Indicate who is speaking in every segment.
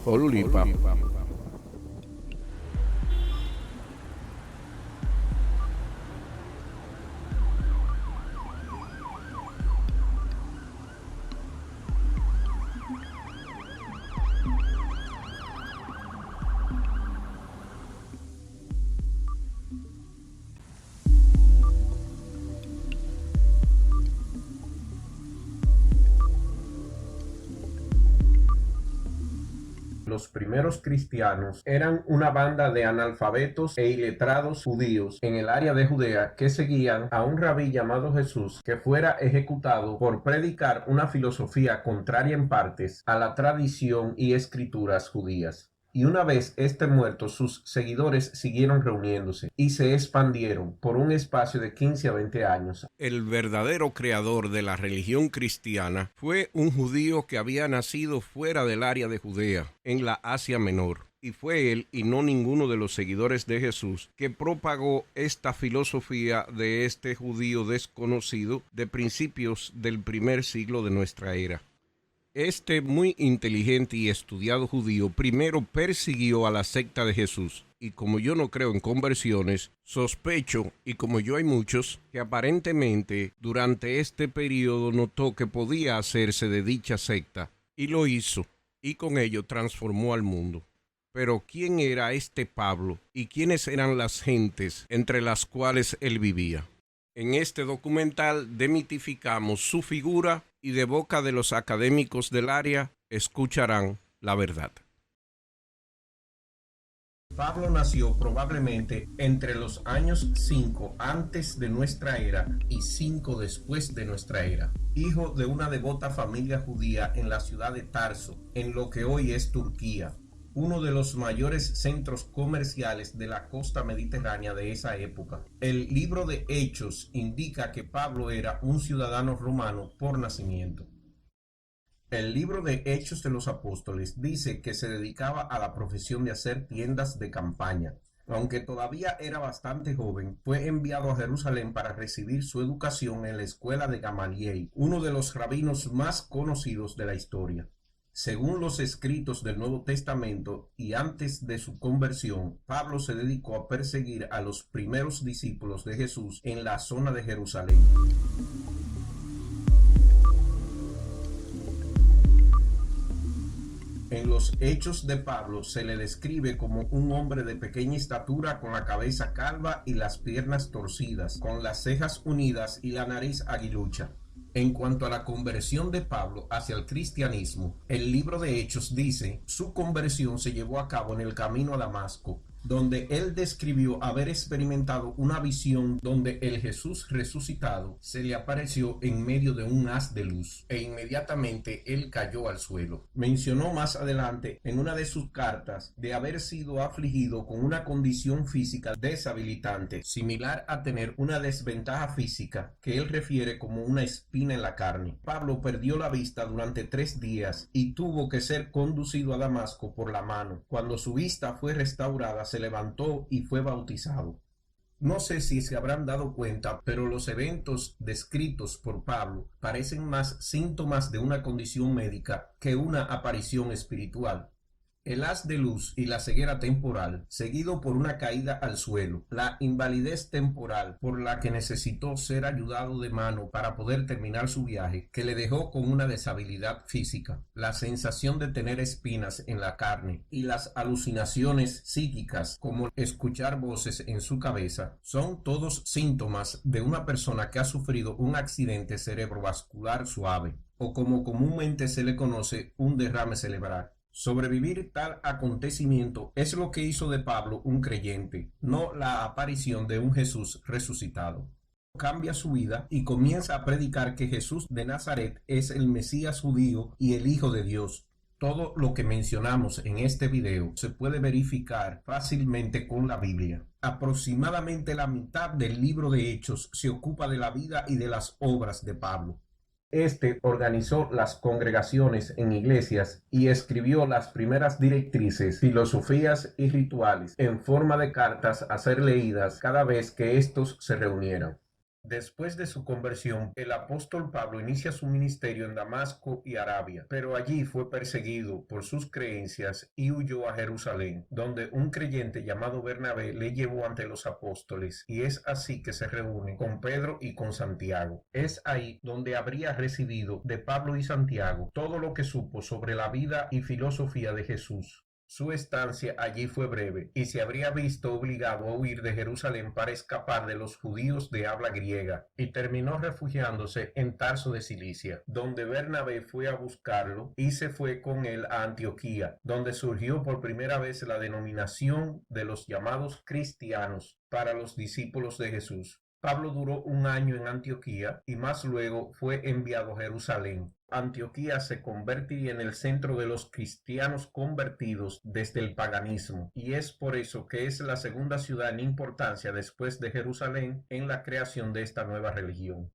Speaker 1: JOLULIPA.
Speaker 2: Los primeros cristianos eran una banda de analfabetos e iletrados judíos en el área de Judea que seguían a un rabí llamado Jesús, que fuera ejecutado por predicar una filosofía contraria en partes a la tradición y escrituras judías. Y una vez muerto, sus seguidores siguieron reuniéndose y se expandieron por un espacio de 15 a 20 años.
Speaker 1: El verdadero creador de la religión cristiana fue un judío que había nacido fuera del área de Judea, en la Asia Menor. Y fue él y no ninguno de los seguidores de Jesús que propagó esta filosofía de este judío desconocido de principios del primer siglo de nuestra era. Este muy inteligente y estudiado judío primero persiguió a la secta de Jesús, y como yo no creo en conversiones, sospecho, y como yo hay muchos, que aparentemente durante este periodo notó que podía hacerse de dicha secta, y lo hizo, y con ello transformó al mundo. Pero ¿quién era este Pablo, y quiénes eran las gentes entre las cuales él vivía? En este documental demitificamos su figura y de boca de los académicos del área escucharán la verdad.
Speaker 2: Pablo nació probablemente entre los años 5 antes de nuestra era y 5 después de nuestra era, hijo de una devota familia judía en la ciudad de Tarso, en lo que hoy es Turquía, uno de los mayores centros comerciales de la costa mediterránea de esa época. El libro de Hechos indica que Pablo era un ciudadano romano por nacimiento. El libro de Hechos de los Apóstoles dice que se dedicaba a la profesión de hacer tiendas de campaña. Aunque todavía era bastante joven, fue enviado a Jerusalén para recibir su educación en la escuela de Gamaliel, uno de los rabinos más conocidos de la historia. Según los escritos del Nuevo Testamento y antes de su conversión, Pablo se dedicó a perseguir a los primeros discípulos de Jesús en la zona de Jerusalén. En los Hechos de Pablo se le describe como un hombre de pequeña estatura, con la cabeza calva y las piernas torcidas, con las cejas unidas y la nariz aguilucha. En cuanto a la conversión de Pablo hacia el cristianismo, el libro de Hechos dice: su conversión se llevó a cabo en el camino a Damasco, donde él describió haber experimentado una visión donde el Jesús resucitado se le apareció en medio de un haz de luz, e inmediatamente él cayó al suelo. Mencionó más adelante en una de sus cartas de haber sido afligido con una condición física deshabilitante, similar a tener una desventaja física que él refiere como una espina en la carne. Pablo perdió la vista durante 3 días y tuvo que ser conducido a Damasco por la mano. Cuando su vista fue restaurada, se levantó y fue bautizado. No sé si se habrán dado cuenta, pero los eventos descritos por Pablo parecen más síntomas de una condición médica que una aparición espiritual. El haz de luz y la ceguera temporal, seguido por una caída al suelo, la invalidez temporal por la que necesitó ser ayudado de mano para poder terminar su viaje, que le dejó con una deshabilidad física, la sensación de tener espinas en la carne y las alucinaciones psíquicas como escuchar voces en su cabeza, son todos síntomas de una persona que ha sufrido un accidente cerebrovascular suave, o como comúnmente se le conoce, un derrame cerebral. Sobrevivir tal acontecimiento es lo que hizo de Pablo un creyente, no la aparición de un Jesús resucitado. Cambia su vida y comienza a predicar que Jesús de Nazaret es el Mesías judío y el Hijo de Dios. Todo lo que mencionamos en este video se puede verificar fácilmente con la Biblia. Aproximadamente la mitad del libro de Hechos se ocupa de la vida y de las obras de Pablo. Este organizó las congregaciones en iglesias y escribió las primeras directrices, filosofías y rituales en forma de cartas a ser leídas cada vez que estos se reunieran. Después de su conversión, el apóstol Pablo inicia su ministerio en Damasco y Arabia, pero allí fue perseguido por sus creencias y huyó a Jerusalén, donde un creyente llamado Bernabé le llevó ante los apóstoles, y es así que se reúne con Pedro y con Santiago. Es ahí donde habría recibido de Pablo y Santiago todo lo que supo sobre la vida y filosofía de Jesús. Su estancia allí fue breve y se habría visto obligado a huir de Jerusalén para escapar de los judíos de habla griega, y terminó refugiándose en Tarso de Cilicia, donde Bernabé fue a buscarlo y se fue con él a Antioquía, donde surgió por primera vez la denominación de los llamados cristianos para los discípulos de Jesús. Pablo duró un año en Antioquía y más luego fue enviado a Jerusalén. Antioquía se convertiría en el centro de los cristianos convertidos desde el paganismo, y es por eso que es la segunda ciudad en importancia después de Jerusalén en la creación de esta nueva religión.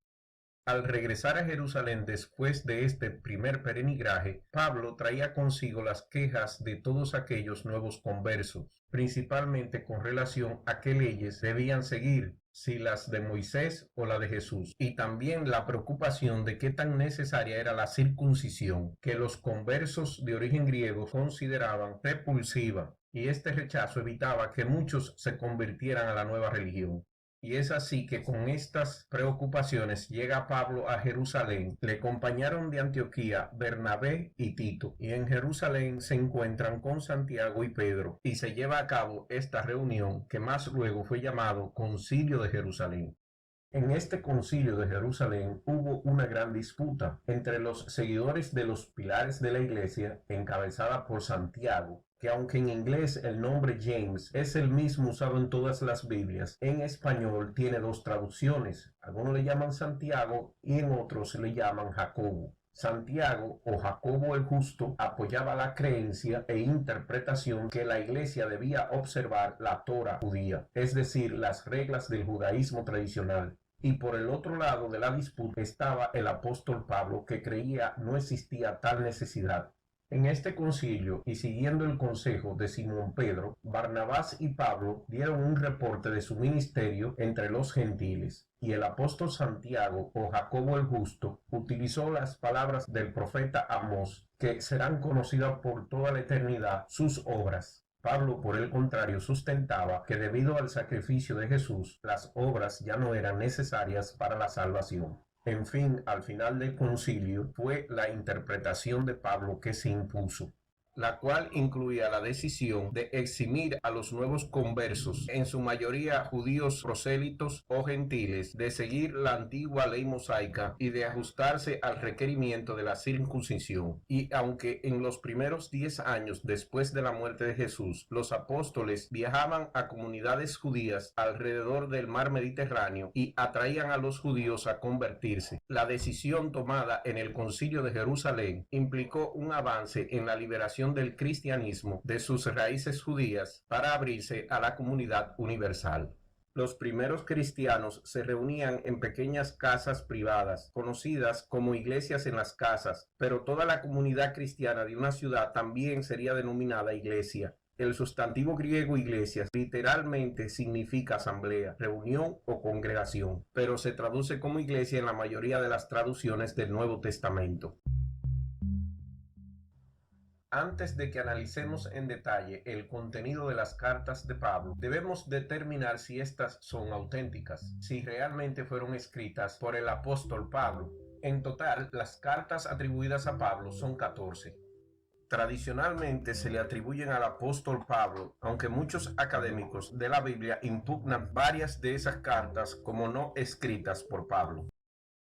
Speaker 2: Al regresar a Jerusalén después de este primer peregrinaje, Pablo traía consigo las quejas de todos aquellos nuevos conversos, principalmente con relación a qué leyes debían seguir, si las de Moisés o la de Jesús, y también la preocupación de qué tan necesaria era la circuncisión, que los conversos de origen griego consideraban repulsiva, y este rechazo evitaba que muchos se convirtieran a la nueva religión. Y es así que con estas preocupaciones llega Pablo a Jerusalén. Le acompañaron de Antioquía Bernabé y Tito, y en Jerusalén se encuentran con Santiago y Pedro, y se lleva a cabo esta reunión que más luego fue llamado Concilio de Jerusalén. En este concilio de Jerusalén hubo una gran disputa entre los seguidores de los pilares de la iglesia, encabezada por Santiago, que aunque en inglés el nombre James es el mismo usado en todas las Biblias, en español tiene dos traducciones. Algunos le llaman Santiago y en otros le llaman Jacobo. Santiago o Jacobo el Justo apoyaba la creencia e interpretación que la iglesia debía observar la Torá judía, es decir, las reglas del judaísmo tradicional. Y por el otro lado de la disputa estaba el apóstol Pablo, que creía no existía tal necesidad. En este concilio, y siguiendo el consejo de Simón Pedro, Barnabás y Pablo dieron un reporte de su ministerio entre los gentiles, y el apóstol Santiago o Jacobo el Justo utilizó las palabras del profeta Amós, que serán conocidas por toda la eternidad sus obras. Pablo, por el contrario, sustentaba que debido al sacrificio de Jesús, las obras ya no eran necesarias para la salvación. En fin, al final del concilio fue la interpretación de Pablo que se impuso, la cual incluía la decisión de eximir a los nuevos conversos, en su mayoría judíos prosélitos o gentiles, de seguir la antigua ley mosaica y de ajustarse al requerimiento de la circuncisión. Y aunque en los primeros 10 años después de la muerte de Jesús, los apóstoles viajaban a comunidades judías alrededor del mar Mediterráneo y atraían a los judíos a convertirse, la decisión tomada en el Concilio de Jerusalén implicó un avance en la liberación del cristianismo de sus raíces judías para abrirse a la comunidad universal. Los primeros cristianos se reunían en pequeñas casas privadas, conocidas como iglesias en las casas, pero toda la comunidad cristiana de una ciudad también sería denominada iglesia. El sustantivo griego iglesia literalmente significa asamblea, reunión o congregación, pero se traduce como iglesia en la mayoría de las traducciones del Nuevo Testamento. Antes de que analicemos en detalle el contenido de las cartas de Pablo, debemos determinar si estas son auténticas, si realmente fueron escritas por el apóstol Pablo. En total, las cartas atribuidas a Pablo son 14. Tradicionalmente se le atribuyen al apóstol Pablo, aunque muchos académicos de la Biblia impugnan varias de esas cartas como no escritas por Pablo.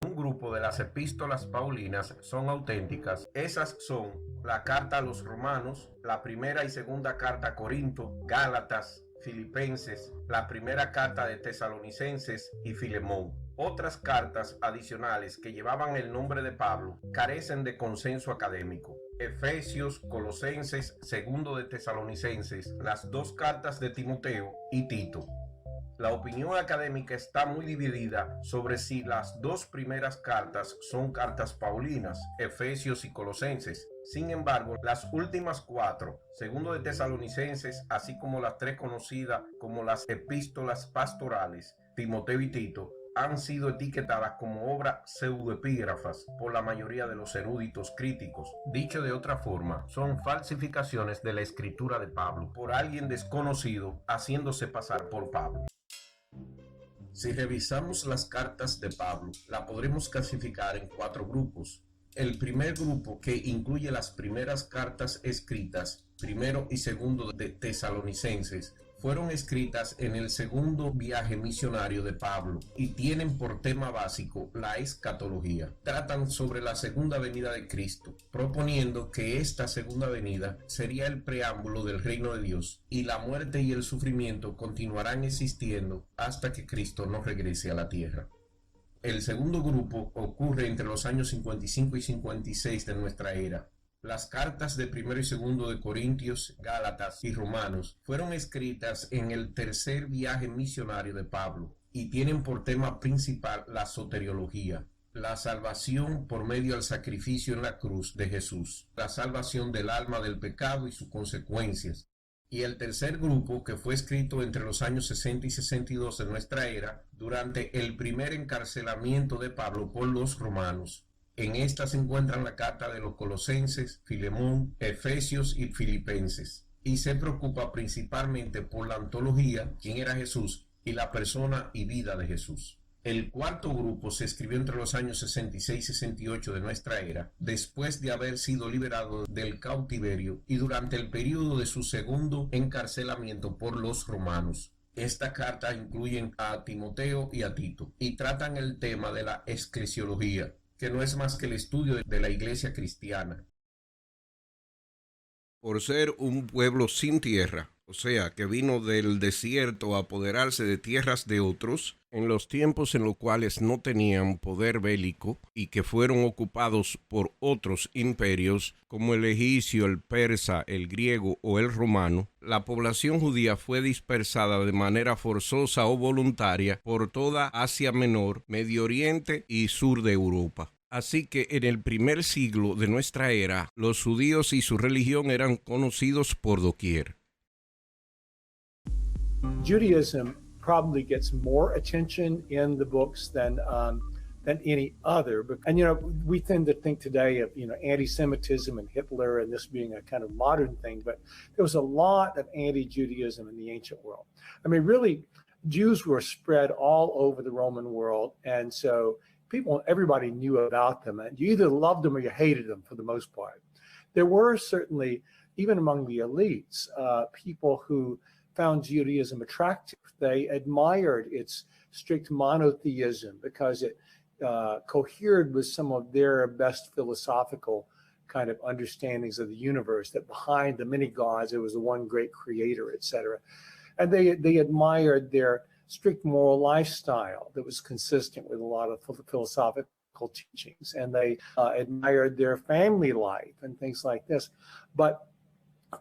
Speaker 2: Un grupo de las epístolas paulinas son auténticas. Esas son la carta a los romanos, la primera y segunda carta a Corinto, Gálatas, Filipenses, la primera carta de Tesalonicenses y Filemón. Otras cartas adicionales que llevaban el nombre de Pablo carecen de consenso académico. Efesios, Colosenses, segundo de Tesalonicenses, las dos cartas de Timoteo y Tito. La opinión académica está muy dividida sobre si las dos primeras cartas son cartas paulinas, Efesios y Colosenses. Sin embargo, las últimas 4, segundo de Tesalonicenses, así como las 3 conocidas como las epístolas pastorales, Timoteo y Tito, han sido etiquetadas como obras pseudoepígrafas por la mayoría de los eruditos críticos. Dicho de otra forma, son falsificaciones de la escritura de Pablo por alguien desconocido haciéndose pasar por Pablo. Si revisamos las cartas de Pablo, la podremos clasificar en 4 grupos. El primer grupo, que incluye las primeras cartas escritas, primero y segundo de Tesalonicenses, fueron escritas en el segundo viaje misionario de Pablo y tienen por tema básico la escatología. Tratan sobre la segunda venida de Cristo, proponiendo que esta segunda venida sería el preámbulo del reino de Dios y la muerte y el sufrimiento continuarán existiendo hasta que Cristo no regrese a la tierra. El segundo grupo ocurre entre los años 55 y 56 de nuestra era. Las cartas de primero y segundo de Corintios, Gálatas y Romanos fueron escritas en el tercer viaje misionario de Pablo y tienen por tema principal la soteriología, la salvación por medio del sacrificio en la cruz de Jesús, la salvación del alma del pecado y sus consecuencias. Y el tercer grupo, que fue escrito entre los años 60 y 62 de nuestra era, durante el primer encarcelamiento de Pablo por los romanos. En esta se encuentran la carta de los Colosenses, Filemón, Efesios y Filipenses, y se preocupa principalmente por la ontología, quién era Jesús, y la persona y vida de Jesús. El cuarto grupo se escribió entre los años 66 y 68 de nuestra era, después de haber sido liberado del cautiverio y durante el período de su segundo encarcelamiento por los romanos. Esta carta incluye a Timoteo y a Tito, y tratan el tema de la esclesiología, que no es más que el estudio de la iglesia cristiana.
Speaker 1: Por ser un pueblo sin tierra, o sea, que vino del desierto a apoderarse de tierras de otros, en los tiempos en los cuales no tenían poder bélico y que fueron ocupados por otros imperios, como el egipcio, el persa, el griego o el romano, la población judía fue dispersada de manera forzosa o voluntaria por toda Asia Menor, Medio Oriente y sur de Europa. Así que en el primer siglo de nuestra era, los judíos y su religión eran conocidos por doquier.
Speaker 3: Judaism probably gets more attention in the books than any other. And, we tend to think today of, anti-Semitism and Hitler and this being a kind of modern thing, but there was a lot of anti-Judaism in the ancient world. I mean, really, Jews were spread all over the Roman world. And so everybody knew about them, and you either loved them or you hated them for the most part. There were certainly, even among the elites, people who found Judaism attractive. They admired its strict monotheism because it cohered with some of their best philosophical kind of understandings of the universe, that behind the many gods, there was the one great creator, etc. And they admired their strict moral lifestyle that was consistent with a lot of philosophical teachings, and they admired their family life and things like this. But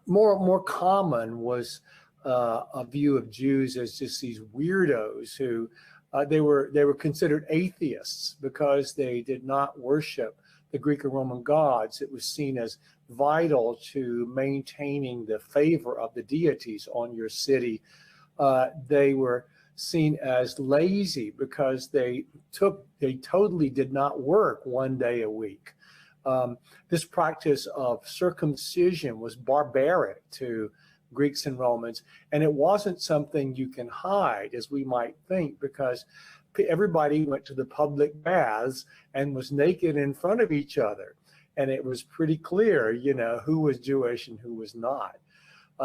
Speaker 3: more common was a view of Jews as just these weirdos who they were considered atheists because they did not worship the Greek and Roman gods. It was seen as vital to maintaining the favor of the deities on your city. They were seen as lazy because they totally did not work one day a week. This practice of circumcision was barbaric to Greeks and Romans, and it wasn't something you can hide, as we might think, because everybody went to the public baths and was naked in front of each other, and it was pretty clear, who was Jewish and who was not.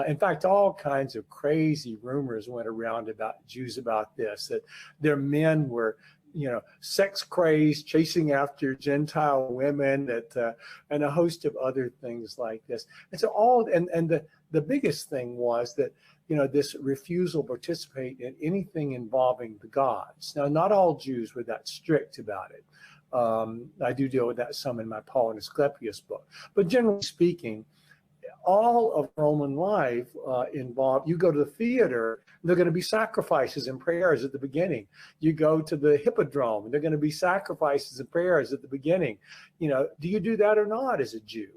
Speaker 3: In fact, all kinds of crazy rumors went around about Jews about this, that their men were, sex crazed, chasing after Gentile women, and a host of other things like this. And so the biggest thing was that, this refusal to participate in anything involving the gods. Now, not all Jews were that strict about it. I do deal with that some in my Paul and Asclepius book. But generally speaking, all of Roman life involved, you go to the theater, there are going to be sacrifices and prayers at the beginning. You go to the hippodrome, there are going to be sacrifices and prayers at the beginning. Do you do that or not as a Jew?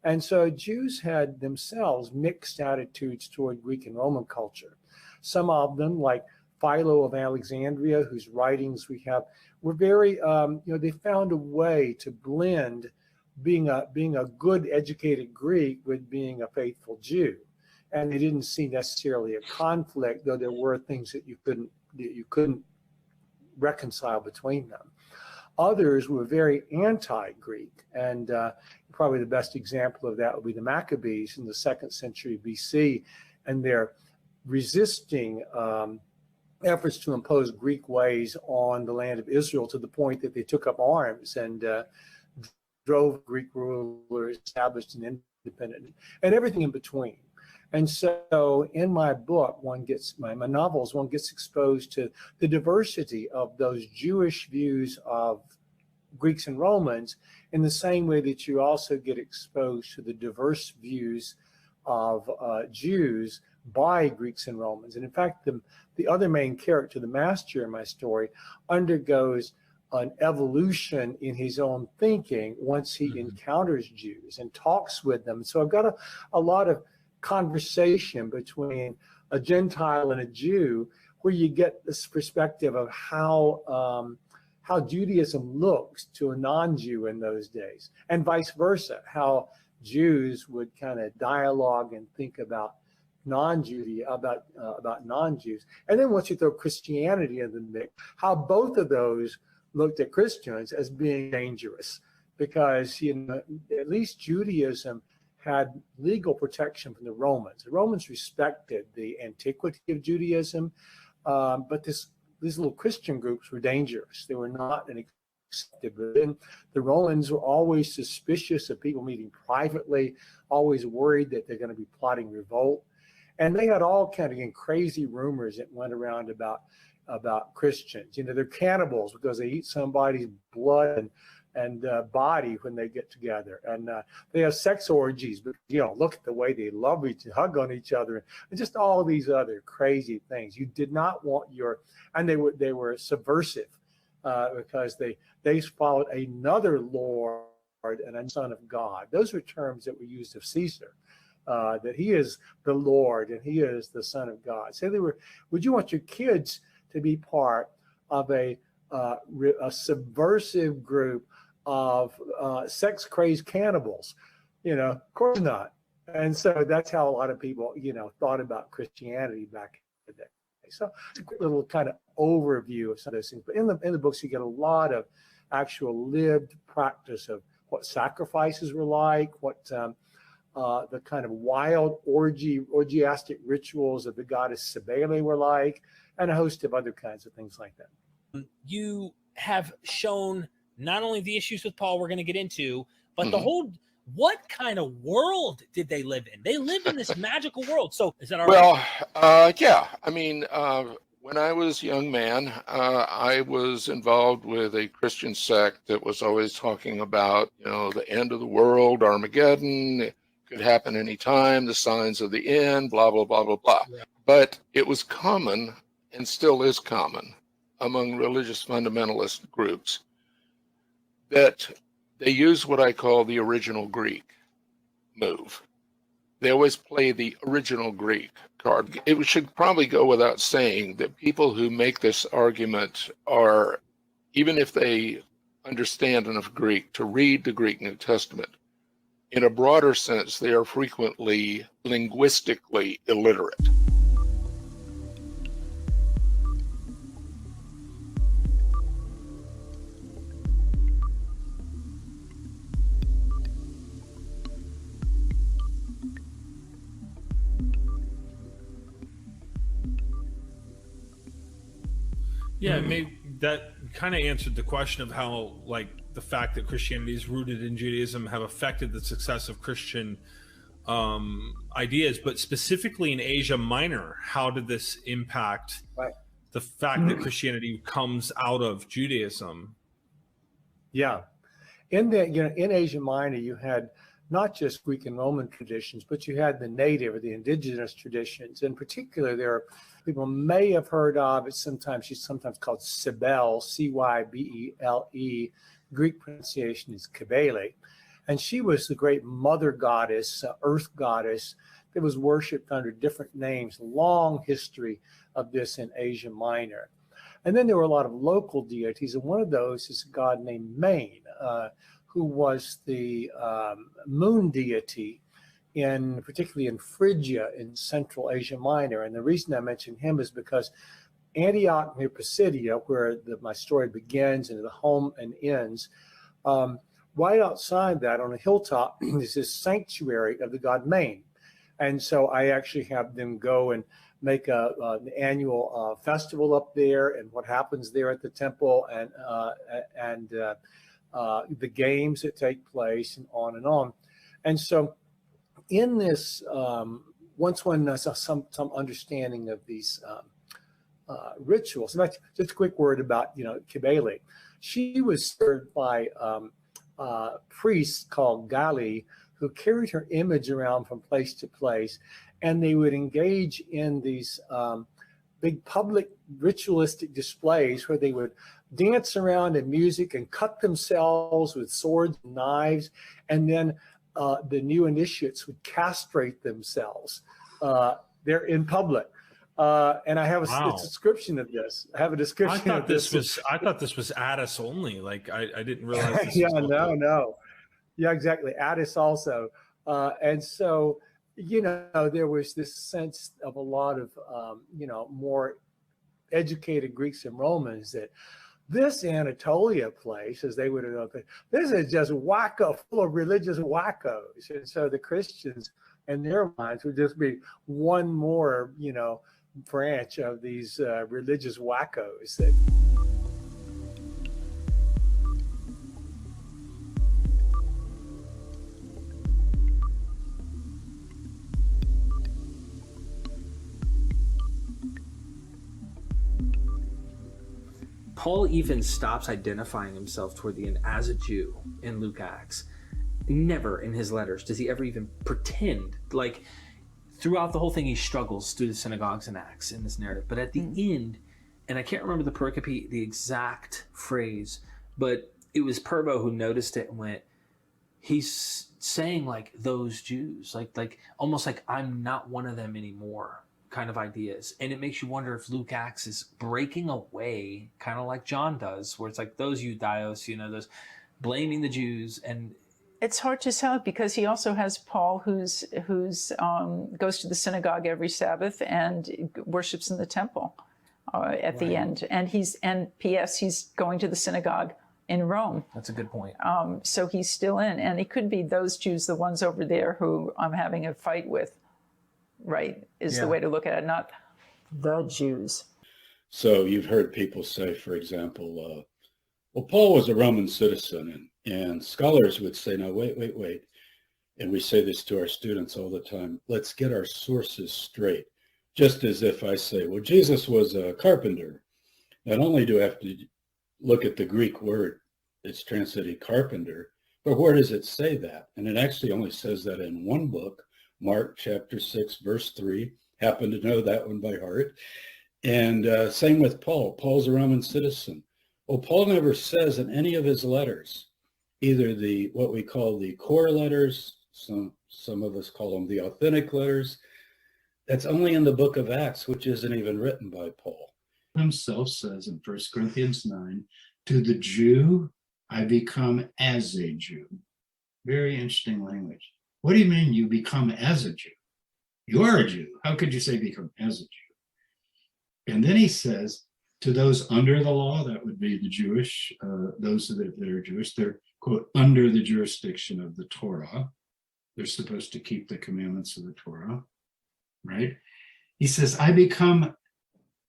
Speaker 3: And so Jews had themselves mixed attitudes toward Greek and Roman culture. Some of them, like Philo of Alexandria, whose writings we have, were very, they found a way to blend being a good educated Greek with being a faithful Jew. And they didn't see necessarily a conflict, though there were things that you couldn't reconcile between them. Others were very anti-Greek, and probably the best example of that would be the Maccabees in the 2nd century BC, and their resisting efforts to impose Greek ways on the land of Israel, to the point that they took up arms and drove Greek rulers, established an independent, and everything in between. And so in my book, my novels, one gets exposed to the diversity of those Jewish views of Greeks and Romans, in the same way that you also get exposed to the diverse views of Jews by Greeks and Romans. And in fact, the other main character, the master in my story, undergoes an evolution in his own thinking once he encounters Jews and talks with them. So I've got a lot of conversation between a Gentile and a Jew, where you get this perspective of how Judaism looks to a non-Jew in those days, and vice versa, how Jews would kind of dialogue and think about non-Jews. And then once you throw Christianity in the mix, how both of those looked at Christians as being dangerous, because at least Judaism had legal protection from the Romans. The Romans respected the antiquity of Judaism, but these little Christian groups were dangerous. They were not accepted. But then the Romans were always suspicious of people meeting privately, always worried that they're going to be plotting revolt. And they had all kind of crazy rumors that went around about Christians. They're cannibals because they eat somebody's blood and body when they get together, and they have sex orgies. But look at the way they love hug on each other, and just all these other crazy things. You did not want and they were subversive because they followed another Lord and a Son of God. Those were terms that were used of Caesar. That he is the Lord and he is the Son of God. So would you want your kids to be part of a subversive group of sex-crazy cannibals? Of course not. And so that's how a lot of people, thought about Christianity back in the day. So it's a quick little kind of overview of some of those things. But in the books, you get a lot of actual lived practice of what sacrifices were like, what the kind of wild orgiastic rituals of the goddess Cybele were like, and a host of other kinds of things like that.
Speaker 4: You have shown not only the issues with Paul we're going to get into, but the whole, what kind of world did they live in? They live in this magical world. So is that all right?
Speaker 5: Yeah. I mean, when I was a young man, I was involved with a Christian sect that was always talking about, the end of the world, Armageddon. It could happen anytime, the signs of the end, blah, blah, blah, blah, blah. Yeah. But it was common, and still is common, among religious fundamentalist groups, that they use what I call the original Greek move. They always play the original Greek card. It should probably go without saying that people who make this argument are, even if they understand enough Greek to read the Greek New Testament, in a broader sense, they are frequently linguistically illiterate.
Speaker 6: Yeah, maybe that kind of answered the question of how, like, the fact that Christianity is rooted in Judaism have affected the success of Christian ideas, but specifically in Asia Minor, how did this impact the fact that Christianity comes out of Judaism?
Speaker 3: Yeah, in Asia Minor, you had not just Greek and Roman traditions, but you had the native or the indigenous traditions. In particular, there are people may have heard of it. She's sometimes called Cybele, Cybele. Greek pronunciation is Cybele. And she was the great mother goddess, earth goddess, that was worshipped under different names. Long history of this in Asia Minor. And then there were a lot of local deities, and one of those is a god named Main, who was the moon deity particularly in Phrygia in Central Asia Minor. And the reason I mention him is because Antioch near Pisidia, where my story begins and the home and ends, right outside that on a hilltop is this sanctuary of the god Main. And so I actually have them go and make an annual festival up there, and what happens there at the temple, and the games that take place, and on and on. And so in this, once one has some understanding of these rituals, just a quick word about, Kibele. She was served by a priest called Gali, who carried her image around from place to place, and they would engage in these big public ritualistic displays where they would dance around in music and cut themselves with swords and knives, and then the new initiates would castrate themselves. They're in public. And I have a description of this. I have a description of this.
Speaker 6: I thought this was Addis only. Like I didn't realize this.
Speaker 3: No. Yeah, exactly. Addis also. And so, there was this sense of a lot of, more educated Greeks and Romans that this Anatolia place, as they would have known, this is just wacko, full of religious wackos. And so the Christians, in their minds, would just be one more, branch of these religious wackos that.
Speaker 7: Paul even stops identifying himself toward the end as a Jew in Luke Acts. Never in his letters does he ever even pretend. Like, throughout the whole thing, he struggles through the synagogues and Acts in this narrative. But at the end, and I can't remember the pericope, the exact phrase, but it was Purbo who noticed it and went, he's saying like those Jews, like almost like I'm not one of them anymore kind of ideas. And it makes you wonder if Luke Acts is breaking away, kind of like John does, where it's like those Judaios, those blaming the Jews. And
Speaker 8: it's hard to tell because he also has Paul who's goes to the synagogue every Sabbath and worships in the temple at the end. And P.S. he's going to the synagogue in Rome.
Speaker 7: That's a good point.
Speaker 8: So he's still in, and it could be those Jews, the ones over there who I'm having a fight with, right, is the way to look at it, not the Jews.
Speaker 9: So you've heard people say, for example, well, Paul was a Roman citizen, and scholars would say, no, wait. And we say this to our students all the time, let's get our sources straight. Just as if I say, well, Jesus was a carpenter. Not only do I have to look at the Greek word, it's translated carpenter, but where does it say that? And it actually only says that in one book, Mark chapter 6, verse 3. Happen to know that one by heart. And same with Paul. Paul's a Roman citizen. Well, Paul never says in any of his letters, either what we call the core letters, some of us call them the authentic letters. That's only in the book of Acts, which isn't even written by Paul.
Speaker 10: Himself says in 1 Corinthians 9, to the Jew, I become as a Jew. Very interesting language. What do you mean you become as a Jew? You are a Jew. How could you say become as a Jew? And then he says, to those under the law, that would be the Jewish, those that are Jewish, they're, quote, under the jurisdiction of the Torah. They're supposed to keep the commandments of the Torah, right? He says, I become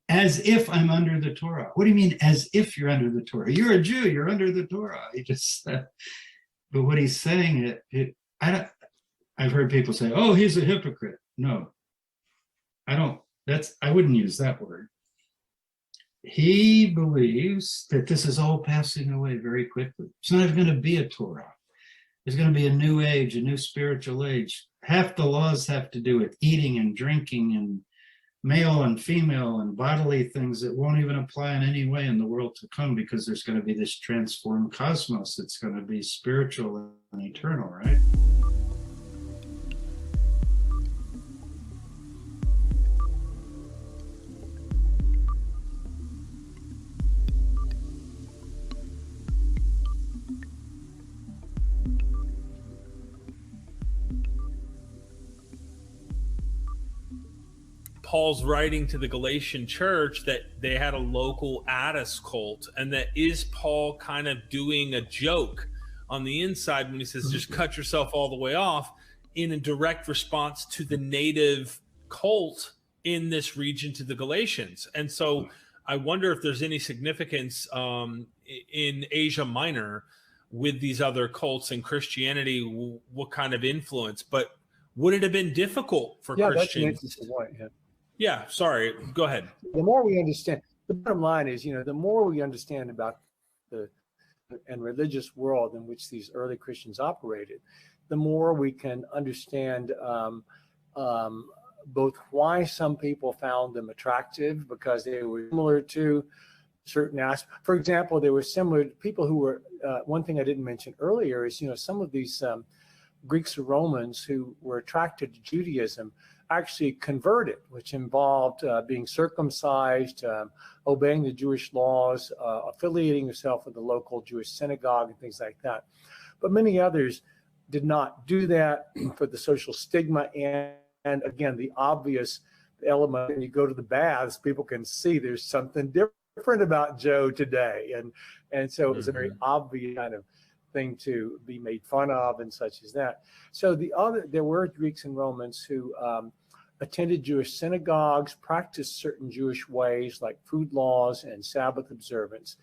Speaker 10: as if I'm under the Torah. What do you mean as if you're under the Torah? You're a Jew, you're under the Torah. He just said, but what he's saying, I've heard people say, oh, he's a hypocrite. No, I wouldn't use that word. He believes that this is all passing away very quickly. It's not even going to be a Torah. There's going to be a new age, a new spiritual age. Half the laws have to do with eating and drinking and male and female and bodily things that won't even apply in any way in the world to come, because there's going to be this transformed cosmos that's going to be spiritual and eternal, right?
Speaker 6: Paul's writing to the Galatian church that they had a local Attis cult, and that is Paul kind of doing a joke on the inside when he says, just cut yourself all the way off, in a direct response to the native cult in this region to the Galatians. And so I wonder if there's any significance in Asia Minor with these other cults and Christianity, what kind of influence, but would it have been difficult for Christians?
Speaker 3: That's an interesting point.
Speaker 6: Yeah, sorry, go ahead.
Speaker 3: The more we understand, the bottom line is, the more we understand about the and religious world in which these early Christians operated, the more we can understand both why some people found them attractive, because they were similar to certain aspects. For example, they were similar to people who were, one thing I didn't mention earlier is, some of these Greeks or Romans who were attracted to Judaism actually converted, which involved being circumcised, obeying the Jewish laws, affiliating yourself with the local Jewish synagogue and things like that. But many others did not do that for the social stigma and again, the obvious element. When you go to the baths, people can see there's something different about Joe today. And so it was a very obvious kind of thing to be made fun of and such as that. So there were Greeks and Romans who attended Jewish synagogues, practiced certain Jewish ways like food laws and Sabbath observance,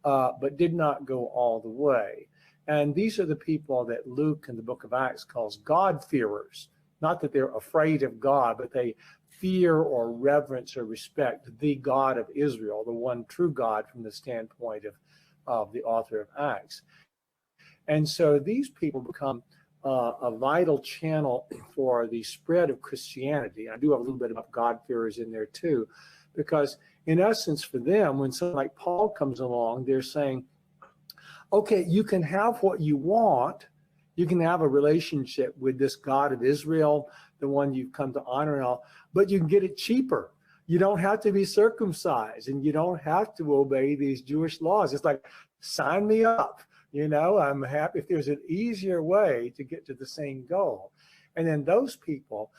Speaker 3: but did not go all the way. And these are the people that Luke in the book of Acts calls God-fearers. Not that they're afraid of God, but they fear or reverence or respect the God of Israel, the one true God from the standpoint of the author of Acts. And so these people become a vital channel for the spread of Christianity. I do have a little bit about God-fearers in there too, because in essence for them, when someone like Paul comes along, they're saying, okay, you can have what you want. You can have a relationship with this God of Israel, the one you've come to honor and all, but you can get it cheaper. You don't have to be circumcised and you don't have to obey these Jewish laws. It's like, sign me up. I'm happy if there's an easier way to get to the same goal. And then those people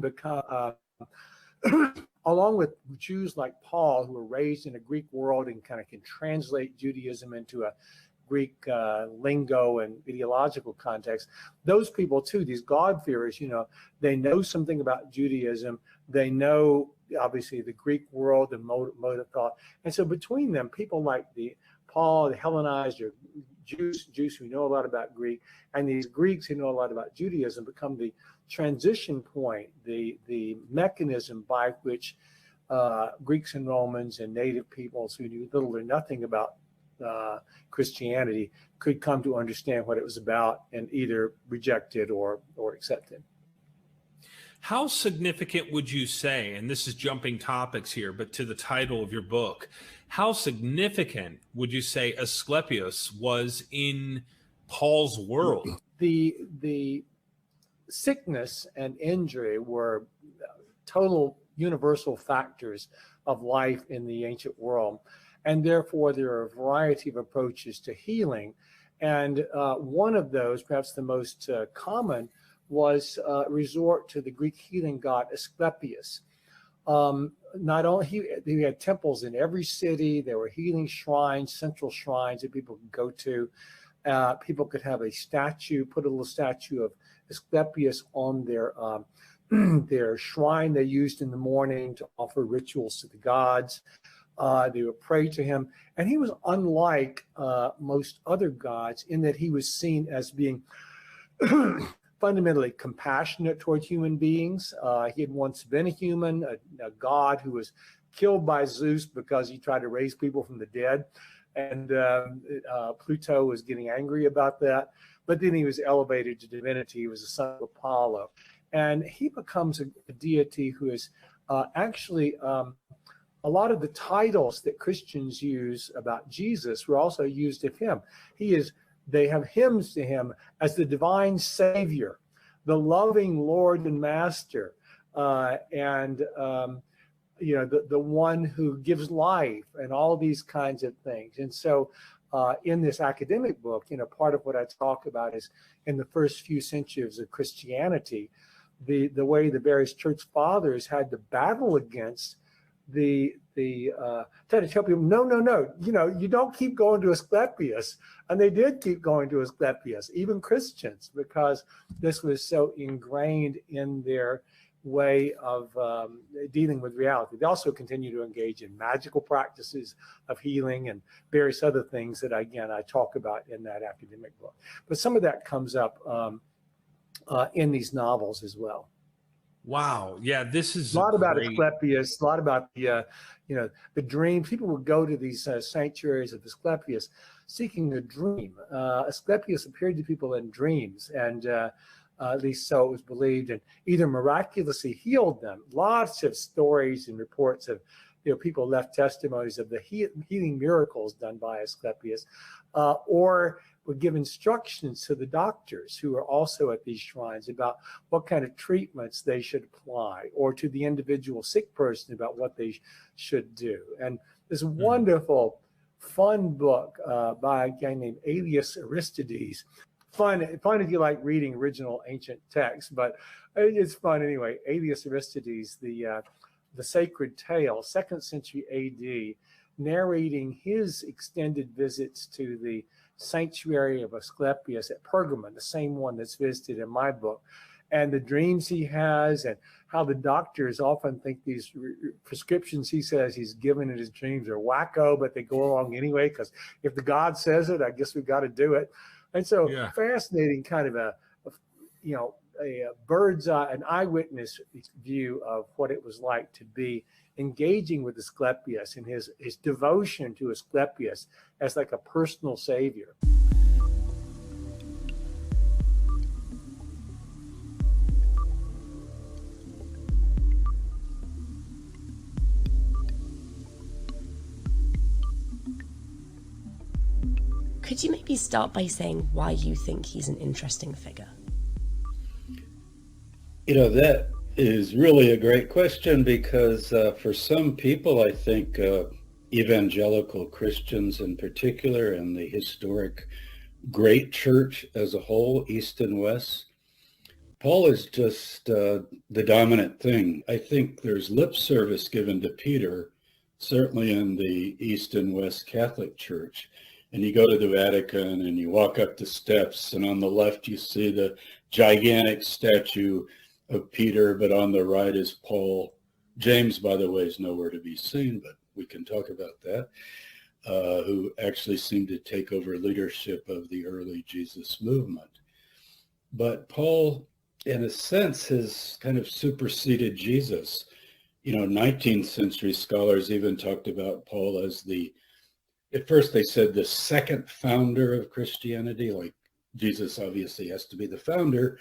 Speaker 3: become, along with Jews like Paul, who were raised in a Greek world and kind of can translate Judaism into a Greek lingo and ideological context, those people too, these God-fearers, they know something about Judaism. They know, obviously, the Greek world and mode of thought. And so between them, people like Paul, the Hellenized, or Jews who know a lot about Greek, and these Greeks who know a lot about Judaism become the transition point, the mechanism by which Greeks and Romans and native peoples who knew little or nothing about Christianity could come to understand what it was about and either reject it or accept it.
Speaker 6: How significant would you say, and this is jumping topics here, but to the title of your book, how significant would you say Asclepius was in Paul's world?
Speaker 3: The sickness and injury were total universal factors of life in the ancient world. And therefore, there are a variety of approaches to healing. And one of those, perhaps the most common, was resort to the Greek healing god Asclepius. Not only he had temples in every city, there were healing shrines, central shrines that people could go to. People could have a statue, put a little statue of Asclepius on their shrine they used in the morning to offer rituals to the gods. They would pray to him. And he was unlike most other gods in that he was seen as being fundamentally compassionate toward human beings. He had once been a human, a god who was killed by Zeus because he tried to raise people from the dead. And Pluto was getting angry about that. But then he was elevated to divinity. He was the son of Apollo. And he becomes a deity who is actually a lot of the titles that Christians use about Jesus were also used of him. They have hymns to him as the divine savior, the loving Lord and master, and the one who gives life and all these kinds of things. And so in this academic book, part of what I talk about is in the first few centuries of Christianity, the way the various church fathers had to battle against try to tell people, no, you don't keep going to Asclepius. And they did keep going to Asclepius, even Christians, because this was so ingrained in their way of dealing with reality. They also continue to engage in magical practices of healing and various other things that, again, I talk about in that academic book. But some of that comes up in these novels as well.
Speaker 6: Wow. Yeah, this is
Speaker 3: a lot about
Speaker 6: great...
Speaker 3: Asclepius, a lot about the dreams. People would go to these sanctuaries of Asclepius seeking a dream. Asclepius appeared to people in dreams, and at least so it was believed, and either miraculously healed them. Lots of stories and reports of people left testimonies of the healing miracles done by Asclepius, or would give instructions to the doctors who are also at these shrines about what kind of treatments they should apply, or to the individual sick person about what they should do. And this wonderful, fun book by a guy named Aelius Aristides. Fun if you like reading original ancient texts, but it's fun anyway. Aelius Aristides, the Sacred Tale, 2nd century AD, narrating his extended visits to the sanctuary of Asclepius at Pergamon, the same one that's visited in my book, and the dreams he has, and how the doctors often think these prescriptions he says he's given in his dreams are wacko, but they go along anyway, because if the God says it, I guess we've got to do it. And so fascinating kind of a bird's eye, an eyewitness view of what it was like to be engaging with Asclepius and his devotion to Asclepius as like a personal savior.
Speaker 11: Could you maybe start by saying why you think he's an interesting figure?
Speaker 9: That is really a great question, because for some people, I think evangelical Christians in particular, and the historic great church as a whole, East and West, Paul is just the dominant thing. I think there's lip service given to Peter, certainly in the East and West Catholic Church. And you go to the Vatican and you walk up the steps, and on the left you see the gigantic statue of Peter, but on the right is Paul. James, by the way, is nowhere to be seen, but we can talk about that, who actually seemed to take over leadership of the early Jesus movement. But Paul, in a sense, has kind of superseded Jesus. 19th century scholars even talked about Paul as at first they said the second founder of Christianity, like Jesus obviously has to be the founder,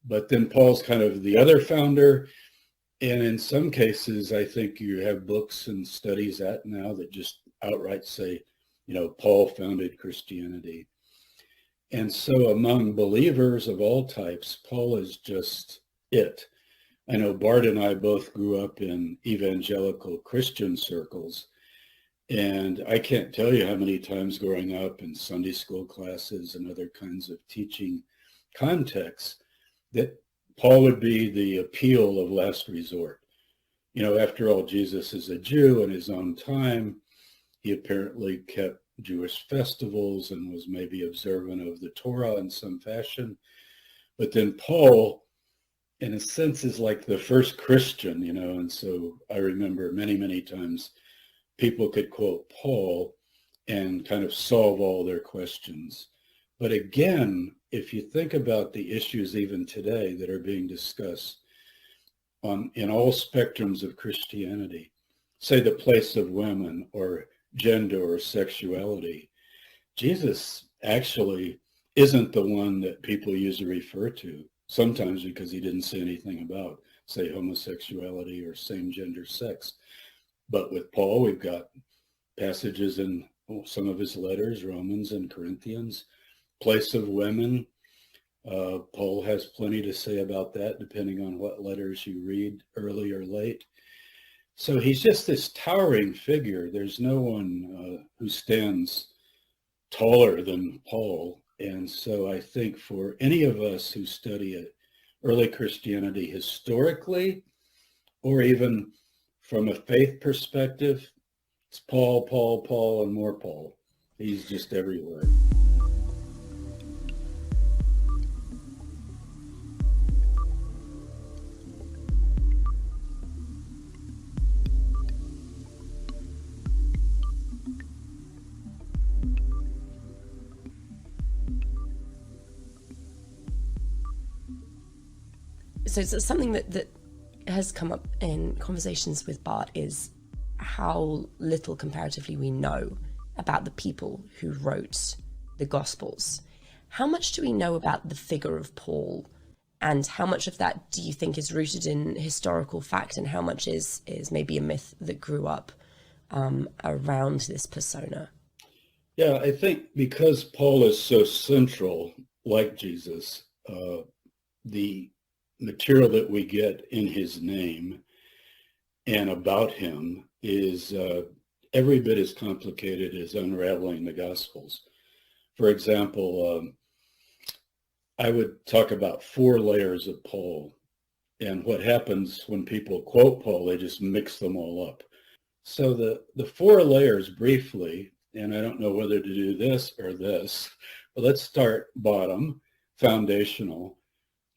Speaker 9: but then Paul's kind of the other founder. And in some cases, I think you have books and studies out now that just outright say, Paul founded Christianity. And so among believers of all types, Paul is just it. I know Bart and I both grew up in evangelical Christian circles. And I can't tell you how many times growing up in Sunday school classes and other kinds of teaching contexts that Paul would be the appeal of last resort. After all, Jesus is a Jew in his own time. He apparently kept Jewish festivals and was maybe observant of the Torah in some fashion. But then Paul, in a sense, is like the first Christian, and so I remember many, many times people could quote Paul and kind of solve all their questions. But again, if you think about the issues even today that are being discussed in all spectrums of Christianity, say the place of women or gender or sexuality, Jesus actually isn't the one that people usually refer to, sometimes because he didn't say anything about, say, homosexuality or same-gender sex. But with Paul, we've got passages in some of his letters, Romans and Corinthians, place of women. Paul has plenty to say about that, depending on what letters you read, early or late. So he's just this towering figure. There's no one who stands taller than Paul. And so I think for any of us who study it early Christianity historically, or even from a faith perspective, it's Paul, Paul, Paul, and more Paul. He's just everywhere.
Speaker 11: So something that has come up in conversations with Bart is how little comparatively we know about the people who wrote the Gospels. How much do we know about the figure of Paul, and how much of that do you think is rooted in historical fact, and how much is maybe a myth that grew up around this persona?
Speaker 9: Yeah, I think because Paul is so central, like Jesus, the material that we get in his name and about him is every bit as complicated as unraveling the Gospels. For example, I would talk about 4 layers of Paul, and what happens when people quote Paul, they just mix them all up. So the 4 layers briefly, and I don't know whether to do this or this, but let's start bottom, foundational.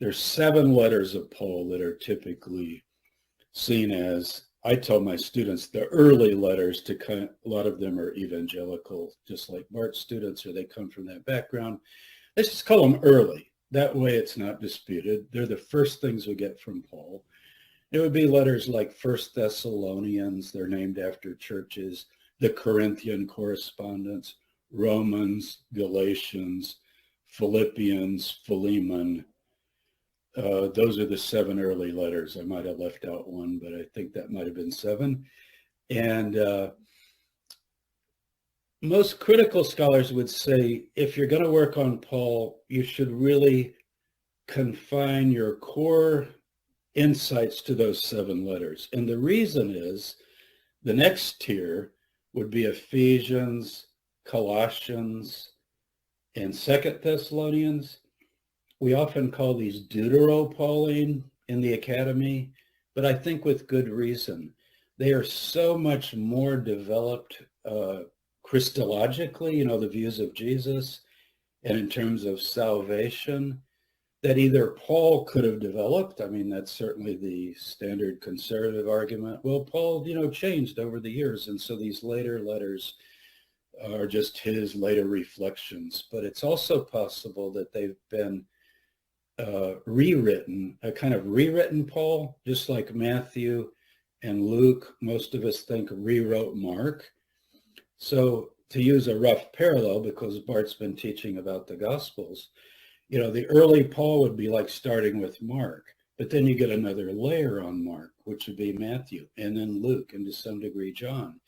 Speaker 9: There's 7 letters of Paul that are typically seen as, I tell my students, the early letters a lot of them are evangelical, just like Bart's students, or they come from that background. Let's just call them early. That way it's not disputed. They're the first things we get from Paul. It would be letters like 1 Thessalonians, they're named after churches, the Corinthian correspondence, Romans, Galatians, Philippians, Philemon. Those are the 7 early letters. I might have left out one, but I think that might have been 7. And most critical scholars would say, if you're going to work on Paul, you should really confine your core insights to those 7 letters. And the reason is, the next tier would be Ephesians, Colossians, and 2 Thessalonians. We often call these Deutero-Pauline in the academy, but I think with good reason. They are so much more developed Christologically, the views of Jesus, and in terms of salvation, that either Paul could have developed. I mean, that's certainly the standard conservative argument. Well, Paul, changed over the years, and so these later letters are just his later reflections. But it's also possible that they've been rewritten, a kind of rewritten Paul, just like Matthew and Luke, most of us think, rewrote Mark. So to use a rough parallel, because Bart's been teaching about the Gospels, the early Paul would be like starting with Mark, but then you get another layer on Mark, which would be Matthew, and then Luke, and to some degree John.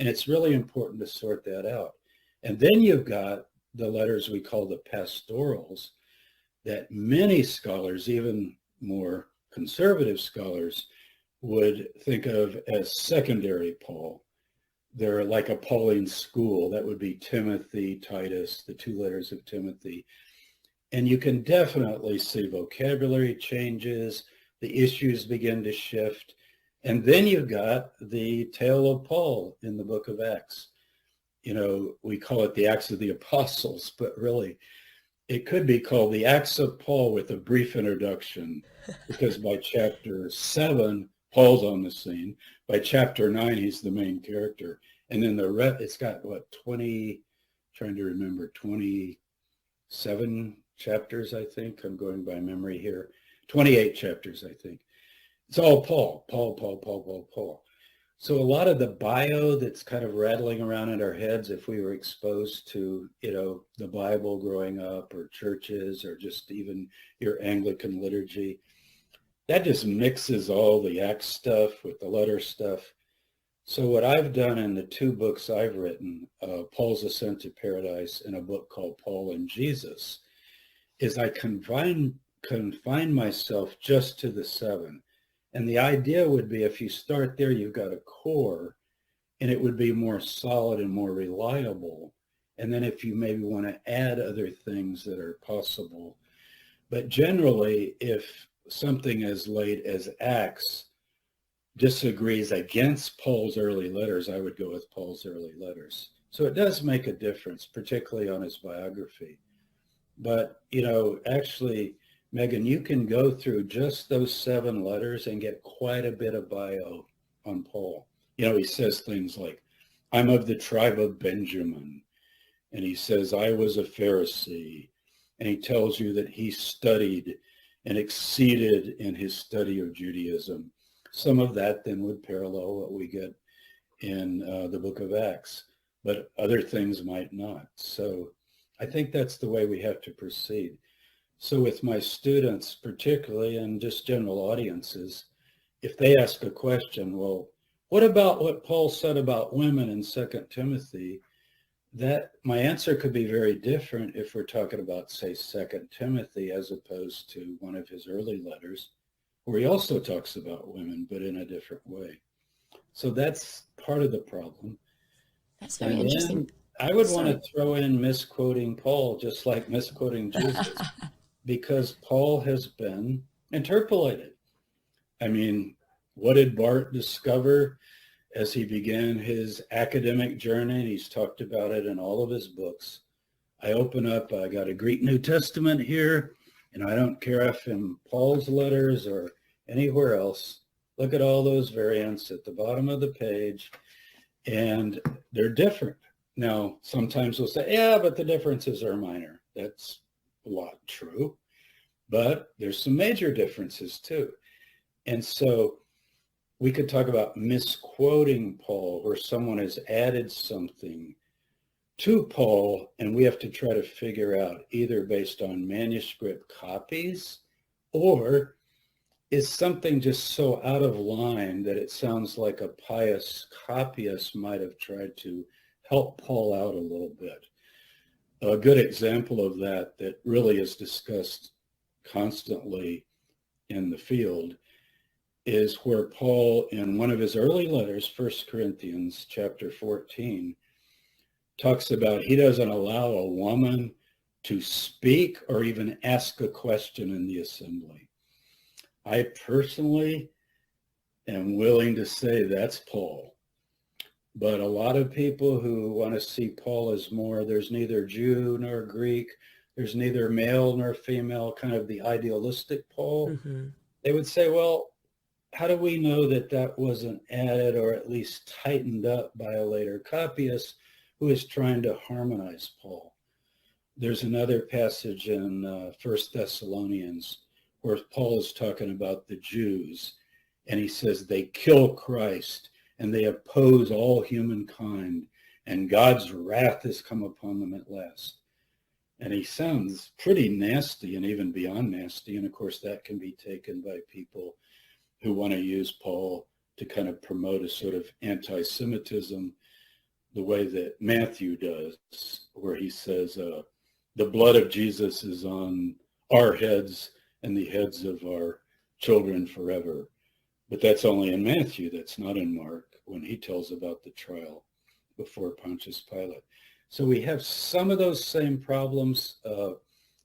Speaker 9: And it's really important to sort that out. And then you've got the letters we call the pastorals, that many scholars, even more conservative scholars, would think of as secondary Paul. They're like a Pauline school. That would be Timothy, Titus, the 2 letters of Timothy. And you can definitely see vocabulary changes, the issues begin to shift. And then you've got the tale of Paul in the book of Acts. We call it the Acts of the Apostles, but really, it could be called the Acts of Paul with a brief introduction, because by chapter 7, Paul's on the scene. By chapter 9, he's the main character. And then it's got, 27 chapters, I think. I'm going by memory here. 28 chapters, I think. It's all Paul. So a lot of the bio that's kind of rattling around in our heads, if we were exposed to, the Bible growing up, or churches, or just even your Anglican liturgy, that just mixes all the Acts stuff with the letter stuff. So what I've done in the 2 books I've written, Paul's Ascent to Paradise and a book called Paul and Jesus, is I confine myself just to the 7. And the idea would be, if you start there, you've got a core, and it would be more solid and more reliable. And then if you maybe want to add other things that are possible. But generally, if something as late as Acts disagrees against Paul's early letters, I would go with Paul's early letters. So it does make a difference, particularly on his biography. But, actually, Megan, you can go through just those 7 letters and get quite a bit of bio on Paul. He says things like, I'm of the tribe of Benjamin. And he says, I was a Pharisee. And he tells you that he studied and exceeded in his study of Judaism. Some of that then would parallel what we get in the book of Acts, but other things might not. So I think that's the way we have to proceed. So with my students particularly, and just general audiences, if they ask a question, well, what about what Paul said about women in 2 Timothy? That my answer could be very different if we're talking about, say, 2 Timothy as opposed to one of his early letters, where he also talks about women, but in a different way. So that's part of the problem.
Speaker 11: That's very interesting.
Speaker 9: I would want to throw in misquoting Paul, just like misquoting Jesus, because Paul has been interpolated. I mean, what did Barth discover as he began his academic journey? He's talked about it in all of his books. I open up, I got a Greek New Testament here, and I don't care if in Paul's letters or anywhere else. Look at all those variants at the bottom of the page, and they're different. Now, sometimes we'll say, yeah, but the differences are minor. That's a lot true, but there's some major differences too. And so we could talk about misquoting Paul, where someone has added something to Paul, and we have to try to figure out either based on manuscript copies, or is something just so out of line that it sounds like a pious copyist might have tried to help Paul out a little bit. A good example of that really is discussed constantly in the field is where Paul, in one of his early letters, 1 Corinthians chapter 14, talks about he doesn't allow a woman to speak or even ask a question in the assembly. I personally am willing to say that's Paul. But a lot of people who want to see Paul as more, there's neither Jew nor Greek, there's neither male nor female, kind of the idealistic Paul, they would say, well, how do we know that that wasn't added or at least tightened up by a later copyist who is trying to harmonize Paul? There's another passage in 1 Thessalonians where Paul is talking about the Jews, and he says they kill Christ and they oppose all humankind, and God's wrath has come upon them at last. And he sounds pretty nasty and even beyond nasty, and of course that can be taken by people who want to use Paul to kind of promote a sort of anti-Semitism, the way that Matthew does, where he says, the blood of Jesus is on our heads and the heads of our children forever. But that's only in Matthew, that's not in Mark, when he tells about the trial before Pontius Pilate. So we have some of those same problems.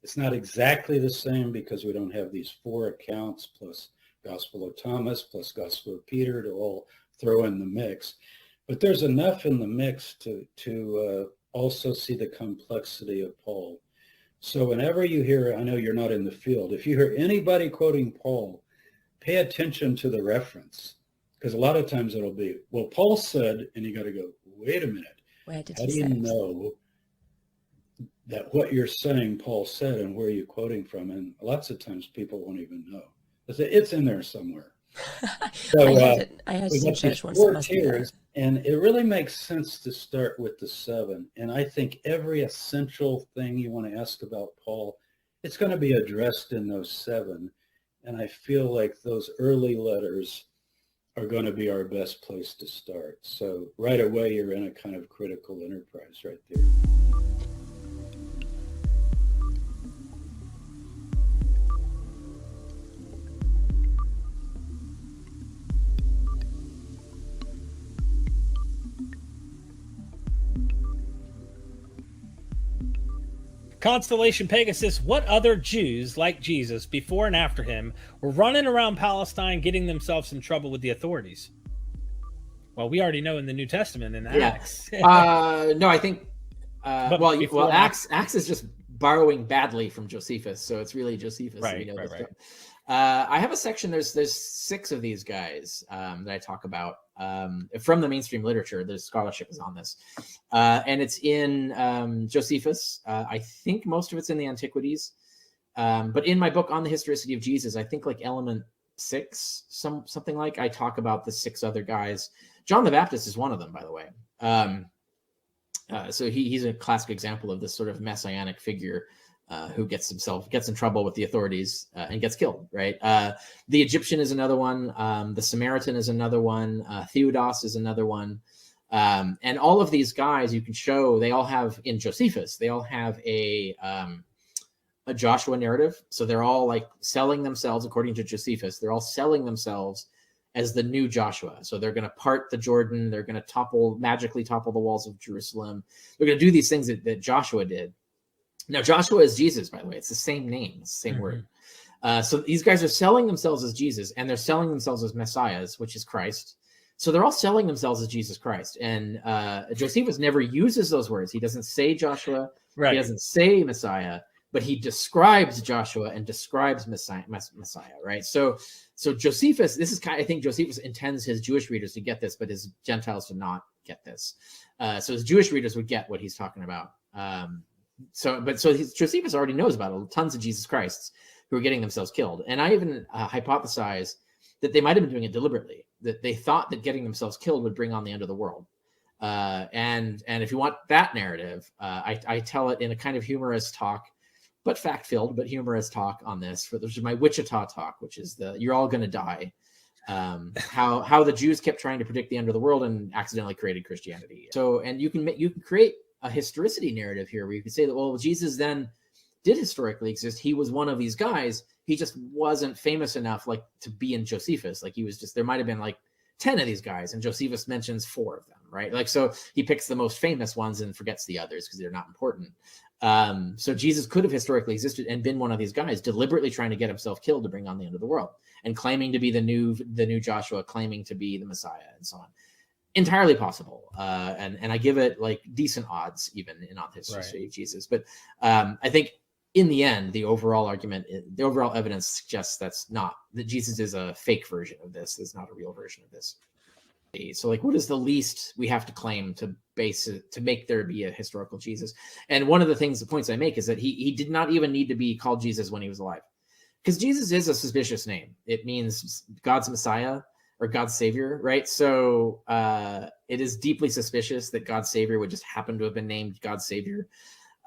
Speaker 9: It's not exactly the same because we don't have these 4 accounts plus Gospel of Thomas plus Gospel of Peter to all throw in the mix. But there's enough in the mix to also see the complexity of Paul. So whenever you hear, I know you're not in the field, if you hear anybody quoting Paul, pay attention to the reference, because a lot of times it'll be, well, Paul said, and you got to go, wait a minute.
Speaker 11: Where did
Speaker 9: How
Speaker 11: he
Speaker 9: do you
Speaker 11: say it?
Speaker 9: know that what you're saying Paul said and where you're quoting from? And lots of times people won't even know. They say, it's in there somewhere. So
Speaker 11: I heard
Speaker 9: we
Speaker 11: some
Speaker 9: got
Speaker 11: church
Speaker 9: these
Speaker 11: once.
Speaker 9: 4
Speaker 11: It must be there.
Speaker 9: tiers, and it really makes sense to start with the 7. And I think every essential thing you want to ask about Paul, it's going to be addressed in those 7. And I feel like those early letters are going to be our best place to start. So right away, you're in a kind of critical enterprise right there.
Speaker 4: Constellation Pegasus, what other Jews like Jesus before and after him were running around Palestine getting themselves in trouble with the authorities? Well, we already know in the New Testament in Acts.
Speaker 12: No, I think Acts is just borrowing badly from Josephus, so it's really Josephus.
Speaker 4: Right.
Speaker 12: I have a section. There's 6 of these guys that I talk about from the mainstream literature. The scholarship is on this, and it's in Josephus. I think most of it's in the Antiquities, but in my book on the historicity of Jesus, I think like element 6, something like, I talk about the 6 other guys. John the Baptist is one of them, by the way. So he's a classic example of this sort of messianic figure who gets in trouble with the authorities and gets killed, right? The Egyptian is another one. The Samaritan is another one. Theudas is another one. And all of these guys, you can show, they all have, in Josephus, they all have a Joshua narrative. So they're all like selling themselves, according to Josephus, they're all selling themselves as the new Joshua. So they're going to part the Jordan. They're going to magically topple the walls of Jerusalem. They're going to do these things that Joshua did. Now, Joshua is Jesus, by the way. It's the same name, it's the same word. So these guys are selling themselves as Jesus, and they're selling themselves as messiahs, which is Christ. So they're all selling themselves as Jesus Christ. And Josephus never uses those words. He doesn't say Joshua. Right. He doesn't say Messiah, but he describes Joshua and describes Messiah, right? So Josephus, I think Josephus intends his Jewish readers to get this, but his Gentiles to not get this. So his Jewish readers would get what he's talking about. Josephus already knows about tons of Jesus Christs who are getting themselves killed. And I even hypothesize that they might have been doing it deliberately, that they thought that getting themselves killed would bring on the end of the world. And if you want that narrative, I tell it in a kind of humorous talk, but fact-filled, but humorous talk on this. This is my Wichita talk, which is you're all going to die. How the Jews kept trying to predict the end of the world and accidentally created Christianity. So, and you can create a historicity narrative here where you can say that, well, Jesus then did historically exist. He was one of these guys. He just wasn't famous enough, like, to be in Josephus. Like, he was just, there might have been like 10 of these guys, and Josephus mentions 4 of them, right? Like, so he picks the most famous ones and forgets the others because they're not important. So Jesus could have historically existed and been one of these guys, deliberately trying to get himself killed to bring on the end of the world, and claiming to be the new Joshua, claiming to be the Messiah, and so on. Entirely possible, and I give it like decent odds even in on history of Jesus. But I think in the end, the overall evidence suggests that Jesus is a fake version of this. It's not a real version of this. So, like, what is the least we have to claim to base it to make there be a historical Jesus? And one of the points I make is that he did not even need to be called Jesus when he was alive, because Jesus is a suspicious name. It means God's Messiah or God's Savior, right? So it is deeply suspicious that God's Savior would just happen to have been named God's Savior.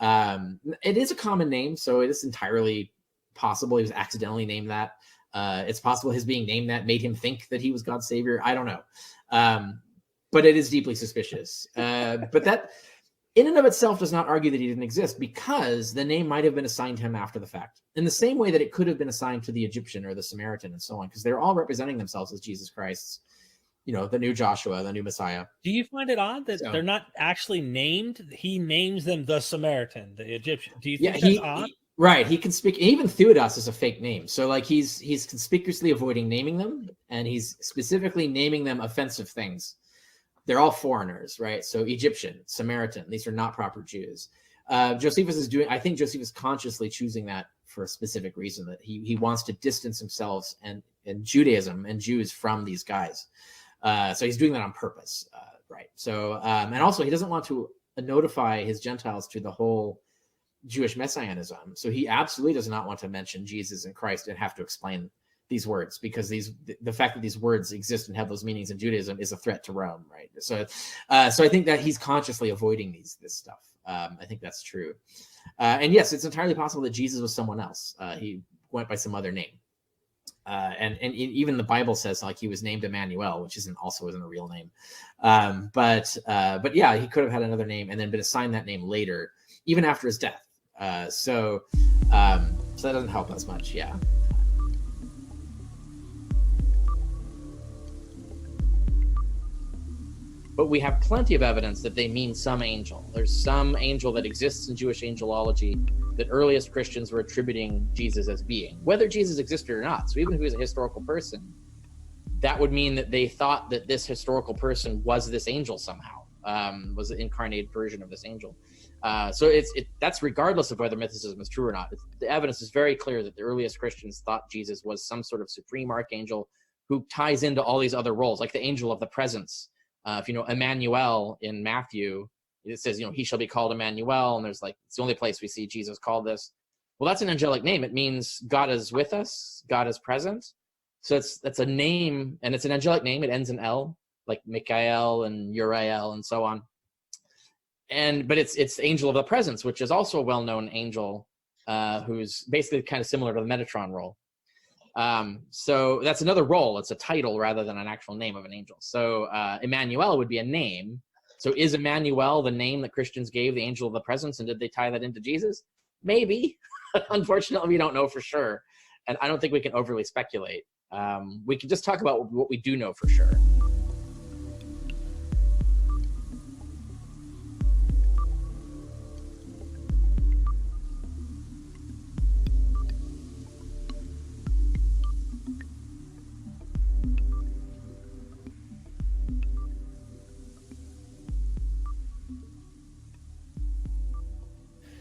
Speaker 12: It is a common name, so it is entirely possible he was accidentally named that. It's possible his being named that made him think that he was God's Savior. I don't know. But it is deeply suspicious. But that in and of itself does not argue that he didn't exist, because the name might have been assigned him after the fact, in the same way that it could have been assigned to the Egyptian or the Samaritan and so on, because they're all representing themselves as Jesus Christ's, the new Joshua, the new Messiah.
Speaker 4: Do you find it odd that they're not actually named? He names them the Samaritan, the Egyptian. Do you think that's odd?
Speaker 12: Right. He can speak. Even Theudas is a fake name. So, like, he's conspicuously avoiding naming them, and he's specifically naming them offensive things. They're all foreigners, right? So Egyptian, Samaritan, these are not proper Jews. Josephus I think Josephus consciously choosing that for a specific reason, that he wants to distance himself and Judaism and Jews from these guys. So he's doing that on purpose, right? So, and also he doesn't want to notify his Gentiles to the whole Jewish messianism. So he absolutely does not want to mention Jesus and Christ and have to explain these words, because the fact that these words exist and have those meanings in Judaism is a threat to Rome, right? So I think that he's consciously avoiding this stuff. I think that's true. And yes, it's entirely possible that Jesus was someone else. He went by some other name. And even the Bible says, like, he was named Emmanuel, which isn't a real name. But yeah, he could have had another name and then been assigned that name later, even after his death. So that doesn't help us much. Yeah. But we have plenty of evidence that they mean some angel. There's some angel that exists in Jewish angelology that earliest Christians were attributing Jesus as being, whether Jesus existed or not. So even if he was a historical person, that would mean that they thought that this historical person was this angel somehow, was the incarnated version of this angel. So that's regardless of whether mythicism is true or not. The evidence is very clear that the earliest Christians thought Jesus was some sort of supreme archangel who ties into all these other roles, like the angel of the presence. If you know Emmanuel in Matthew, it says, he shall be called Emmanuel, and there's like, it's the only place we see Jesus called this. Well, that's an angelic name. It means God is with us, God is present. So that's a name, and it's an angelic name. It ends in L, like Michael and Uriel and so on. But it's angel of the presence, which is also a well-known angel who's basically kind of similar to the Metatron role. So that's another role. It's a title rather than an actual name of an angel. So Emmanuel would be a name. So is Emmanuel the name that Christians gave the angel of the presence, and did they tie that into Jesus? Maybe. Unfortunately, we don't know for sure. And I don't think we can overly speculate. We can just talk about what we do know for sure.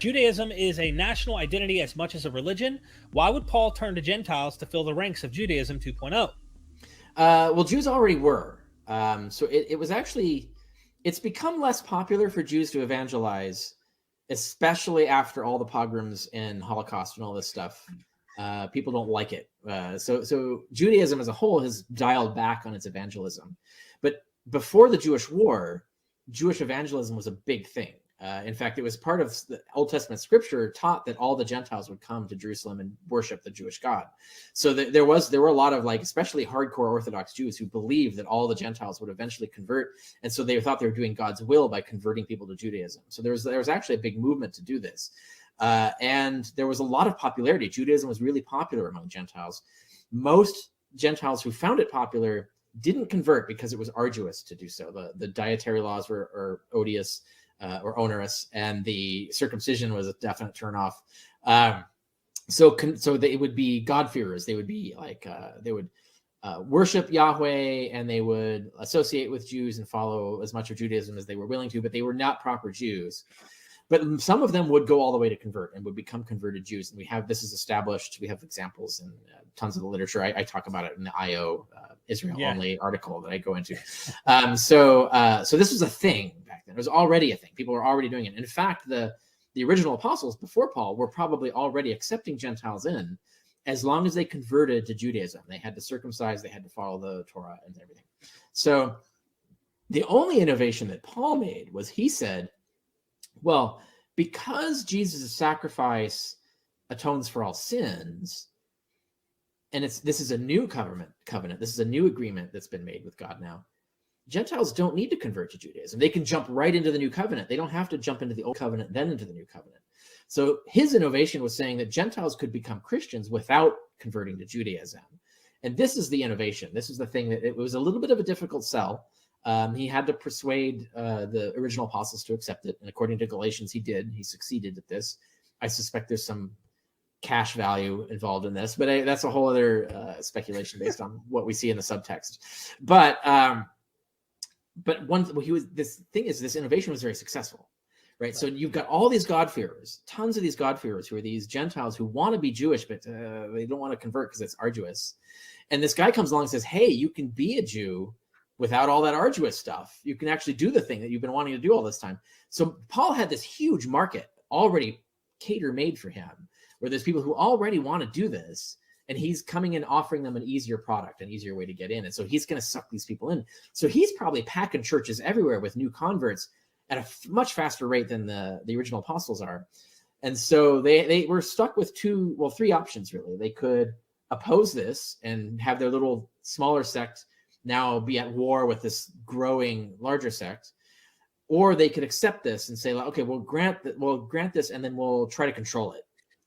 Speaker 4: Judaism is a national identity as much as a religion. Why would Paul turn to Gentiles to fill the ranks of Judaism 2.0?
Speaker 12: Well, Jews already were. So it was actually, it's become less popular for Jews to evangelize, especially after all the pogroms and Holocaust and all this stuff. People don't like it. So Judaism as a whole has dialed back on its evangelism. But before the Jewish War, Jewish evangelism was a big thing. In fact, it was part of the Old Testament scripture taught that all the Gentiles would come to Jerusalem and worship the Jewish God. So there were a lot of, like, especially hardcore Orthodox Jews who believed that all the Gentiles would eventually convert. And so they thought they were doing God's will by converting people to Judaism. So there was actually a big movement to do this. And there was a lot of popularity. Judaism was really popular among Gentiles. Most Gentiles who found it popular didn't convert because it was arduous to do so. The dietary laws were odious. Or onerous, and the circumcision was a definite turnoff. So they would be God-fearers. They would be like, they would worship Yahweh, and they would associate with Jews and follow as much of Judaism as they were willing to, but they were not proper Jews. But some of them would go all the way to convert and would become converted Jews. And this is established. We have examples in tons of the literature. I talk about it in the IO Israel only article that I go into. So this was a thing back then. It was already a thing. People were already doing it. In fact, the original apostles before Paul were probably already accepting Gentiles in, as long as they converted to Judaism. They had to circumcise, they had to follow the Torah and everything. So the only innovation that Paul made was he said, well, because Jesus' sacrifice atones for all sins, and this is a new covenant, this is a new agreement that's been made with God now, Gentiles don't need to convert to Judaism. They can jump right into the new covenant. They don't have to jump into the old covenant, then into the new covenant. So his innovation was saying that Gentiles could become Christians without converting to Judaism. And this is the innovation. This is the thing that it was a little bit of a difficult sell. He had to persuade the original apostles to accept it. And according to Galatians, he did. He succeeded at this. I suspect there's some cash value involved in this, but that's a whole other speculation based on what we see in the subtext. But this innovation was very successful, right? So you've got all these God-fearers, tons of these God-fearers who are these Gentiles who want to be Jewish, but they don't want to convert because it's arduous. And this guy comes along and says, hey, you can be a Jew without all that arduous stuff. You can actually do the thing that you've been wanting to do all this time. So Paul had this huge market already tailor-made for him, where there's people who already want to do this, and he's coming in offering them an easier product, an easier way to get in. And so he's going to suck these people in. So he's probably packing churches everywhere with new converts at a much faster rate than the original apostles are. And so they were stuck with three options, really. They could oppose this and have their little smaller sect now be at war with this growing larger sect, or they could accept this and say, okay, we'll grant this, and then we'll try to control it.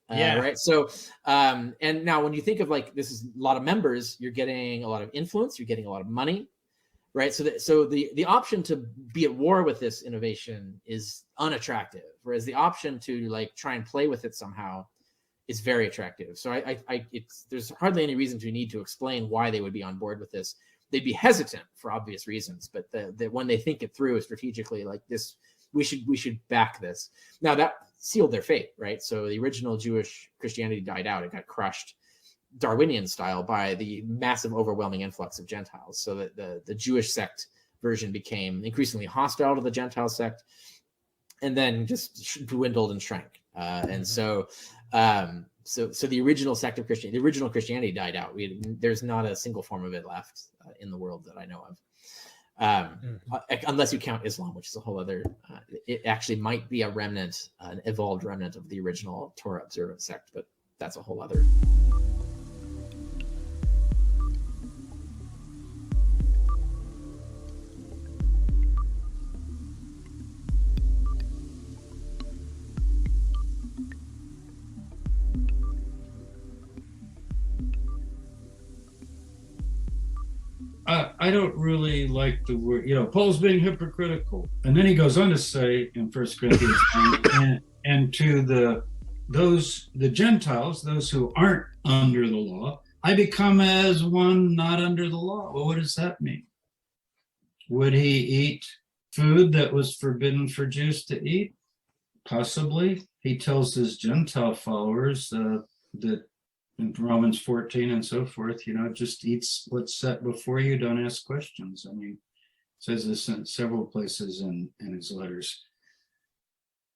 Speaker 12: Right. So, and now when you think of, like, this is a lot of members, you're getting a lot of influence, you're getting a lot of money, right? So the option to be at war with this innovation is unattractive, whereas the option to like try and play with it somehow is very attractive. So there's hardly any reason to need to explain why they would be on board with this. They'd be hesitant for obvious reasons, but when they think it through strategically, like this, we should back this. Now that sealed their fate, right? So the original Jewish Christianity died out; it got crushed, Darwinian style, by the massive, overwhelming influx of Gentiles. So that the Jewish sect version became increasingly hostile to the Gentile sect, and then just dwindled and shrank. So the original sect of Christianity, the original Christianity died out. There's not a single form of it left in the world that I know of, unless you count Islam, which is a whole other. It actually might be a remnant, an evolved remnant of the original Torah observant sect, but that's a whole other.
Speaker 10: I don't really like the word, Paul's being hypocritical. And then he goes on to say in 1 Corinthians 9, and to the Gentiles, those who aren't under the law, I become as one not under the law. Well, what does that mean? Would he eat food that was forbidden for Jews to eat? Possibly. He tells his Gentile followers that in Romans 14 and so forth, just eats what's set before you, don't ask questions. I mean, says this in several places in his letters.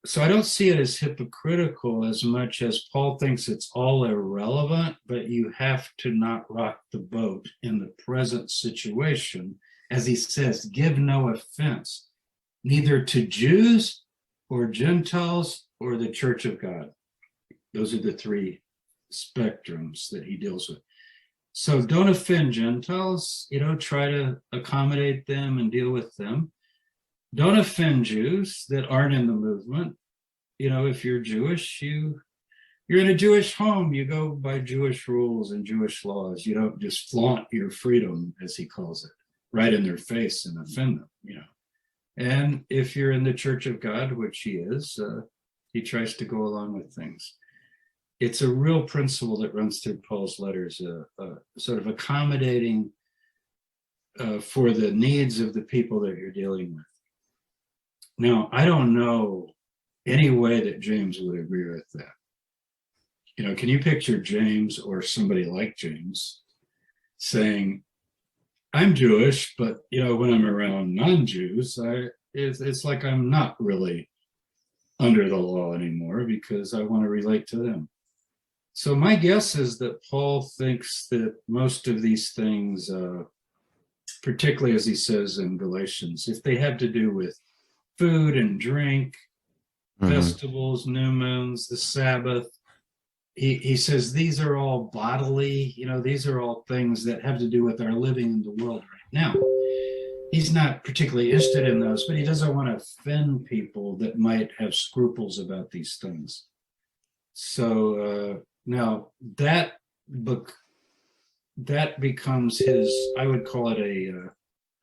Speaker 10: So I don't see it as hypocritical as much as Paul thinks it's all irrelevant, but you have to not rock the boat in the present situation. As he says, give no offense, neither to Jews or Gentiles or the Church of God. Those are the three spectrums that he deals with. So don't offend Gentiles, try to accommodate them and deal with them. Don't offend Jews that aren't in the movement. If you're Jewish, you're in a Jewish home, you go by Jewish rules and Jewish laws. You don't just flaunt your freedom, as he calls it, right in their face and offend them, And if you're in the Church of God, which he is, he tries to go along with things. It's a real principle that runs through Paul's letters, sort of accommodating for the needs of the people that you're dealing with. Now, I don't know any way that James would agree with that. Can you picture James or somebody like James saying, I'm Jewish, but, when I'm around non-Jews, it's like I'm not really under the law anymore because I want to relate to them. So my guess is that Paul thinks that most of these things, particularly as he says in Galatians, if they have to do with food and drink, festivals, new moons, the Sabbath, he says these are all bodily, these are all things that have to do with our living in the world right now. He's not particularly interested in those, but he doesn't want to offend people that might have scruples about these things. So now that becomes his, I would call it a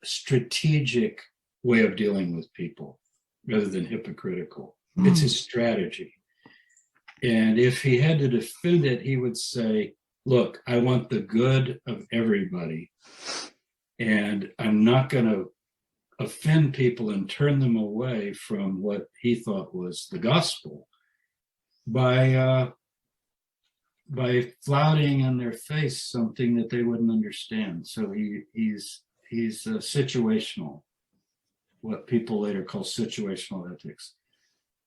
Speaker 10: strategic way of dealing with people rather than hypocritical. It's his strategy. And if he had to defend it, he would say, look, I want the good of everybody. And I'm not going to offend people and turn them away from what he thought was the gospel by flouting in their face something that they wouldn't understand. So he's situational, what people later call situational ethics.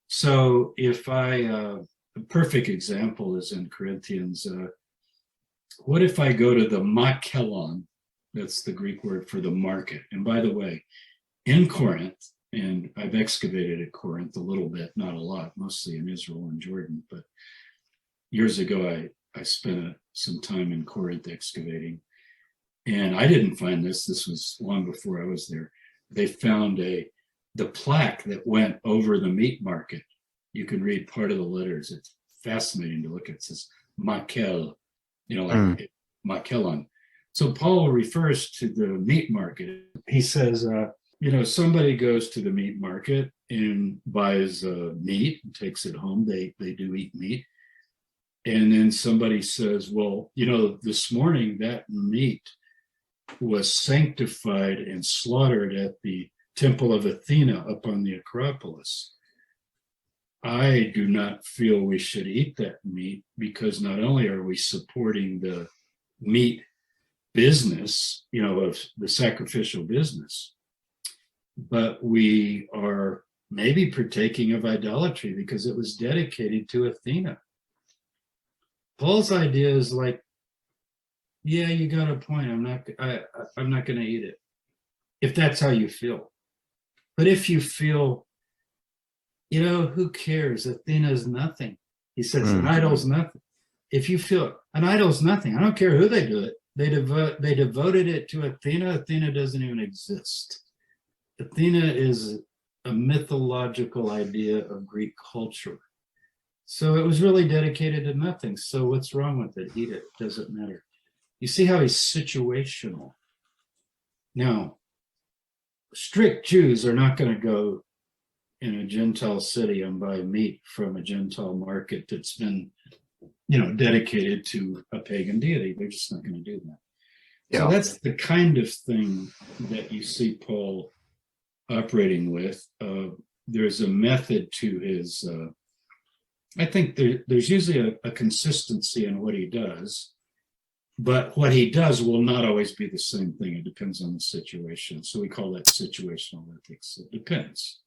Speaker 10: So if a perfect example is in Corinthians, what if I go to the makelon? That's the Greek word for the market. And by the way, in Corinth, and I've excavated at Corinth a little bit, not a lot, mostly in Israel and Jordan, but years ago I spent some time in Corinth excavating, and I didn't find this was long before I was there. They found the plaque that went over the meat market. You can read part of the letters. It's fascinating to look at. It says makel, like makelon. So Paul refers to the meat market. He says, somebody goes to the meat market and buys meat and takes it home. They do eat meat. And then somebody says, well, this morning that meat was sanctified and slaughtered at the Temple of Athena up on the Acropolis. I do not feel we should eat that meat, because not only are we supporting the meat business, of the sacrificial business, but we are maybe partaking of idolatry because it was dedicated to Athena. Paul's idea is like, yeah, you got a point. I'm not going to eat it, if that's how you feel. But if you feel, who cares? Athena's nothing. He says an idol's nothing. If you feel an idol's nothing, I don't care who they do it. They devoted it to Athena. Athena doesn't even exist. Athena is a mythological idea of Greek culture. So it was really dedicated to nothing. So what's wrong with it? Eat it. It doesn't matter. You see how he's situational. Now, strict Jews are not going to go in a Gentile city and buy meat from a Gentile market that's been, dedicated to a pagan deity. They're just not going to do that. Yeah. So that's the kind of thing that you see Paul operating with. There's a method to his, I think there's usually a consistency in what he does, but what he does will not always be the same thing. It depends on the situation. So we call that situational ethics. It depends.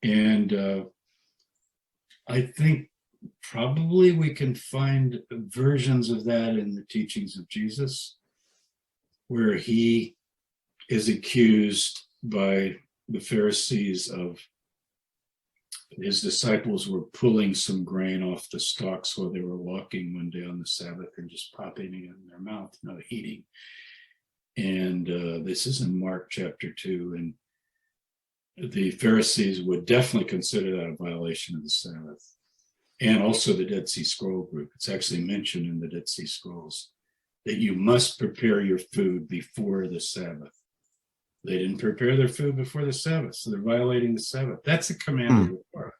Speaker 10: And I think probably we can find versions of that in the teachings of Jesus, where he is accused by the Pharisees of his disciples were pulling some grain off the stalks while they were walking one day on the Sabbath and just popping it in their mouth, not eating. And this is in Mark chapter 2. And the Pharisees would definitely consider that a violation of the Sabbath. And also the Dead Sea Scroll group. It's actually mentioned in the Dead Sea Scrolls that you must prepare your food before the Sabbath. They didn't prepare their food before the Sabbath, so they're violating the Sabbath. That's a command of the Torah.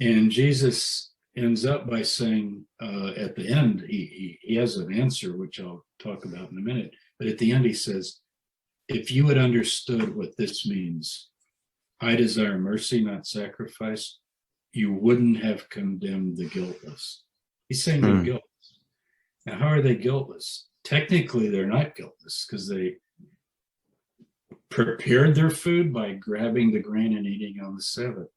Speaker 10: And Jesus ends up by saying, at the end, he has an answer, which I'll talk about in a minute. But at the end, he says, if you had understood what this means, I desire mercy, not sacrifice, you wouldn't have condemned the guiltless. He's saying they're guiltless. Now, how are they guiltless? Technically, they're not guiltless because they prepared their food by grabbing the grain and eating on the Sabbath.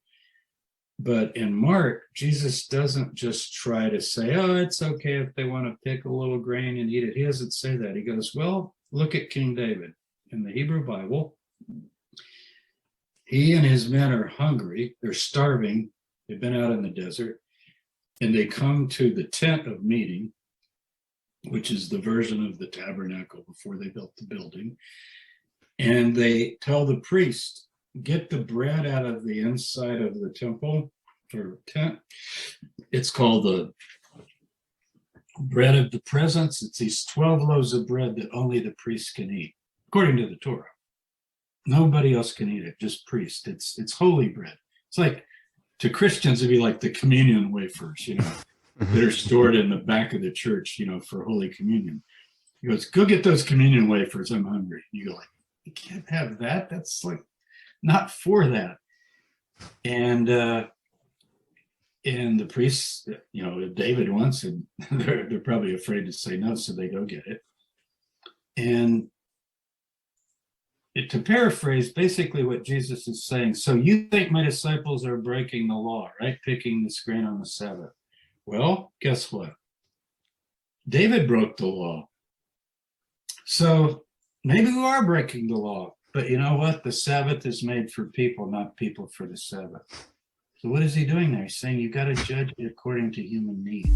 Speaker 10: But in Mark, Jesus doesn't just try to say, oh, it's okay if they want to pick a little grain and eat it. He doesn't say that. He goes, well, look at King David. In the Hebrew Bible, he and his men are hungry. They're starving. They've been out in the desert. And they come to the tent of meeting, which is the version of the tabernacle before they built the building. And they tell the priest, get the bread out of the inside of the temple or tent. It's called the bread of the presence. It's these 12 loaves of bread that only the priest can eat, according to the Torah. Nobody else can eat it, just priest. It's holy bread. It's like, to Christians, it'd be like the communion wafers, that are stored in the back of the church, for Holy Communion. He goes, go get those communion wafers. I'm hungry. You go like, you can't have that. That's like not for that. And the priests, David wants it. They're probably afraid to say no, so they go get it. And to paraphrase basically what Jesus is saying, so you think my disciples are breaking the law, right? Picking this grain on the Sabbath. Well, guess what? David broke the law. So maybe we are breaking the law, but you know what? The Sabbath is made for people, not people for the Sabbath. So what is he doing there? He's saying you got to judge it according to human need.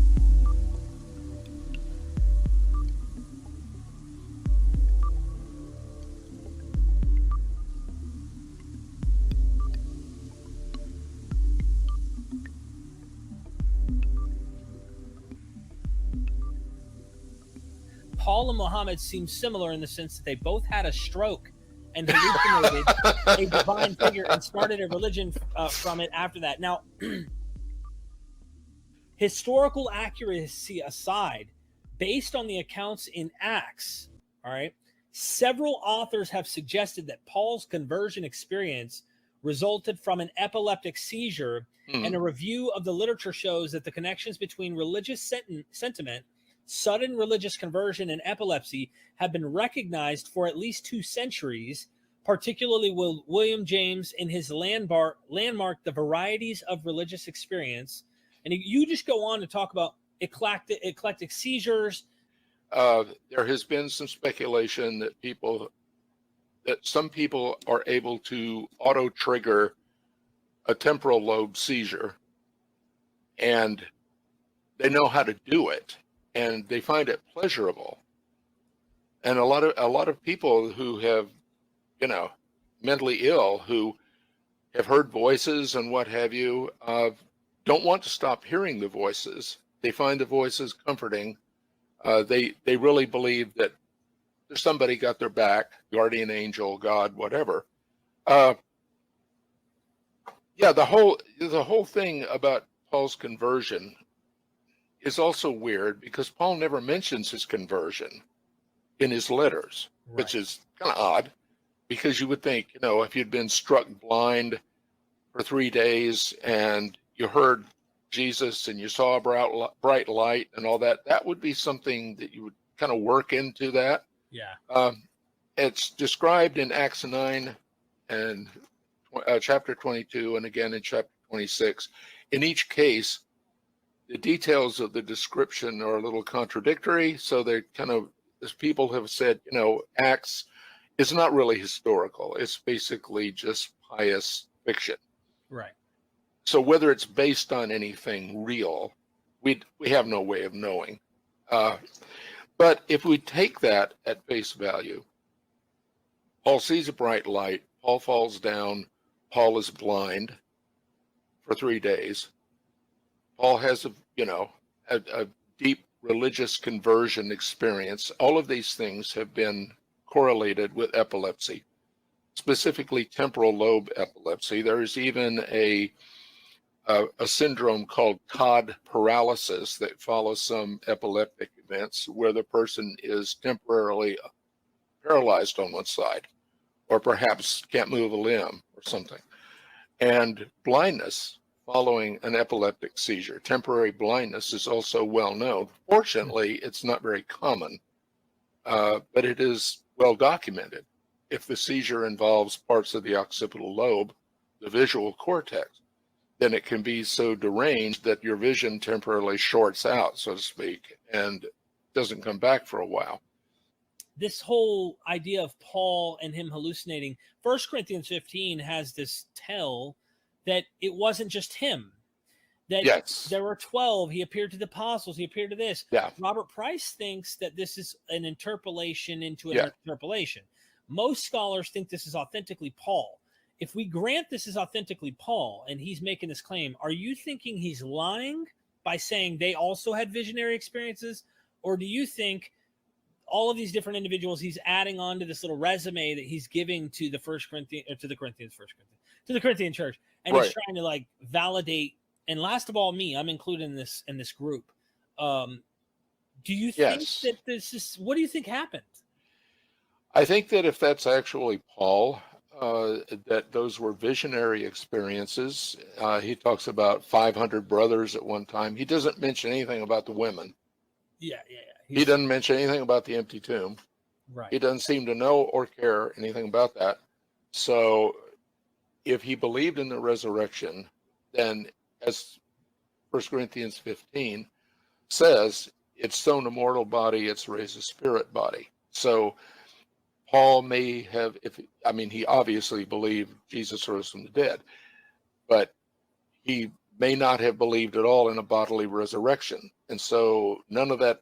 Speaker 4: Paul and Muhammad seem similar in the sense that they both had a stroke and hallucinated a divine figure and started a religion from it after that. Now, historical accuracy aside, based on the accounts in Acts, all right, several authors have suggested that Paul's conversion experience resulted from an epileptic seizure, and a review of the literature shows that the connections between religious sentiment, sudden religious conversion, and epilepsy have been recognized for at least 2 centuries, particularly William James in his landmark, The Varieties of Religious Experience. And you just go on to talk about eclectic seizures.
Speaker 5: There has been some speculation that some people are able to auto-trigger a temporal lobe seizure, and they know how to do it, and they find it pleasurable. And a lot of people who have, mentally ill, who have heard voices and what have you, don't want to stop hearing the voices. They find the voices comforting. They really believe that there's somebody got their back, guardian angel, God, whatever. The whole thing about Paul's conversion is also weird because Paul never mentions his conversion in his letters, right, which is kind of odd, because you would think, if you'd been struck blind for 3 days and you heard Jesus and you saw a bright light and all that, that would be something that you would kind of work into that.
Speaker 4: Yeah.
Speaker 5: It's described in Acts 9 and chapter 22 and again in chapter 26. In each case, the details of the description are a little contradictory. So they as people have said, Acts is not really historical. It's basically just pious fiction.
Speaker 4: Right.
Speaker 5: So whether it's based on anything real, we have no way of knowing. But if we take that at face value, Paul sees a bright light, Paul falls down, Paul is blind for 3 days. Paul has a deep religious conversion experience. All of these things have been correlated with epilepsy, specifically temporal lobe epilepsy. There is even a syndrome called Todd paralysis that follows some epileptic events where the person is temporarily paralyzed on one side, or perhaps can't move a limb or something. And blindness following an epileptic seizure, temporary blindness, is also well known. Fortunately, it's not very common, but it is well documented. If the seizure involves parts of the occipital lobe, the visual cortex, then it can be so deranged that your vision temporarily shorts out, so to speak, and doesn't come back for a while.
Speaker 4: This whole idea of Paul and him hallucinating, 1 Corinthians 15 has this tell that it wasn't just him, that
Speaker 5: yes,
Speaker 4: there were 12, he appeared to the apostles, he appeared to this.
Speaker 5: Yeah.
Speaker 4: Robert Price thinks that this is an interpolation into an interpolation. Most scholars think this is authentically Paul. If we grant this is authentically Paul and he's making this claim, are you thinking he's lying by saying they also had visionary experiences? Or do you think all of these different individuals he's adding on to this little resume that he's giving to the Corinthian church, and
Speaker 5: right,
Speaker 4: he's trying to validate? And last of all, I'm included in this group. Do you think that this is, what do you think happened?
Speaker 5: I think that if that's actually Paul, that those were visionary experiences. He talks about 500 brothers at one time. He doesn't mention anything about the women.
Speaker 4: Yeah.
Speaker 5: He doesn't mention anything about the empty tomb.
Speaker 4: Right.
Speaker 5: He doesn't seem to know or care anything about that. So if he believed in the resurrection, then as 1 Corinthians 15 says, it's sown a mortal body, it's raised a spirit body. So Paul may have, he obviously believed Jesus rose from the dead, but he may not have believed at all in a bodily resurrection. And so none of that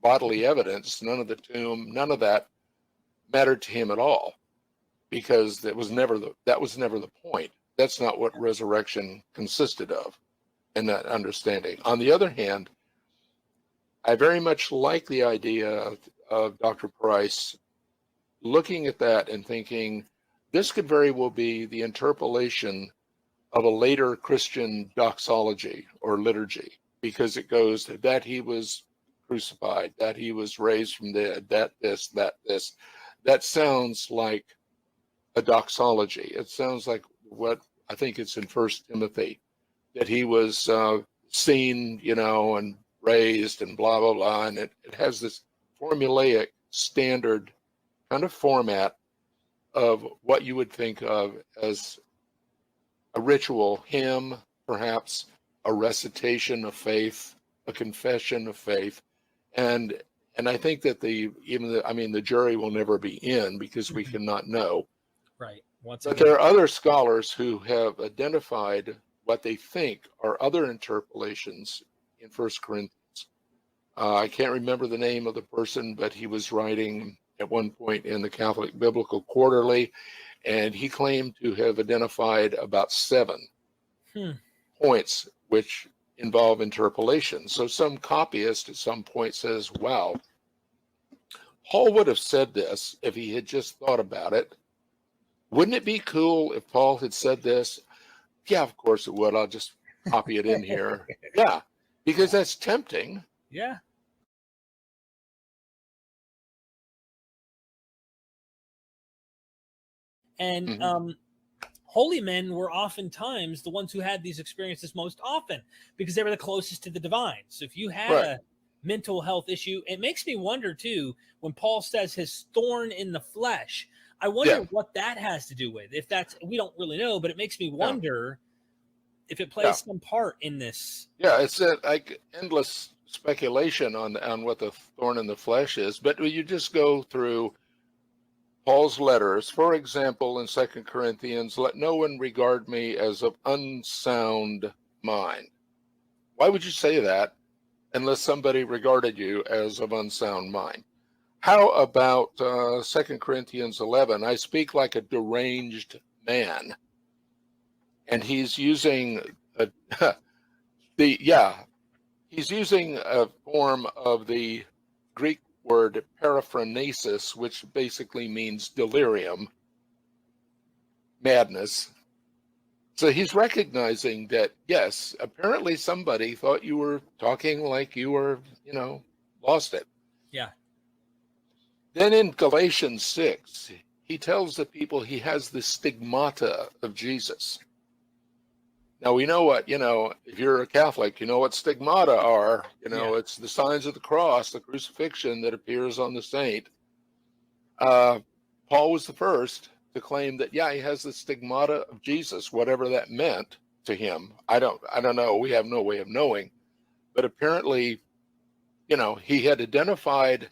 Speaker 5: bodily evidence, none of the tomb, none of that mattered to him at all, because that was never the point. That's not what resurrection consisted of, in that understanding. On the other hand, I very much like the idea of Dr. Price, looking at that and thinking this could very well be the interpolation of a later Christian doxology or liturgy, because it goes that he was crucified, that he was raised from the dead, that this, that this. That sounds like a doxology. It sounds like what I think it's in First Timothy, that he was seen, and raised and blah, blah, blah. And it has this formulaic standard kind of format of what you would think of as a ritual hymn, perhaps a recitation of faith, a confession of faith. And I think that the jury will never be in because we cannot know.
Speaker 4: Right.
Speaker 5: But there are other scholars who have identified what they think are other interpolations in First Corinthians. I can't remember the name of the person, but he was writing at one point in the Catholic Biblical Quarterly, and he claimed to have identified about 7 points which involve interpolation. So some copyist at some point says, wow, Paul would have said this if he had just thought about it. Wouldn't it be cool if Paul had said this? Yeah, of course it would. I'll just copy it in here. Yeah, because that's tempting.
Speaker 4: Yeah. And holy men were oftentimes the ones who had these experiences most often because they were the closest to the divine. So if you had a mental health issue, it makes me wonder too, when Paul says his thorn in the flesh, I wonder what that has to do with. If that's, we don't really know, but it makes me wonder if it plays some part in this.
Speaker 5: Yeah, it's like endless speculation on what the thorn in the flesh is. But you just go through Paul's letters, for example, in 2 Corinthians, let no one regard me as of unsound mind. Why would you say that unless somebody regarded you as of unsound mind? How about 2 Corinthians 11? I speak like a deranged man. And he's using he's using a form of the Greek word paraphranesis, which basically means delirium, madness. So he's recognizing that, yes, apparently somebody thought you were talking like you were, lost it.
Speaker 4: Yeah.
Speaker 5: Then in Galatians 6, he tells the people he has the stigmata of Jesus. Now we know what, if you're a Catholic, you know what stigmata are. It's the signs of the cross, the crucifixion that appears on the saint. Paul was the first to claim that, he has the stigmata of Jesus, whatever that meant to him. I don't know. We have no way of knowing. But apparently, he had identified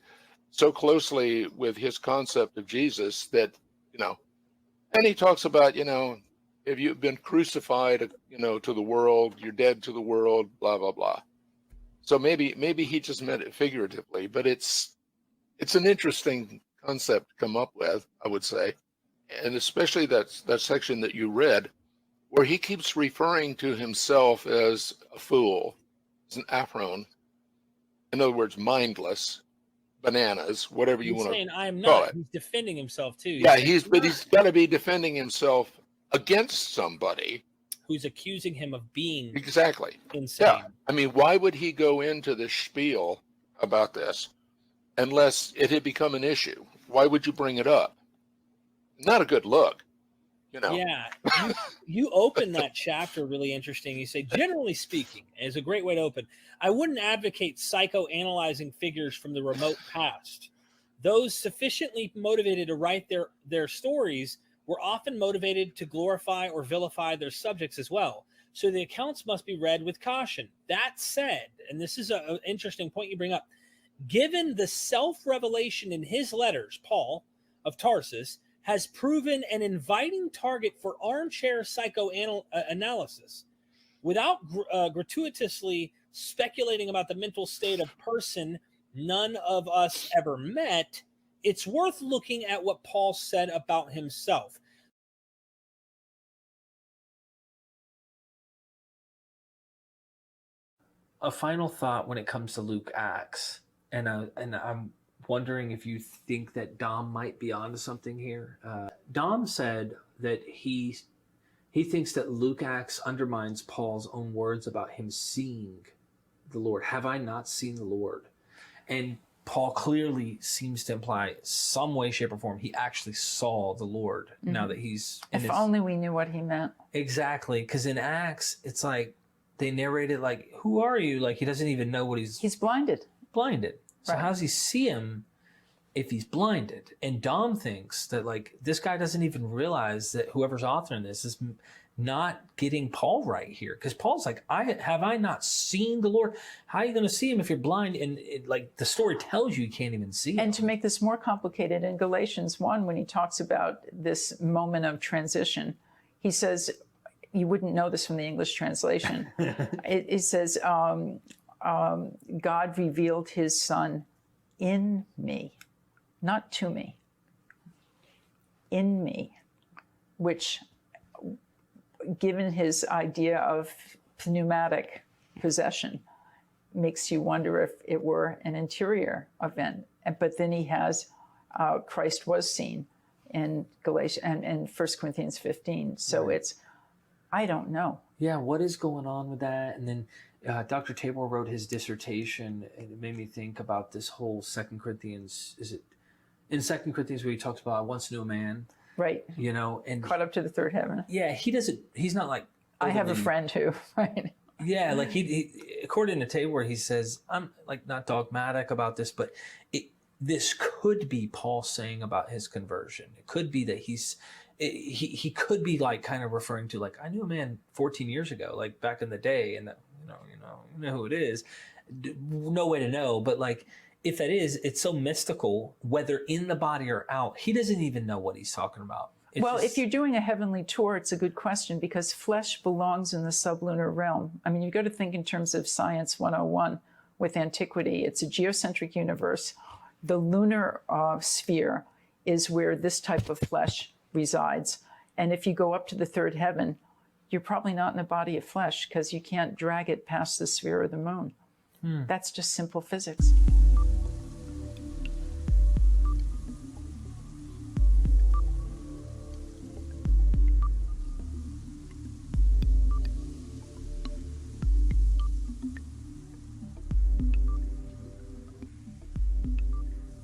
Speaker 5: so closely with his concept of Jesus that, and he talks about, if you've been crucified, to the world, you're dead to the world, blah, blah, blah. So maybe he just meant it figuratively, but it's an interesting concept to come up with, I would say. And especially that section that you read, where he keeps referring to himself as a fool, as an aphron. In other words, mindless, bananas, whatever you want to
Speaker 4: saying I'm
Speaker 5: call
Speaker 4: not.
Speaker 5: it.
Speaker 4: He's defending himself too.
Speaker 5: He's got to be defending himself against somebody
Speaker 4: who's accusing him of being
Speaker 5: exactly
Speaker 4: insane.
Speaker 5: Yeah, I mean, why would he go into the spiel about this unless it had become an issue? Why would you bring it up? Not a good look,
Speaker 4: Yeah, you open that chapter really interesting. You say, generally speaking, is a great way to open. I wouldn't advocate psychoanalyzing figures from the remote past. Those sufficiently motivated to write their stories were often motivated to glorify or vilify their subjects as well. So the accounts must be read with caution. That said, and this is an interesting point you bring up, given the self-revelation in his letters, Paul of Tarsus has proven an inviting target for armchair psychoanalysis. Without gratuitously speculating about the mental state of person none of us ever met, it's worth looking at what Paul said about himself.
Speaker 7: A final thought when it comes to Luke Acts, and I'm wondering if you think that Dom might be onto something here. Dom said that he thinks that Luke Acts undermines Paul's own words about him seeing the Lord. Have I not seen the Lord? And Paul clearly seems to imply some way, shape, or form he actually saw the Lord now that he's...
Speaker 8: If only we knew what he meant.
Speaker 7: Exactly, because in Acts, it's like they narrated like, who are you? Like he doesn't even know what
Speaker 8: He's blinded.
Speaker 7: Blinded. So
Speaker 8: Right.
Speaker 7: how does he see him if he's blinded? And Dom thinks that like this guy doesn't even realize that whoever's authoring this is not getting Paul right here, because Paul's like, have I not seen the Lord? How are you going to see him if you're blind? And like the story tells you can't even see him.
Speaker 8: And to make this more complicated, in Galatians 1, when he talks about this moment of transition, he says, you wouldn't know this from the English translation. It says, God revealed his son in me, not to me, in me, which, given his idea of pneumatic possession, makes you wonder if it were an interior event. But then he has Christ was seen in Galatians and 1 Corinthians 15. So
Speaker 7: Right.
Speaker 8: it's, I don't know.
Speaker 7: Yeah, what is going on with that? And then Dr. Tabor wrote his dissertation, and it made me think about this whole 2 Corinthians. Is it in 2 Corinthians where he talks about I once knew a man?
Speaker 8: Right.
Speaker 7: You know, and
Speaker 8: Caught up to the third heaven.
Speaker 7: yeah, he's not like,
Speaker 8: I have a
Speaker 7: overly-
Speaker 8: friend who, right?
Speaker 7: Yeah, like he according to Tabor, he says, I'm like not dogmatic about this, but this could be Paul saying about his conversion. It could be that he could be like kind of referring to like, I knew a man 14 years ago, like back in the day, and that, you know who it is. No way to know, but like if that is, it's so mystical, whether in the body or out. He doesn't even know what he's talking about.
Speaker 8: Well, if you're doing a heavenly tour, it's a good question, because flesh belongs in the sublunar realm. I mean, you got to think in terms of Science 101 with antiquity. It's a geocentric universe. The lunar sphere is where this type of flesh resides. And if you go up to the third heaven, you're probably not in a body of flesh, because you can't drag it past the sphere of the moon. That's just simple physics.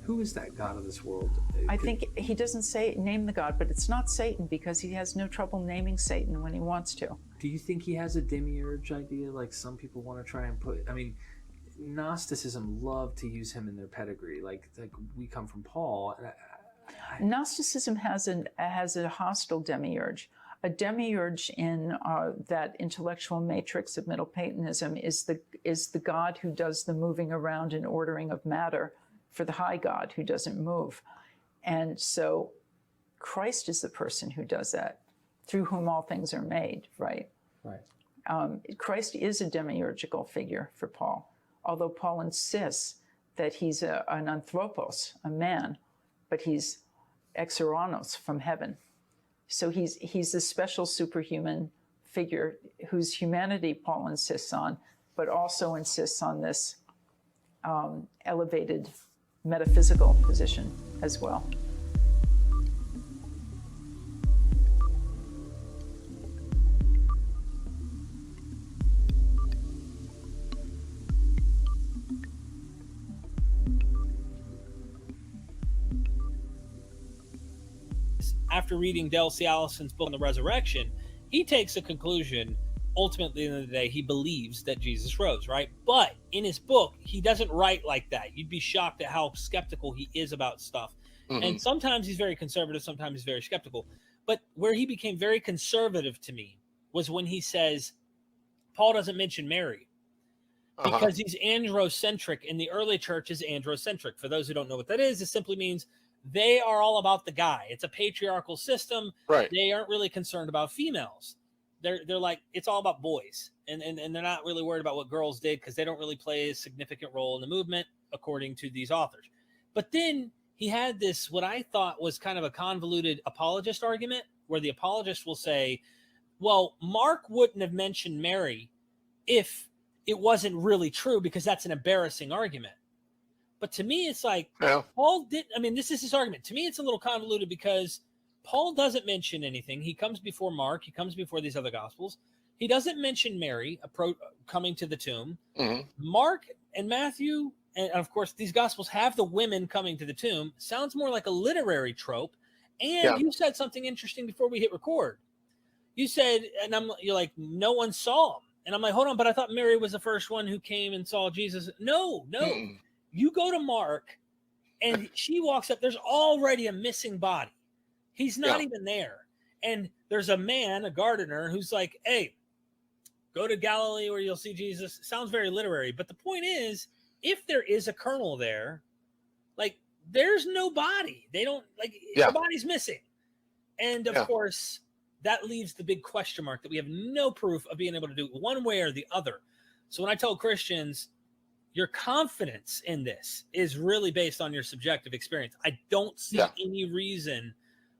Speaker 7: Who is that God of this world?
Speaker 8: I think he doesn't say name the God, but it's not Satan, because he has no trouble naming Satan when he wants to.
Speaker 7: Do you think he has a demiurge idea like some people want to try and put? I mean, Gnosticism loved to use him in their pedigree. Like we come from Paul.
Speaker 8: Gnosticism has a hostile demiurge. A demiurge in that intellectual matrix of Middle Platonism is the God who does the moving around and ordering of matter for the high God who doesn't move. And so Christ is the person who does that, through whom all things are made, right?
Speaker 7: Right.
Speaker 8: Christ is a demiurgical figure for Paul, although Paul insists that he's an anthropos, a man, but he's exoranos, from heaven. So he's a special superhuman figure whose humanity Paul insists on, but also insists on this elevated metaphysical position as well.
Speaker 4: After reading Del C. Allison's book on the resurrection, he takes a conclusion. Ultimately, at the end of the day, he believes that Jesus rose, right? But in his book, he doesn't write like that. You'd be shocked at how skeptical he is about stuff. Mm-hmm. And sometimes he's very conservative, sometimes he's very skeptical. But where he became very conservative to me was when he says, Paul doesn't mention Mary because he's androcentric, and the early church is androcentric. For those who don't know what that is, it simply means they are all about the guy. It's a patriarchal system.
Speaker 5: Right.
Speaker 4: They aren't really concerned about females. They're like, it's all about boys, and they're not really worried about what girls did, because they don't really play a significant role in the movement, according to these authors. But then he had this, what I thought was kind of a convoluted apologist argument, where the apologist will say, well, Mark wouldn't have mentioned Mary if it wasn't really true, because that's an embarrassing argument. But to me, it's like
Speaker 5: Yeah.
Speaker 4: Paul did. I mean, this is his argument. To me, it's a little convoluted because Paul doesn't mention anything. He comes before Mark. He comes before these other gospels. He doesn't mention Mary coming to the tomb.
Speaker 5: Mhm.
Speaker 4: Mark and Matthew, and of course, these gospels have the women coming to the tomb. Sounds more like a literary trope. And
Speaker 5: Yeah.
Speaker 4: you said something interesting before we hit record. You said, and you're like, no one saw him. And I'm like, hold on, but I thought Mary was the first one who came and saw Jesus. No.
Speaker 5: Mm-mm.
Speaker 4: You go to Mark, and she walks up. There's already a missing body. He's not even there. And there's a man, a gardener, who's like, hey, go to Galilee where you'll see Jesus. Sounds very literary. But the point is, if there is a colonel there, like, there's no body. They don't, like, the body's missing. And, of course, that leaves the big question mark that we have no proof of being able to do one way or the other. So when I tell Christians, your confidence in this is really based on your subjective experience. I don't see any reason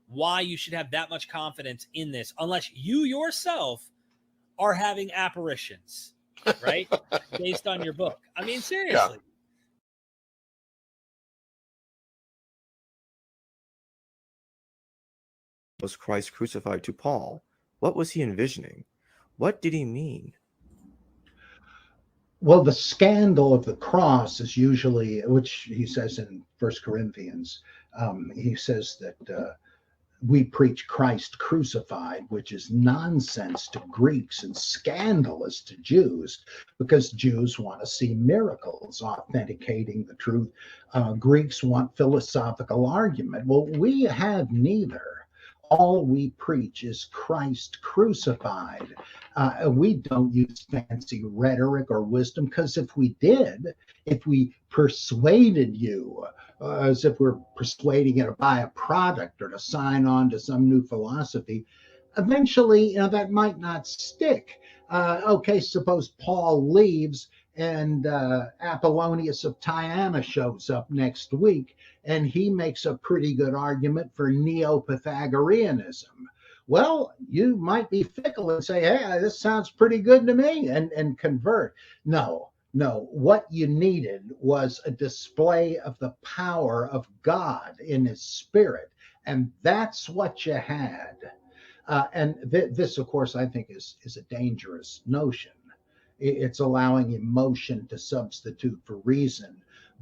Speaker 4: why you should have that much confidence in this unless you yourself are having apparitions, right? Based on your book. I mean, seriously.
Speaker 13: Was Christ crucified to Paul? What was he envisioning? What did he mean?
Speaker 14: Well, the scandal of the cross is usually, which he says in 1 Corinthians, he says that we preach Christ crucified, which is nonsense to Greeks and scandalous to Jews, because Jews want to see miracles authenticating the truth. Greeks want philosophical argument. Well, we have neither. All we preach is Christ crucified. We don't use fancy rhetoric or wisdom, because if we did, if we persuaded you, as if we're persuading you to buy a product or to sign on to some new philosophy, eventually, that might not stick. Okay, suppose Paul leaves and Apollonius of Tyana shows up next week, and he makes a pretty good argument for Neo-Pythagoreanism. Well, you might be fickle and say, hey, this sounds pretty good to me, and convert. No. What you needed was a display of the power of God in his spirit, and that's what you had. And this, of course, I think is a dangerous notion. It's allowing emotion to substitute for reason.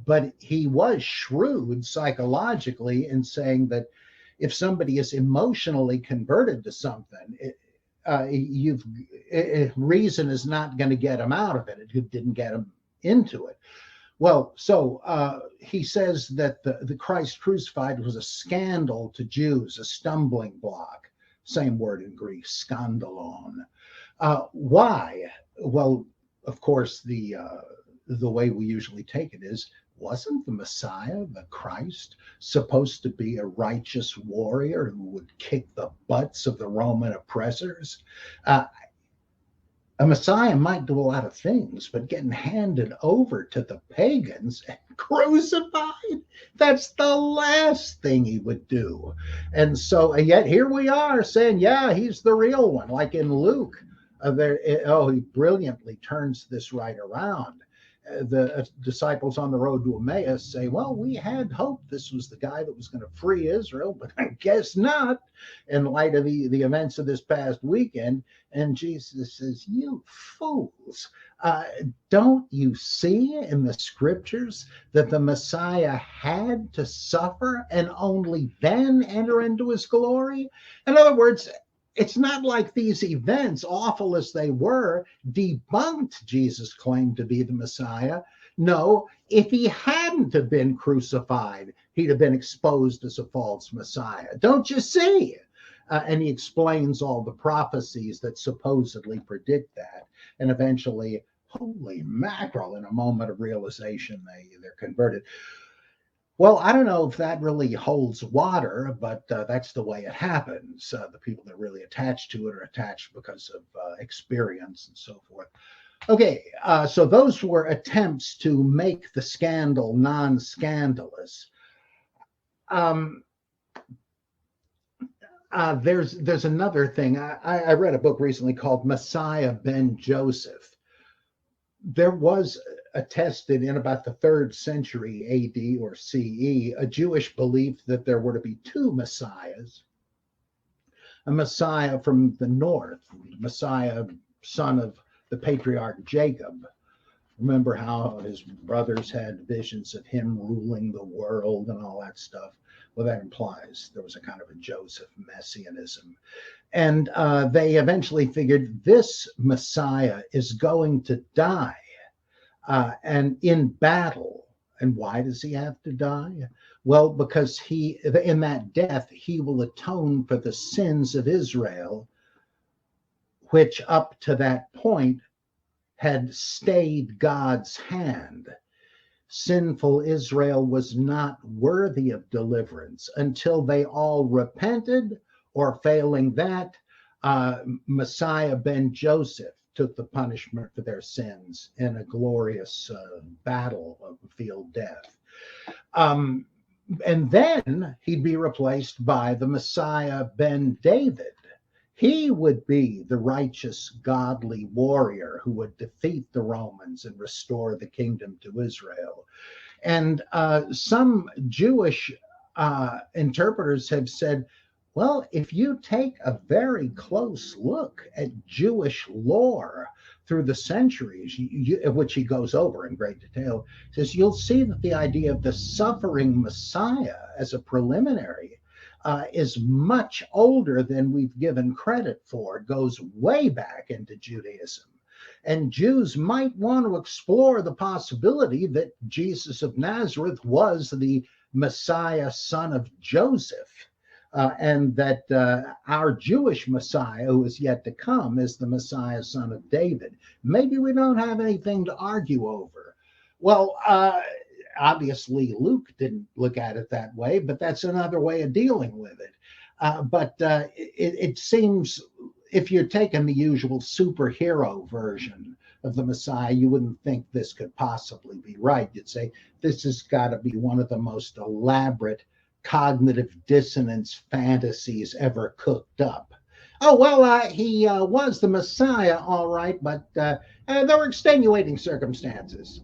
Speaker 14: But he was shrewd psychologically in saying that if somebody is emotionally converted to something, reason is not going to get him out of it. It didn't get him into it. Well, so he says that the Christ crucified was a scandal to Jews, a stumbling block. Same word in Greek, skandalon. Why? Well, of course, the way we usually take it is, wasn't the Messiah, the Christ, supposed to be a righteous warrior who would kick the butts of the Roman oppressors? A Messiah might do a lot of things, but getting handed over to the pagans and crucified, that's the last thing he would do. And so, yet here we are saying, yeah, he's the real one, like in Luke. He brilliantly turns this right around. The disciples on the road to Emmaus say, well, we had hoped this was the guy that was going to free Israel, but I guess not, in light of the events of this past weekend. And Jesus says, you fools, don't you see in the scriptures that the Messiah had to suffer and only then enter into his glory? In other words, it's not like these events, awful as they were, debunked Jesus' claim to be the Messiah. No, if he hadn't have been crucified, he'd have been exposed as a false Messiah. Don't you see? And he explains all the prophecies that supposedly predict that. And eventually, holy mackerel, in a moment of realization, they're converted. Well, I don't know if that really holds water, but that's the way it happens. The people that are really attached to it are attached because of experience and so forth. Okay, so those were attempts to make the scandal non-scandalous. There's another thing. I read a book recently called Messiah ben Joseph. There was attested in about the 3rd century AD or CE, a Jewish belief that there were to be 2 messiahs. A Messiah from the north, Messiah, son of the patriarch Jacob. Remember how his brothers had visions of him ruling the world and all that stuff? Well, that implies there was a kind of a Joseph messianism. And they eventually figured this Messiah is going to die and in battle. And why does he have to die? Well, because in that death, he will atone for the sins of Israel, which up to that point had stayed God's hand. Sinful Israel was not worthy of deliverance until they all repented, or failing that, Messiah ben Joseph took the punishment for their sins in a glorious battle of field death. And then he'd be replaced by the Messiah ben David. He would be the righteous, godly warrior who would defeat the Romans and restore the kingdom to Israel. And some Jewish interpreters have said, well, if you take a very close look at Jewish lore through the centuries, which he goes over in great detail, says you'll see that the idea of the suffering Messiah as a preliminary is much older than we've given credit for. It goes way back into Judaism. And Jews might want to explore the possibility that Jesus of Nazareth was the Messiah, son of Joseph. And that our Jewish Messiah, who is yet to come, is the Messiah, son of David. Maybe we don't have anything to argue over. Well, obviously, Luke didn't look at it that way, but that's another way of dealing with it. But it seems, if you're taking the usual superhero version of the Messiah, you wouldn't think this could possibly be right. You'd say, this has got to be one of the most elaborate cognitive dissonance fantasies ever cooked up. Oh, well, he was the Messiah, all right, but there were extenuating circumstances.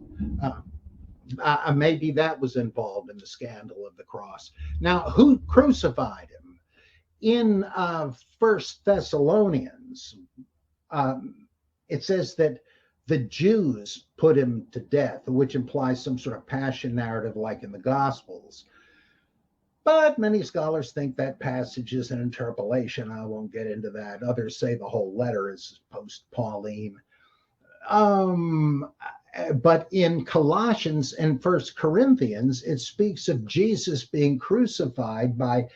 Speaker 14: Maybe that was involved in the scandal of the cross. Now, who crucified him? In 1 Thessalonians, it says that the Jews put him to death, which implies some sort of passion narrative like in the Gospels. But many scholars think that passage is an interpolation. I won't get into that. Others say the whole letter is post-Pauline. But in Colossians and 1 Corinthians, it speaks of Jesus being crucified by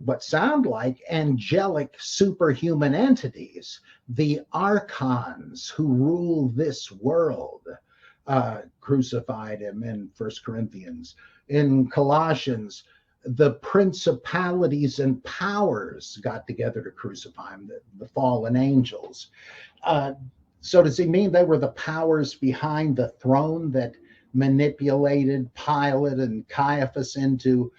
Speaker 14: what sound like angelic superhuman entities, the archons who rule this world. Crucified him in 1 Corinthians. In Colossians, the principalities and powers got together to crucify him, the fallen angels. So does he mean they were the powers behind the throne that manipulated Pilate and Caiaphas into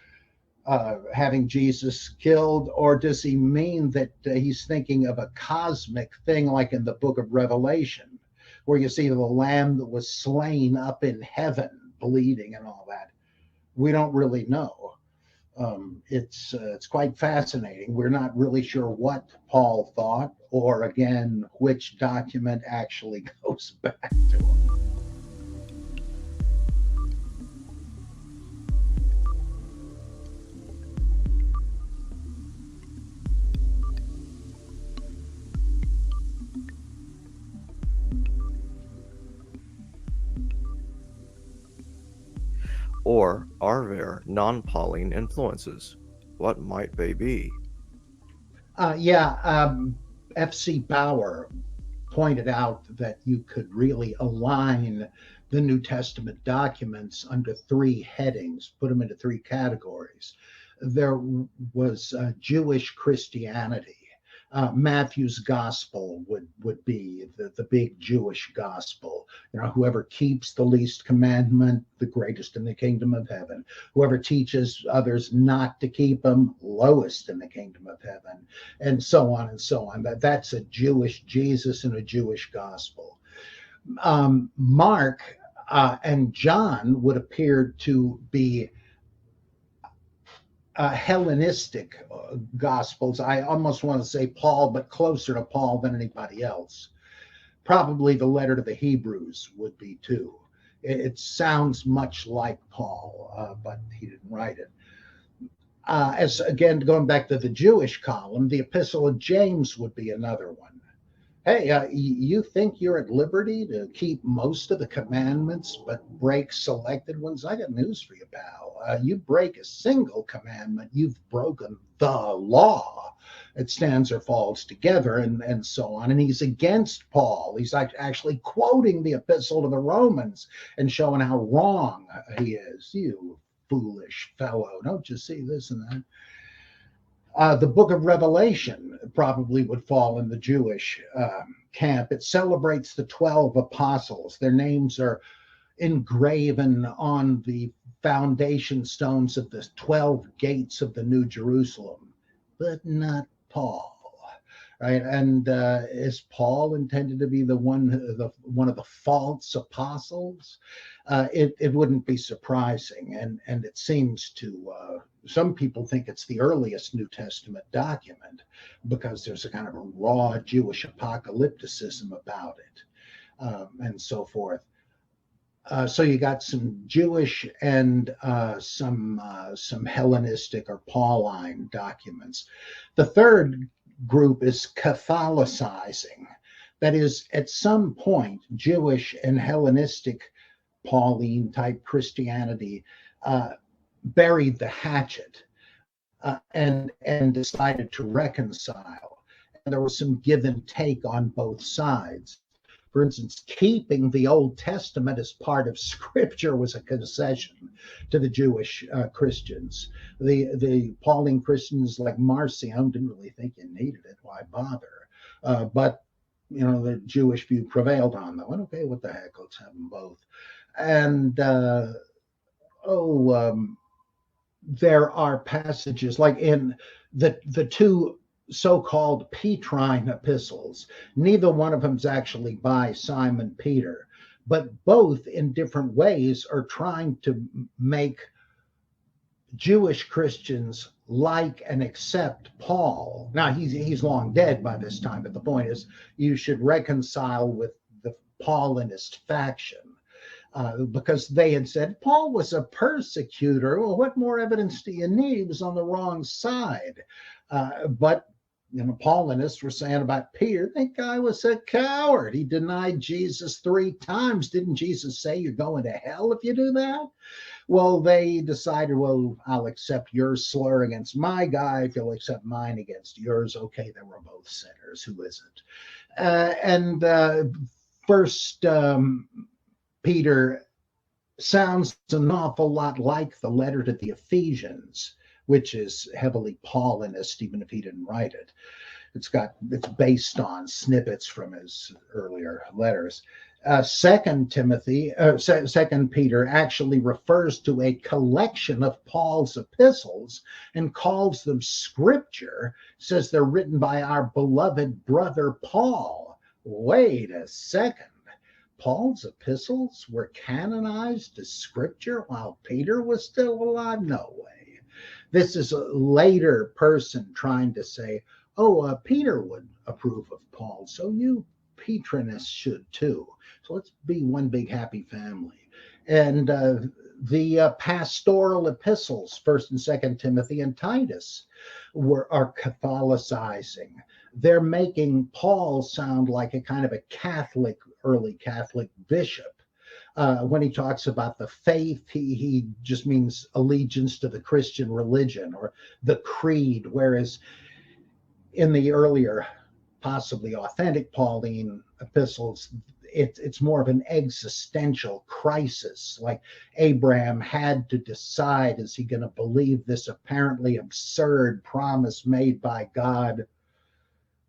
Speaker 14: having Jesus killed? Or does he mean that he's thinking of a cosmic thing like in the book of Revelation, where you see the lamb that was slain up in heaven, bleeding and all that? We don't really know. It's quite fascinating. We're not really sure what Paul thought, or again, which document actually goes back to him.
Speaker 13: Or are there non-Pauline influences? What might they be?
Speaker 14: F.C. Bauer pointed out that you could really align the New Testament documents under 3 headings, put them into 3 categories. There was Jewish Christianity. Matthew's gospel would be the big Jewish gospel. You know, whoever keeps the least commandment, the greatest in the kingdom of heaven. Whoever teaches others not to keep them, lowest in the kingdom of heaven, and so on and so on. That's a Jewish Jesus and a Jewish gospel. Mark And John would appear to be Hellenistic Gospels. I almost want to say Paul, but closer to Paul than anybody else. Probably the letter to the Hebrews would be too. It sounds much like Paul, but he didn't write it. As again, going back to the Jewish column, the Epistle of James would be another one. Hey, you think you're at liberty to keep most of the commandments, but break selected ones? I got news for you, pal. You break a single commandment, you've broken the law. It stands or falls together, and so on. And he's against Paul. He's actually quoting the Epistle to the Romans and showing how wrong he is. You foolish fellow, don't you see this and that? The book of Revelation probably would fall in the Jewish camp. It celebrates the 12 apostles. Their names are engraven on the foundation stones of the 12 gates of the New Jerusalem, but not Paul. Right? And is Paul intended to be one of the false apostles? It wouldn't be surprising, and it seems to some people think it's the earliest New Testament document because there's a kind of a raw Jewish apocalypticism about it, and so forth. So you got some Jewish and some Hellenistic or Pauline documents. The third group is Catholicizing. That is, at some point, Jewish and Hellenistic Pauline type Christianity buried the hatchet and decided to reconcile. And there was some give and take on both sides. For instance, keeping the Old Testament as part of Scripture was a concession to the Jewish Christians. The Pauline Christians like Marcion didn't really think you needed it. Why bother? But you know, the Jewish view prevailed on them. Well, okay, what the heck? Let's have them both. And there are passages like in the two so-called Petrine epistles. Neither one of them is actually by Simon Peter, but both in different ways are trying to make Jewish Christians like and accept Paul. Now he's long dead by this time, but the point is you should reconcile with the Paulinist faction. Because they had said Paul was a persecutor. Well, what more evidence do you need? He was on the wrong side. But you know, Paulinists were saying about Peter, that guy was a coward. He denied Jesus 3 times. Didn't Jesus say you're going to hell if you do that? Well, they decided, well, I'll accept your slur against my guy if you'll accept mine against yours. Okay, they were both sinners. Who isn't? First Peter sounds an awful lot like the letter to the Ephesians, which is heavily Paulinist, even if he didn't write it. It's based on snippets from his earlier letters. Second Peter actually refers to a collection of Paul's epistles and calls them scripture, says they're written by our beloved brother Paul. Wait a second. Paul's epistles were canonized as scripture while Peter was still alive? No way. This is a later person trying to say, oh, Peter would approve of Paul, so you Petrinists should too. So let's be one big happy family. And the pastoral epistles, 1st and 2nd Timothy and Titus, are Catholicizing. They're making Paul sound like a kind of a Catholic, early Catholic bishop. When he talks about the faith, he just means allegiance to the Christian religion or the creed, whereas in the earlier, possibly authentic Pauline epistles, it's more of an existential crisis. Like Abraham had to decide, is he going to believe this apparently absurd promise made by God?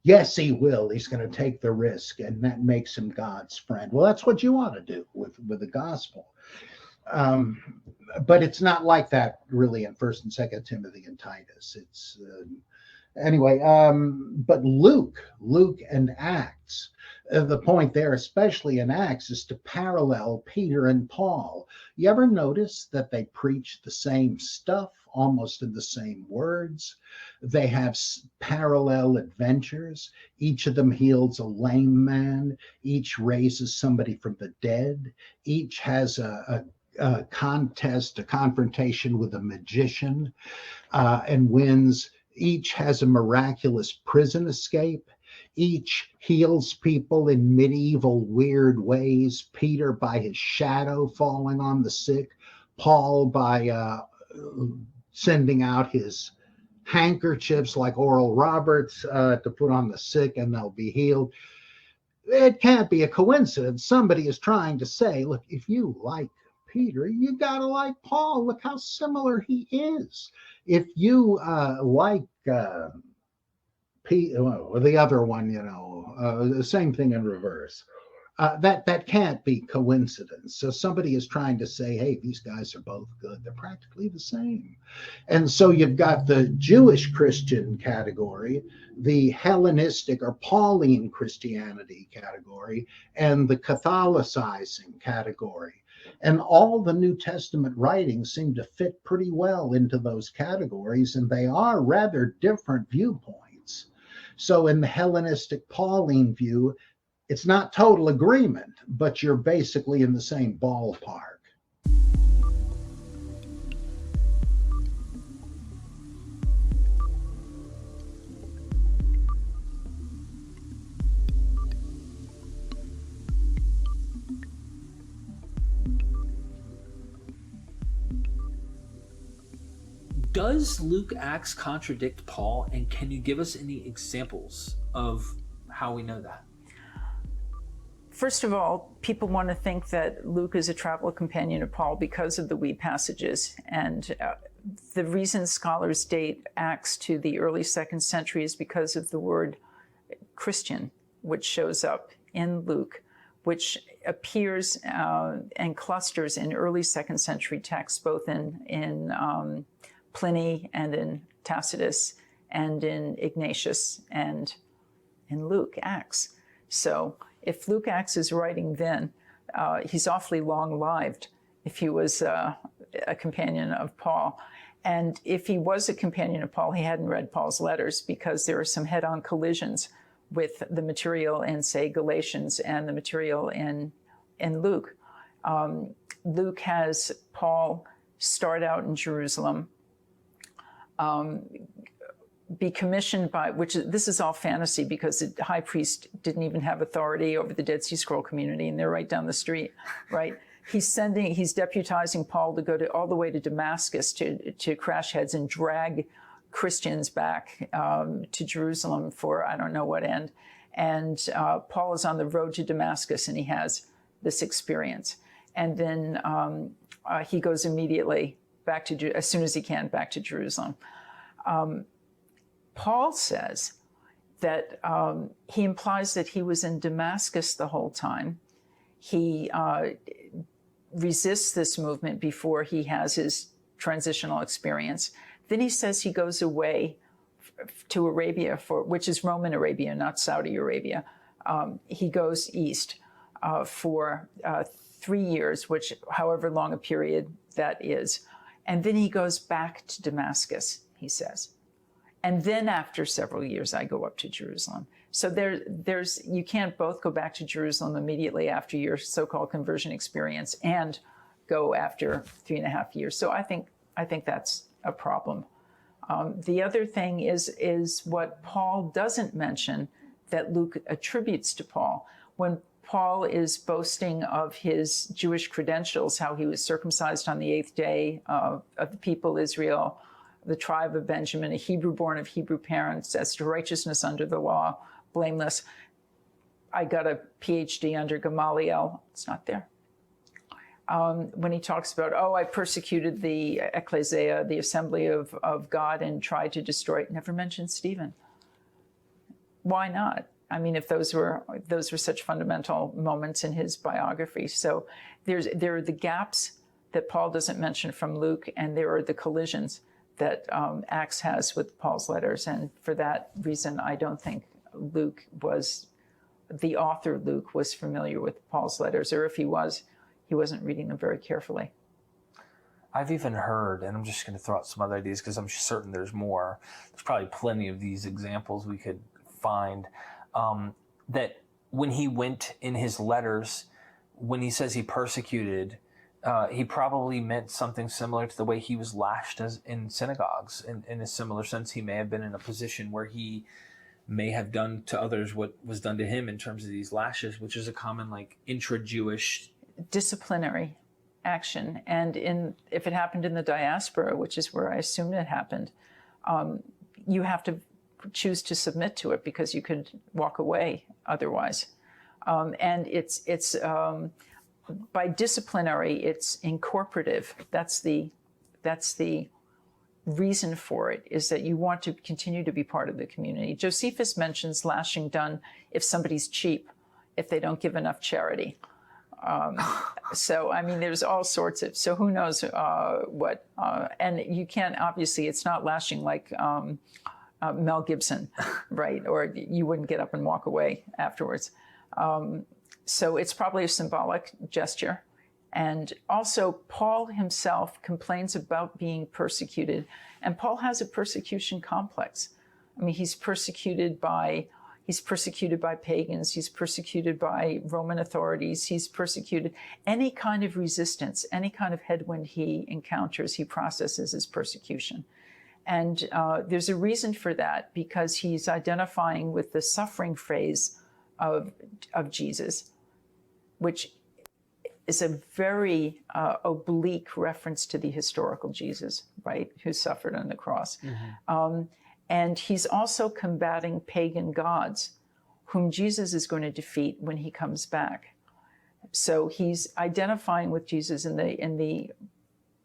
Speaker 14: Yes, he will. He's going to take the risk, and that makes him God's friend. Well, that's what you want to do with the gospel. But it's not like that really in 1st and 2nd Timothy and Titus. Anyway, but Luke and Acts, the point there, especially in Acts, is to parallel Peter and Paul. You ever notice that they preach the same stuff, almost in the same words? They have parallel adventures. Each of them heals a lame man. Each raises somebody from the dead. Each has a confrontation with a magician and wins. Each has a miraculous prison escape. Each heals people in medieval weird ways. Peter by his shadow falling on the sick. Paul by sending out his handkerchiefs like Oral Roberts to put on the sick and they'll be healed. It can't be a coincidence. Somebody is trying to say, look, if you like Peter, you gotta like Paul. Look how similar he is. If you like the other one, the same thing in reverse. That can't be coincidence. So somebody is trying to say, hey, these guys are both good. They're practically the same. And so you've got the Jewish Christian category, the Hellenistic or Pauline Christianity category, and the Catholicizing category. And all the New Testament writings seem to fit pretty well into those categories, and they are rather different viewpoints. So in the Hellenistic Pauline view, it's not total agreement, but you're basically in the same ballpark.
Speaker 7: Does Luke Acts contradict Paul, and can you give us any examples of how we know that?
Speaker 8: First of all, people want to think that Luke is a travel companion of Paul because of the we passages. And the reason scholars date Acts to the early 2nd century is because of the word Christian, which shows up in Luke, which appears and clusters in early 2nd century texts, both in Pliny and in Tacitus and in Ignatius and in Luke, Acts. So if Luke Acts is writing then, he's awfully long-lived if he was a companion of Paul. And if he was a companion of Paul, he hadn't read Paul's letters, because there are some head-on collisions with the material in, say, Galatians and the material in Luke. Luke has Paul start out in Jerusalem, be commissioned by, this is all fantasy because the high priest didn't even have authority over the Dead Sea Scroll community, and they're right down the street, right? He's deputizing Paul to go all the way to Damascus to crash heads and drag Christians back to Jerusalem for I don't know what end. And Paul is on the road to Damascus, and he has this experience. And then he goes immediately back to, as soon as he can, back to Jerusalem. Paul says that he implies that he was in Damascus the whole time. He resists this movement before he has his transitional experience. Then he says he goes away to Arabia, which is Roman Arabia, not Saudi Arabia. He goes east for 3 years, which however long a period that is. And then he goes back to Damascus, he says. And then after several years, I go up to Jerusalem. So you can't both go back to Jerusalem immediately after your so-called conversion experience and go after 3.5 years. So I think that's a problem. The other thing is what Paul doesn't mention that Luke attributes to Paul. When Paul is boasting of his Jewish credentials, how he was circumcised on the 8th day of the people Israel, the tribe of Benjamin, a Hebrew born of Hebrew parents, as to righteousness under the law, blameless. I got a PhD under Gamaliel. It's not there. When he talks about, I persecuted the ecclesia, the assembly of God, and tried to destroy it, never mentioned Stephen. Why not? I mean, if those were such fundamental moments in his biography. So there are the gaps that Paul doesn't mention from Luke, and there are the collisions that Acts has with Paul's letters. And for that reason, I don't think the author Luke was familiar with Paul's letters, or if he was, he wasn't reading them very carefully.
Speaker 7: I've even heard, and I'm just going to throw out some other ideas because I'm certain there's more. There's probably plenty of these examples we could find, that when he went in his letters, when he says he persecuted, he probably meant something similar to the way he was lashed in synagogues. In a similar sense, he may have been in a position where he may have done to others what was done to him in terms of these lashes, which is a common like intra-Jewish
Speaker 8: disciplinary action. And if it happened in the diaspora, which is where I assume it happened, you have to choose to submit to it because you could walk away otherwise. And it's by disciplinary, it's incorporative. That's the reason for it, is that you want to continue to be part of the community. Josephus mentions lashing done if somebody's cheap, if they don't give enough charity. So, I mean, there's all sorts of, so who knows what, and you can't, obviously, it's not lashing like Mel Gibson, right? Or you wouldn't get up and walk away afterwards. So it's probably a symbolic gesture. And also, Paul himself complains about being persecuted. And Paul has a persecution complex. I mean, he's persecuted by pagans. He's persecuted by Roman authorities. He's persecuted. Any kind of resistance, any kind of headwind he encounters, he processes as persecution. And there's a reason for that, because he's identifying with the suffering phase of Jesus, which is a very oblique reference to the historical Jesus, right, who suffered on the cross. Mm-hmm. And he's also combating pagan gods, whom Jesus is going to defeat when he comes back. So he's identifying with Jesus in the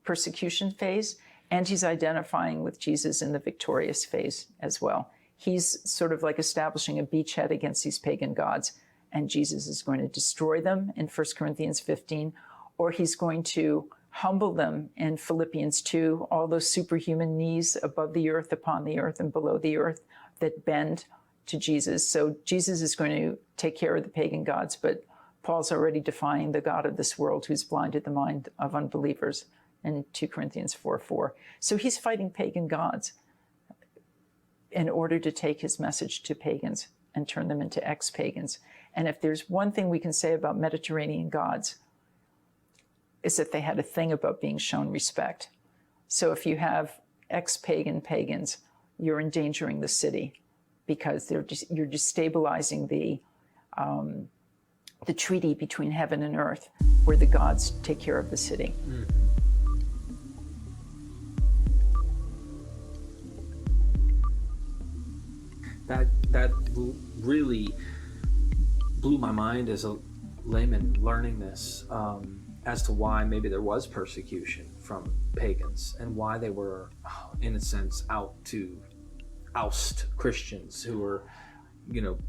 Speaker 8: persecution phase, and he's identifying with Jesus in the victorious phase as well. He's sort of like establishing a beachhead against these pagan gods, and Jesus is going to destroy them in 1 Corinthians 15, or he's going to humble them in Philippians 2, all those superhuman knees above the earth, upon the earth, and below the earth that bend to Jesus. So Jesus is going to take care of the pagan gods, but Paul's already defying the God of this world who's blinded the mind of unbelievers in 2 Corinthians 4:4. So he's fighting pagan gods in order to take his message to pagans and turn them into ex-pagans. And if there's one thing we can say about Mediterranean gods, is that they had a thing about being shown respect. So if you have ex-pagan pagans, you're endangering the city, because you're destabilizing the treaty between heaven and earth, where the gods take care of the city. Mm.
Speaker 7: That really blew my mind as a layman learning this, as to why maybe there was persecution from pagans and why they were, in a sense, out to oust Christians who were,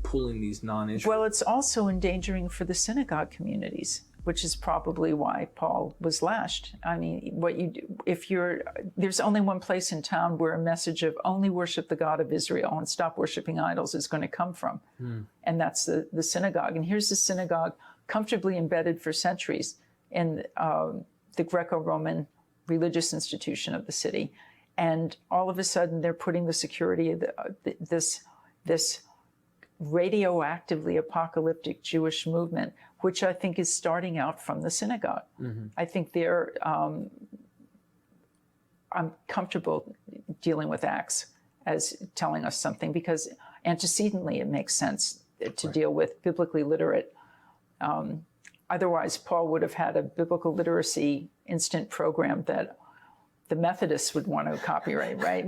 Speaker 7: pulling these non-Israelites.
Speaker 8: Well, it's also endangering for the synagogue communities, which is probably why Paul was lashed. I mean, what you do, there's only one place in town where a message of only worship the God of Israel and stop worshiping idols is going to come from. And that's the synagogue. And here's the synagogue comfortably embedded for centuries in the Greco-Roman religious institution of the city. And all of a sudden they're putting the security of this radioactively apocalyptic Jewish movement, which I think is starting out from the synagogue. Mm-hmm. I think I'm comfortable dealing with Acts as telling us something, because antecedently it makes sense to deal with biblically literate. Otherwise, Paul would have had a biblical literacy instant program that the Methodists would want to copyright, right?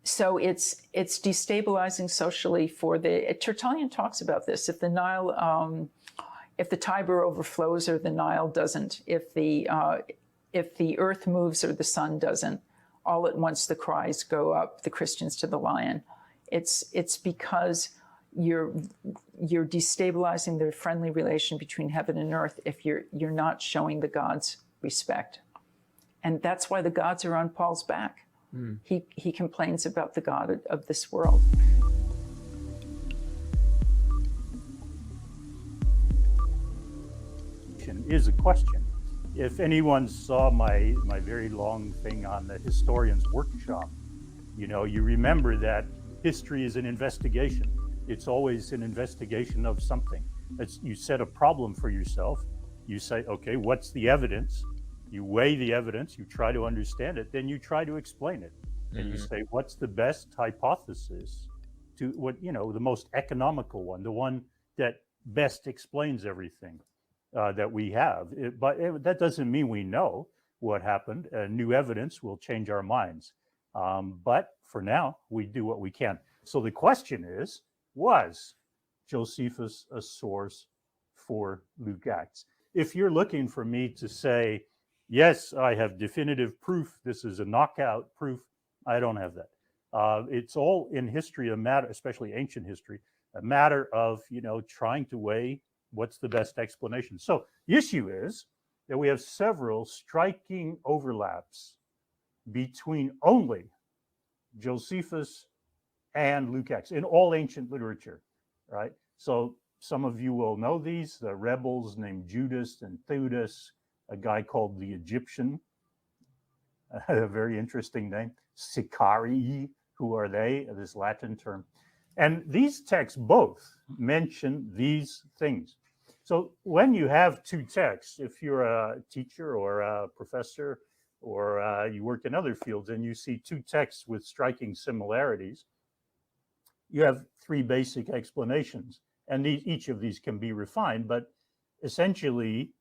Speaker 8: So it's destabilizing socially Tertullian talks about this. If the Nile, if the Tiber overflows or the Nile doesn't, if the earth moves or the sun doesn't, all at once the cries go up, the Christians to the lion. It's because you're destabilizing the friendly relation between heaven and earth if you're not showing the gods respect. And that's why the gods are on Paul's back. He complains about the God of this world.
Speaker 15: Is a question. If anyone saw my very long thing on the historian's workshop, you remember that history is an investigation. It's always an investigation of something. You set a problem for yourself. You say, okay, what's the evidence? You weigh the evidence, you try to understand it, then you try to explain it. And you say, what's the best hypothesis to the most economical one, the one that best explains everything that we have. That doesn't mean we know what happened. New evidence will change our minds. But for now, we do what we can. So the question is, was Josephus a source for Luke Acts? If you're looking for me to say, yes, I have definitive proof, this is a knockout proof, I don't have that. It's all in history a matter, especially ancient history, a matter of, trying to weigh what's the best explanation. So the issue is that we have several striking overlaps between only Josephus and Luke Acts in all ancient literature, right? So some of you will know these, the rebels named Judas and Theudas, a guy called the Egyptian, a very interesting name, Sicarii, who are they, this Latin term. And these texts both mention these things. So when you have two texts, if you're a teacher or a professor or you work in other fields and you see two texts with striking similarities, you have three basic explanations. And each of these can be refined, but essentially,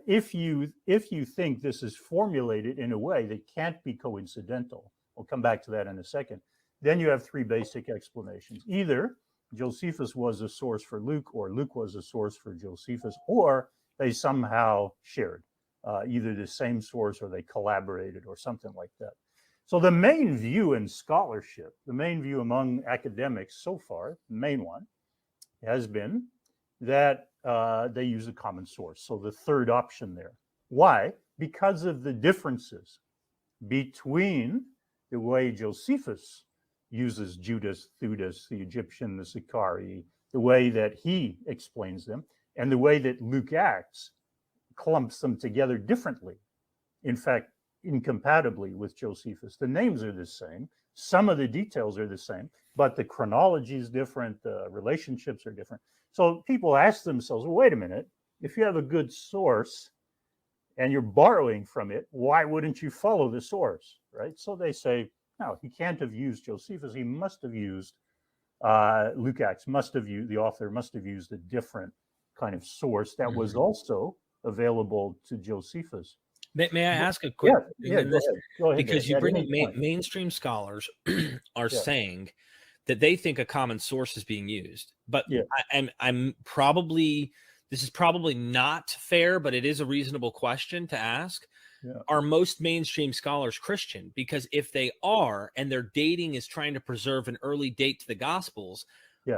Speaker 15: if you think this is formulated in a way that can't be coincidental, we'll come back to that in a second, then you have three basic explanations. Either Josephus was a source for Luke, or Luke was a source for Josephus, or they somehow shared either the same source or they collaborated or something like that. So the main view in scholarship, the main view among academics so far, the main one, has been that they use a common source. So the third option there. Why? Because of the differences between the way Josephus uses Judas, Theudas, the Egyptian, the Sicarii, the way that he explains them, and the way that Luke Acts clumps them together differently. In fact, incompatibly with Josephus. The names are the same. Some of the details are the same, but the chronology is different. The relationships are different. So people ask themselves, well, wait a minute, if you have a good source and you're borrowing from it, why wouldn't you follow the source, right? So they say, no, he can't have used Josephus. He must have used Luke Acts, the author must have used a different kind of source that was also available to Josephus.
Speaker 4: May I ask a quick
Speaker 15: thing? Yeah, go ahead.
Speaker 4: Because you bring mainstream scholars are saying that they think a common source is being used, but I'm probably, this is probably not fair, but it is a reasonable question to ask. Are most mainstream scholars Christian? Because if they are, and their dating is trying to preserve an early date to the Gospels,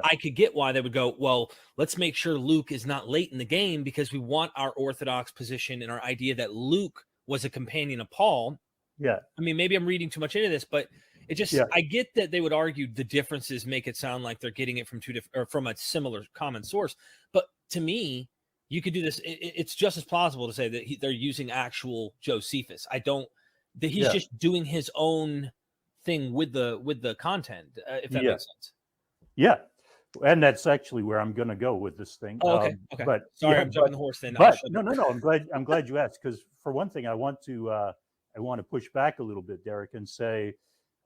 Speaker 4: I could get why they would go, well, let's make sure Luke is not late in the game because we want our orthodox position and our idea that Luke was a companion of Paul. I mean, maybe I'm reading too much into this, but it just, I get that they would argue the differences make it sound like they're getting it from two different, or from a similar common source. But to me, you could do this. It's just as plausible to say that they're using actual Josephus. That he's just doing his own thing with the content, if that makes sense.
Speaker 15: Yeah. And that's actually where I'm going to go with this thing.
Speaker 4: Oh, okay. But sorry, I'm jumping the horse then.
Speaker 15: But no. I'm glad you asked, because for one thing, I want to push back a little bit, Derek, and say,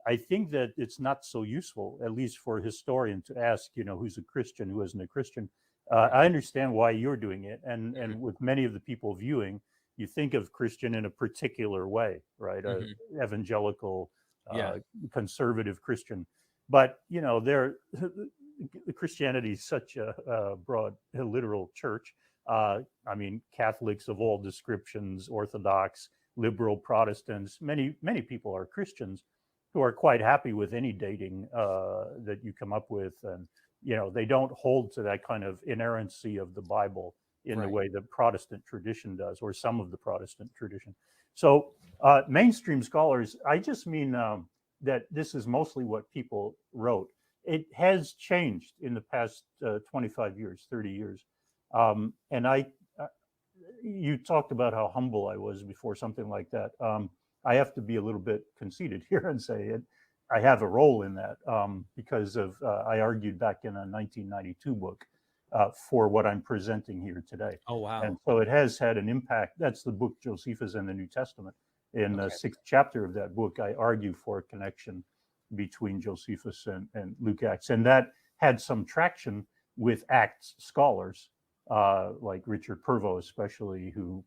Speaker 15: I think that it's not so useful, at least for a historian, to ask, who's a Christian, who isn't a Christian. I understand why you're doing it, and with many of the people viewing, you think of Christian in a particular way, right? Evangelical, conservative Christian. But Christianity is such a broad, literal church. I mean, Catholics of all descriptions, Orthodox, liberal, Protestants, many people are Christians who are quite happy with any dating that you come up with, and they don't hold to that kind of inerrancy of the Bible in the way the Protestant tradition does, or some of the Protestant tradition. So mainstream scholars, I just mean that this is mostly what people wrote. It has changed in the past 25 years, 30 years. And you talked about how humble I was before, something like that. I have to be a little bit conceited here and say it. I have a role in that because of I argued back in a 1992 book for what I'm presenting here today.
Speaker 4: Oh, wow.
Speaker 15: And so it has had an impact. That's the book Josephus and the New Testament. In the 6th chapter of that book, I argue for a connection between Josephus and Luke Acts, and that had some traction with Acts scholars like Richard Purvo, especially, who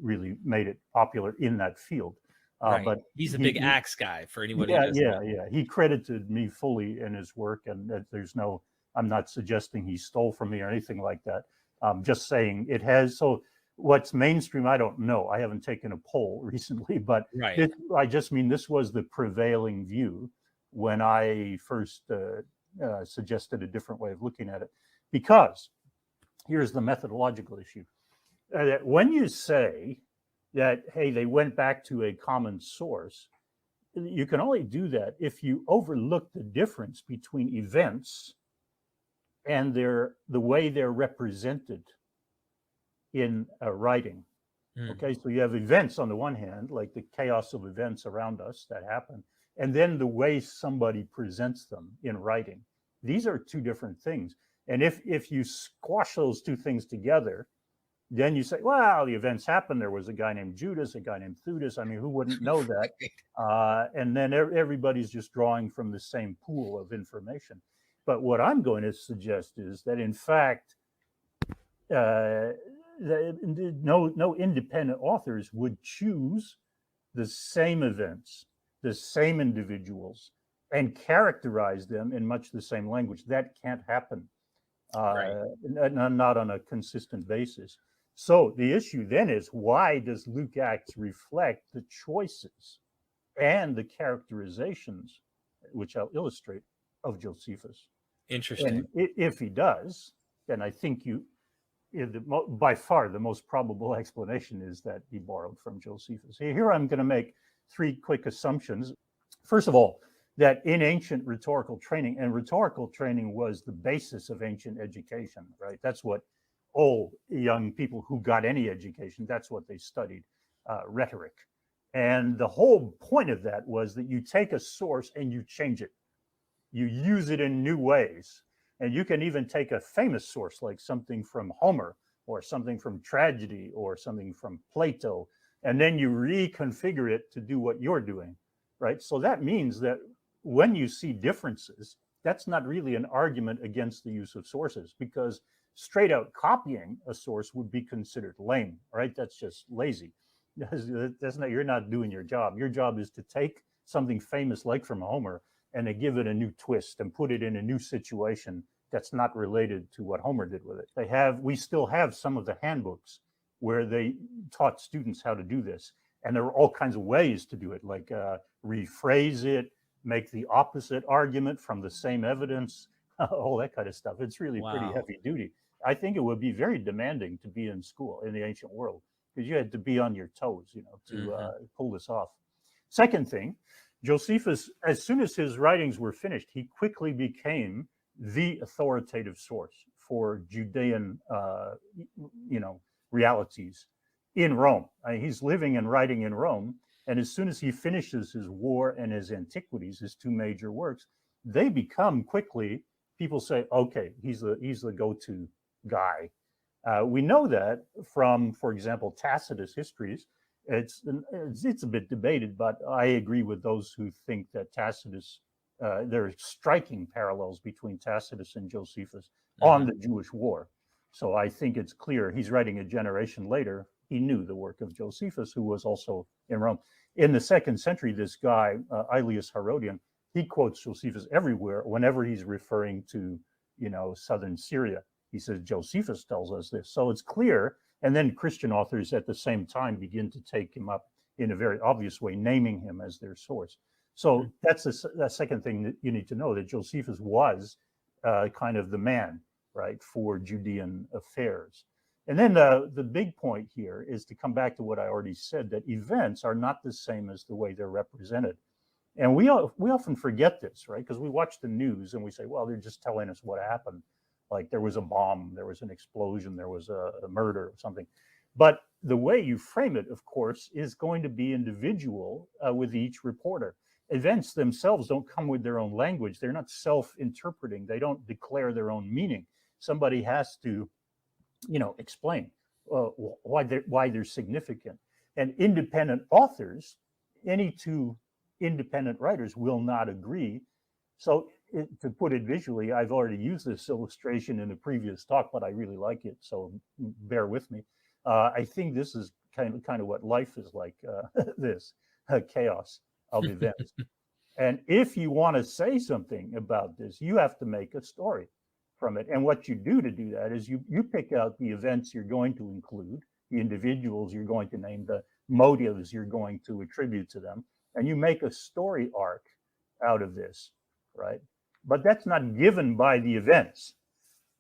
Speaker 15: really made it popular in that field.
Speaker 4: Right.
Speaker 15: But
Speaker 4: he's a big Acts guy for anybody.
Speaker 15: Yeah,
Speaker 4: who doesn't know.
Speaker 15: yeah. He credited me fully in his work, and I'm not suggesting he stole from me or anything like that. I'm just saying it has. So what's mainstream, I don't know. I haven't taken a poll recently, but
Speaker 4: right.
Speaker 15: I just mean this was the prevailing view when I first suggested a different way of looking at it. Because here's the methodological issue. That when you say that, hey, they went back to a common source, you can only do that if you overlook the difference between events and the way they're represented in a writing. Okay, so you have events on the one hand, like the chaos of events around us that happen, and then the way somebody presents them in writing. These are two different things. And if you squash those two things together, then you say, well, the events happened. There was a guy named Judas, a guy named Theudas. I mean, who wouldn't know that? And then everybody's just drawing from the same pool of information. But what I'm going to suggest is that, in fact, no independent authors would choose the same events, the same individuals, and characterize them in much the same language. That can't happen, not on a consistent basis. So the issue then is, why does Luke Acts reflect the choices and the characterizations, which I'll illustrate, of Josephus?
Speaker 4: Interesting.
Speaker 15: And if he does, then I think by far the most probable explanation is that he borrowed from Josephus. Here I'm going to make 3 quick assumptions. First of all, that in ancient rhetorical training, and rhetorical training was the basis of ancient education, right? That's what all young people who got any education, that's what they studied, rhetoric. And the whole point of that was that you take a source and you change it. You use it in new ways. And you can even take a famous source, like something from Homer, or something from tragedy, or something from Plato, and then you reconfigure it to do what you're doing, right? So that means that when you see differences, that's not really an argument against the use of sources, because straight out copying a source would be considered lame, right? That's just lazy. You're not doing your job. Your job is to take something famous like from Homer and to give it a new twist and put it in a new situation that's not related to what Homer did with it. We still have some of the handbooks where they taught students how to do this. And there are all kinds of ways to do it, like rephrase it, make the opposite argument from the same evidence, all that kind of stuff. It's really pretty heavy duty. I think it would be very demanding to be in school in the ancient world, because you had to be on your toes, to pull this off. Second thing, Josephus, as soon as his writings were finished, he quickly became the authoritative source for Judean, realities in Rome. He's living and writing in Rome, and as soon as he finishes his War and his Antiquities, his 2 major works, they become quickly, people say, okay, he's the go-to guy. We know that from, for example, Tacitus' histories. It's a bit debated, but I agree with those who think that Tacitus, there are striking parallels between Tacitus and Josephus on the Jewish War. So I think it's clear he's writing a generation later. He knew the work of Josephus, who was also in Rome. In the 2nd century, this guy, Aelius Herodian, he quotes Josephus everywhere whenever he's referring to, southern Syria. He says, Josephus tells us this. So it's clear. And then Christian authors at the same time begin to take him up in a very obvious way, naming him as their source. So that's the second thing that you need to know, that Josephus was kind of the man, right, for Judean affairs. And then the big point here is to come back to what I already said, that events are not the same as the way they're represented. And we often forget this, right? Because we watch the news and we say, well, they're just telling us what happened. Like there was a bomb, there was an explosion, there was a murder or something. But the way you frame it, of course, is going to be individual with each reporter. Events themselves don't come with their own language. They're not self-interpreting. They don't declare their own meaning. Somebody has to, explain why they're significant. And independent authors, any two independent writers will not agree. So to put it visually, I've already used this illustration in a previous talk, but I really like it, so bear with me. I think this is kind of what life is like, this chaos of events. And if you want to say something about this, you have to make a story from it. And what you do to do that is you pick out the events you're going to include, the individuals you're going to name, the motives you're going to attribute to them, and you make a story arc out of this, right? But that's not given by the events,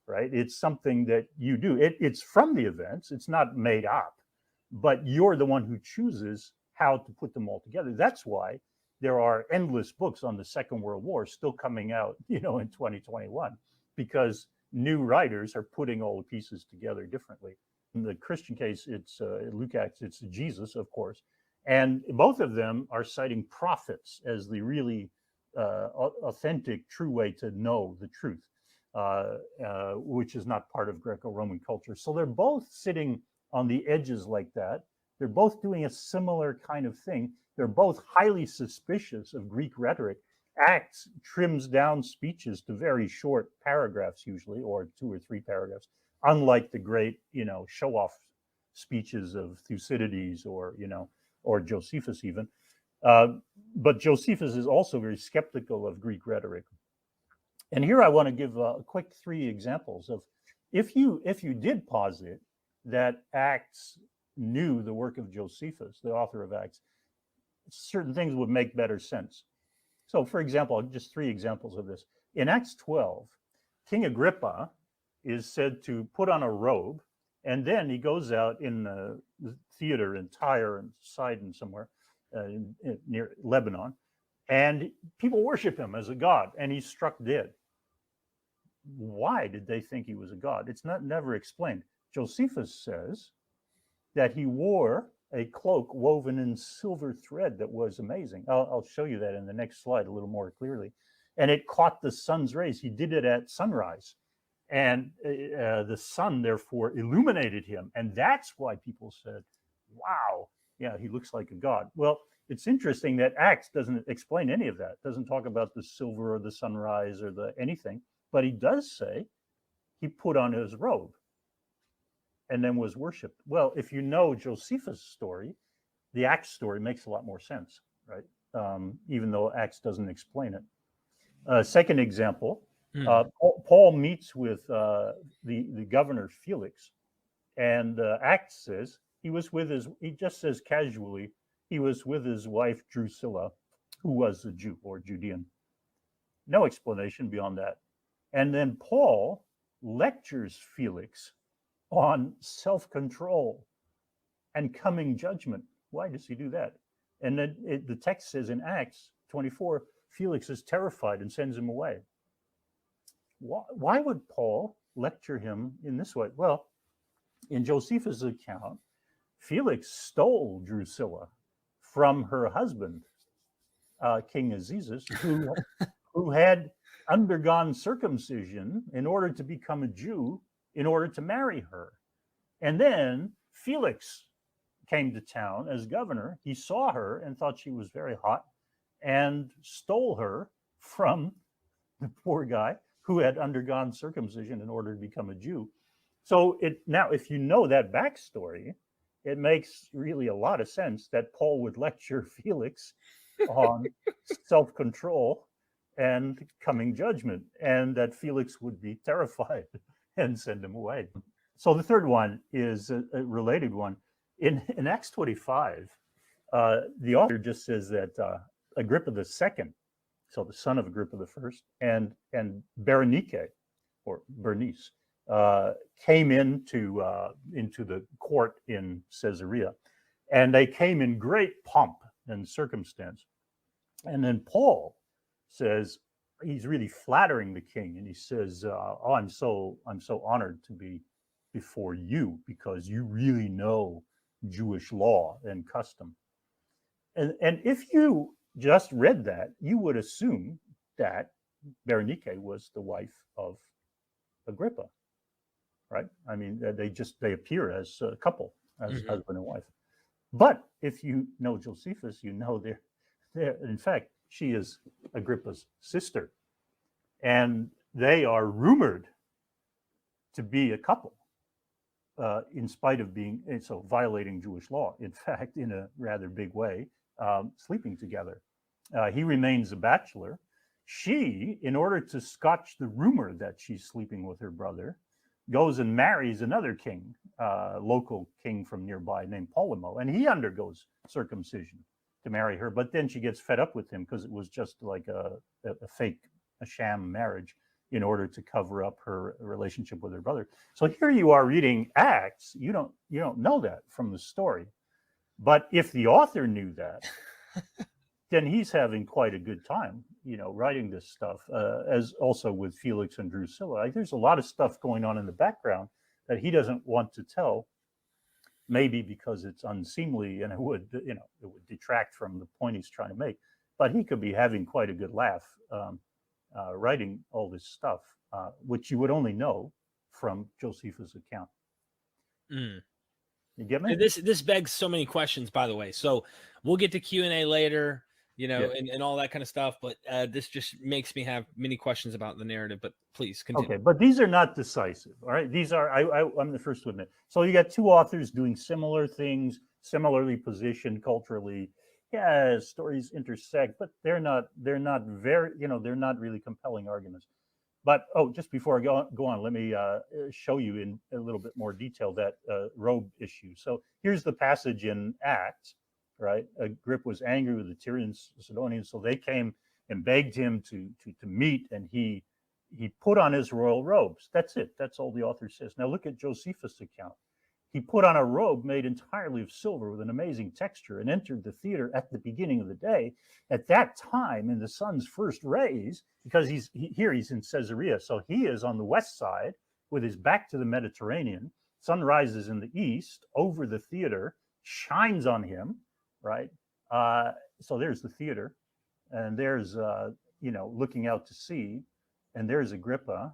Speaker 15: right? It's something that you do. It's from the events. It's not made up, but you're the one who chooses how to put them all together. That's why there are endless books on the Second World War still coming out, in 2021, because new writers are putting all the pieces together differently. In the Christian case, it's Luke Acts, it's Jesus, of course. And both of them are citing prophets as the really authentic, true way to know the truth, which is not part of Greco-Roman culture. So they're both sitting on the edges like that. They're both doing a similar kind of thing. They're both highly suspicious of Greek rhetoric. Acts trims down speeches to very short paragraphs usually, or 2 or 3 paragraphs, unlike the great, show-off speeches of Thucydides or Josephus even. But Josephus is also very skeptical of Greek rhetoric. And here I want to give a quick 3 examples of if you did posit that Acts knew the work of Josephus, the author of Acts, certain things would make better sense. So, for example, just 3 examples of this. In Acts 12, King Agrippa is said to put on a robe, and then he goes out in the theater in Tyre and Sidon somewhere near Lebanon, and people worship him as a god, and he's struck dead. Why did they think he was a god? It's never explained. Josephus says that he wore a cloak woven in silver thread that was amazing. I'll show you that in the next slide a little more clearly. And it caught the sun's rays. He did it at sunrise. And the sun, therefore, illuminated him. And that's why people said, wow, yeah, he looks like a god. Well, it's interesting that Acts doesn't explain any of that. Doesn't talk about the silver or the sunrise or the anything. But he does say he put on his robe and then was worshipped. Well, if you know Josephus' story, the Acts story makes a lot more sense, right? Even though Acts doesn't explain it. Second example, Paul meets with the governor Felix, and Acts says he just says casually, he was with his wife Drusilla, who was a Jew or Judean. No explanation beyond that. And then Paul lectures Felix on self-control and coming judgment. Why does he do that? And then the text says in Acts 24, Felix is terrified and sends him away. Why would Paul lecture him in this way? Well, in Josephus' account, Felix stole Drusilla from her husband, King Azizus, who had undergone circumcision in order to become a Jew, in order to marry her. And then Felix came to town as governor. He saw her and thought she was very hot and stole her from the poor guy who had undergone circumcision in order to become a Jew. So now, if you know that backstory, it makes really a lot of sense that Paul would lecture Felix on self-control and coming judgment, and that Felix would be terrified and send him away. So the third one is a related one. In Acts 25, the author just says that Agrippa II, so the son of Agrippa I, and Berenike, or Bernice, came into the court in Caesarea, and they came in great pomp and circumstance. And then Paul says, he's really flattering the king, and he says, "Oh, I'm so honored to be before you because you really know Jewish law and custom." And if you just read that, you would assume that Berenike was the wife of Agrippa, right? I mean, they appear as a couple, as husband and wife. But if you know Josephus, you know they're in fact, she is Agrippa's sister, and they are rumored to be a couple, in spite of being violating Jewish law. In fact, in a rather big way, sleeping together. He remains a bachelor. She, in order to scotch the rumor that she's sleeping with her brother, goes and marries another king, local king from nearby named Polemo, and he undergoes circumcision to marry her. But then she gets fed up with him because it was just like a sham marriage in order to cover up her relationship with her brother. So here you are reading Acts. You don't know that from the story, but if the author knew that, then he's having quite a good time, writing this stuff. As also with Felix and Drusilla, like, there's a lot of stuff going on in the background that he doesn't want to tell. Maybe because it's unseemly and it would detract from the point he's trying to make. But he could be having quite a good laugh writing all this stuff, which you would only know from Josephus' account.
Speaker 4: Mm.
Speaker 15: You get me?
Speaker 4: This begs so many questions, by the way. So we'll get to Q&A later, and all that kind of stuff. But this just makes me have many questions about the narrative. But please continue.
Speaker 15: Okay, but these are not decisive. All right, these are I'm the first to admit. So you got two authors doing similar things, similarly positioned culturally. Yeah, stories intersect, but they're not very, they're not really compelling arguments. But just before I go on, let me show you in a little bit more detail that robe issue. So here's the passage in Acts, right? Agrippa was angry with the Tyrians, Sidonians, so they came and begged him to meet, and he put on his royal robes. That's it. That's all the author says. Now look at Josephus' account. He put on a robe made entirely of silver with an amazing texture and entered the theater at the beginning of the day. At that time, in the sun's first rays, because he's in Caesarea, so he is on the west side with his back to the Mediterranean. Sun rises in the east over the theater, shines on him, right? So there's the theater, and there's looking out to sea, and there's Agrippa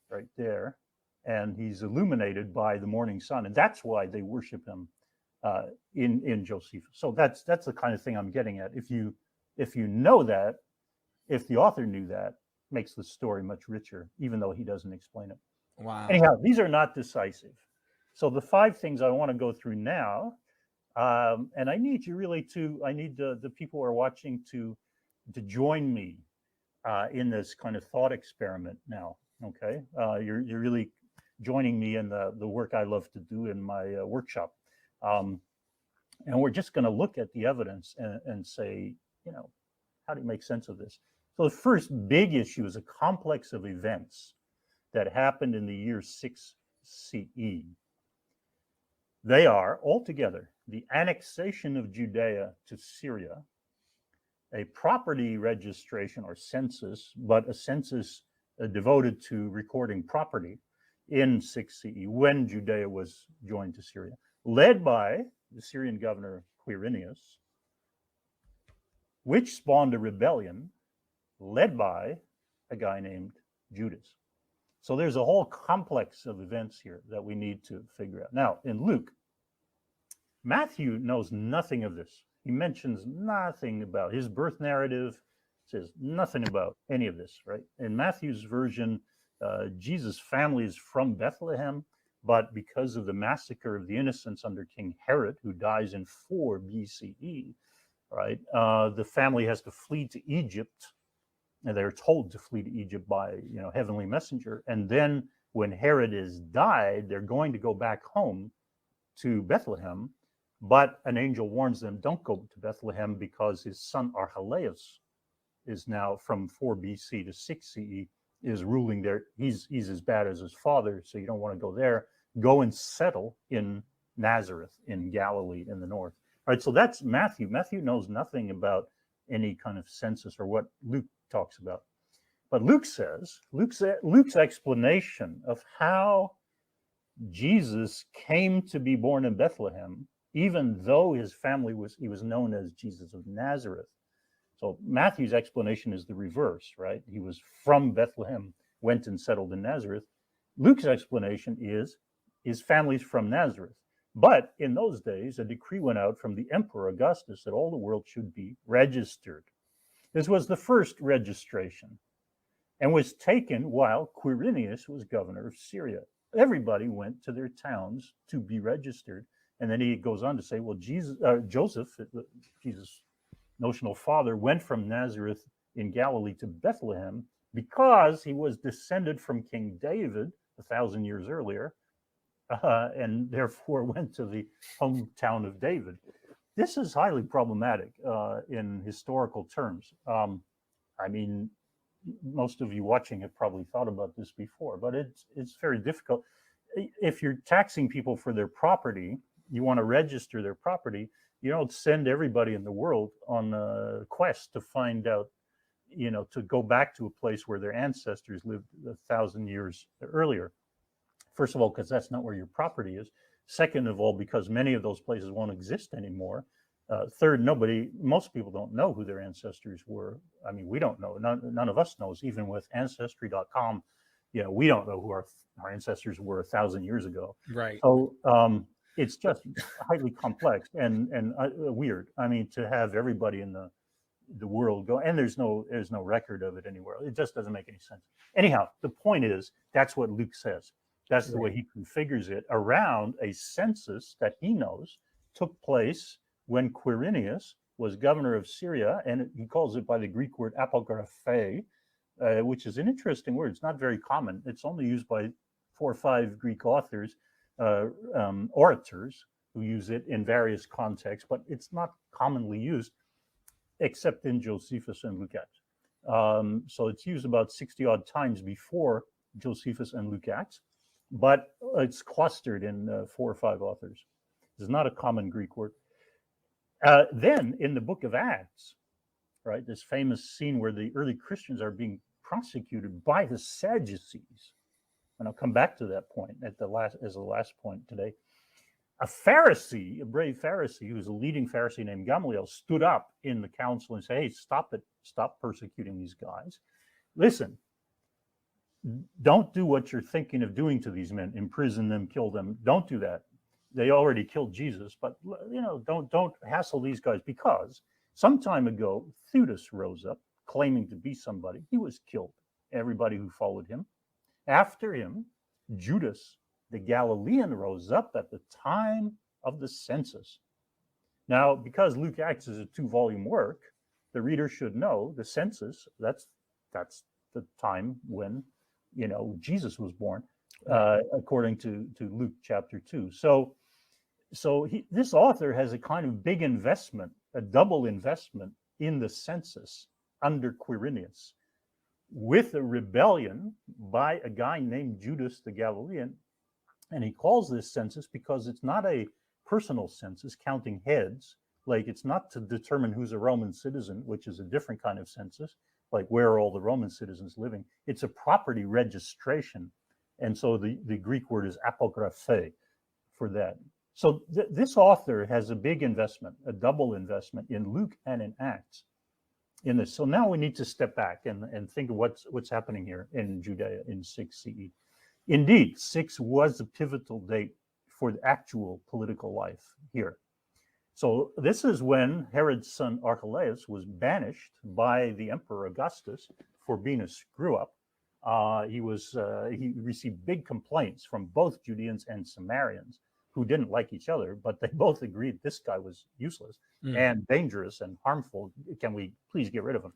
Speaker 15: right there, and he's illuminated by the morning sun, and that's why they worship him in Josephus. So that's the kind of thing I'm getting at. If you know that, if the author knew that, makes the story much richer, even though he doesn't explain it.
Speaker 4: Wow.
Speaker 15: Anyhow, these are not decisive. So the 5 things I want to go through now, and I need you really I need the people who are watching to join me in this kind of thought experiment now. Okay, you're really joining me in the work I love to do in my workshop, and we're just going to look at the evidence and say, how do you make sense of this? So the first big issue is a complex of events that happened in the year 6 CE. They are altogether the annexation of Judea to Syria, a property registration or census, but a census devoted to recording property in 6 CE when Judea was joined to Syria, led by the Syrian governor Quirinius, which spawned a rebellion led by a guy named Judas. So there's a whole complex of events here that we need to figure out. Now, in Luke, Matthew knows nothing of this. He mentions nothing about his birth narrative, says nothing about any of this, right? In Matthew's version, Jesus' family is from Bethlehem, but because of the massacre of the innocents under King Herod, who dies in 4 BCE, right, the family has to flee to Egypt, and they're told to flee to Egypt by, heavenly messenger. And then when Herod has died, they're going to go back home to Bethlehem, but an angel warns them, don't go to Bethlehem because his son Archelaus is now from 4 BC to 6 CE is ruling there. He's as bad as his father, so you don't want to go there. Go and settle in Nazareth in Galilee in the north. All right, so that's Matthew. Matthew knows nothing about any kind of census or what Luke talks about. But Luke's explanation of how Jesus came to be born in Bethlehem, even though his family was known as Jesus of Nazareth. So Matthew's explanation is the reverse, right? He was from Bethlehem, went and settled in Nazareth. Luke's explanation is his family's from Nazareth. But in those days, a decree went out from the Emperor Augustus that all the world should be registered. This was the first registration and was taken while Quirinius was governor of Syria. Everybody went to their towns to be registered. And then he goes on to say, well, Joseph, Jesus' notional father, went from Nazareth in Galilee to Bethlehem because he was descended from King David 1,000 years earlier, and therefore went to the hometown of David. This is highly problematic in historical terms. I mean, most of you watching have probably thought about this before, but it's very difficult. If you're taxing people for their property, you want to register their property, you don't send everybody in the world on a quest to find out, to go back to a place where their ancestors lived 1,000 years earlier. First of all, because that's not where your property is. Second of all, because many of those places won't exist anymore. Third, most people don't know who their ancestors were. I mean, we don't know. None of us knows. Even with Ancestry.com, we don't know who our ancestors were 1,000 years ago.
Speaker 4: Right.
Speaker 15: So it's just highly complex and weird. I mean, to have everybody in the world go, and there's no record of it anywhere. It just doesn't make any sense. Anyhow, the point is, that's what Luke says. That's the way he configures it around a census that he knows took place when Quirinius was governor of Syria, and he calls it by the Greek word apographe, which is an interesting word. It's not very common. It's only used by 4 or 5 Greek authors, orators, who use it in various contexts, but it's not commonly used except in Josephus and Luke Acts. So it's used about 60 odd times before Josephus and Luke Acts, but it's clustered in 4 or 5 authors. It's not a common Greek word. Then in the book of Acts, right, this famous scene where the early Christians are being prosecuted by the Sadducees, and I'll come back to that point as the last point today. A Pharisee, a brave Pharisee, who was a leading Pharisee named Gamaliel, stood up in the council and said, hey, stop it. Stop persecuting these guys. Listen, don't do what you're thinking of doing to these men. Imprison them, kill them. Don't do that. They already killed Jesus, but don't hassle these guys, because some time ago, Theudas rose up claiming to be somebody. He was killed. Everybody who followed him. After him, Judas the Galilean rose up at the time of the census. Now, because Luke Acts is a 2-volume work, the reader should know the census, that's the time when, Jesus was born, according to Luke chapter 2. So this author has a kind of big investment, a double investment in the census under Quirinius, with a rebellion by a guy named Judas the Galilean. And he calls this census because it's not a personal census counting heads. Like, it's not to determine who's a Roman citizen, which is a different kind of census, like where are all the Roman citizens living. It's a property registration. And so the Greek word is apographe for that. So this author has a big investment, a double investment in Luke and in Acts in this. So now we need to step back and think of what's happening here in Judea in 6 CE. Indeed, 6 was a pivotal date for the actual political life here. So this is when Herod's son Archelaus was banished by the Emperor Augustus for being a screw-up. He received big complaints from both Judeans and Samaritans, who didn't like each other, but they both agreed this guy was useless and dangerous and harmful. Can we please get rid of him?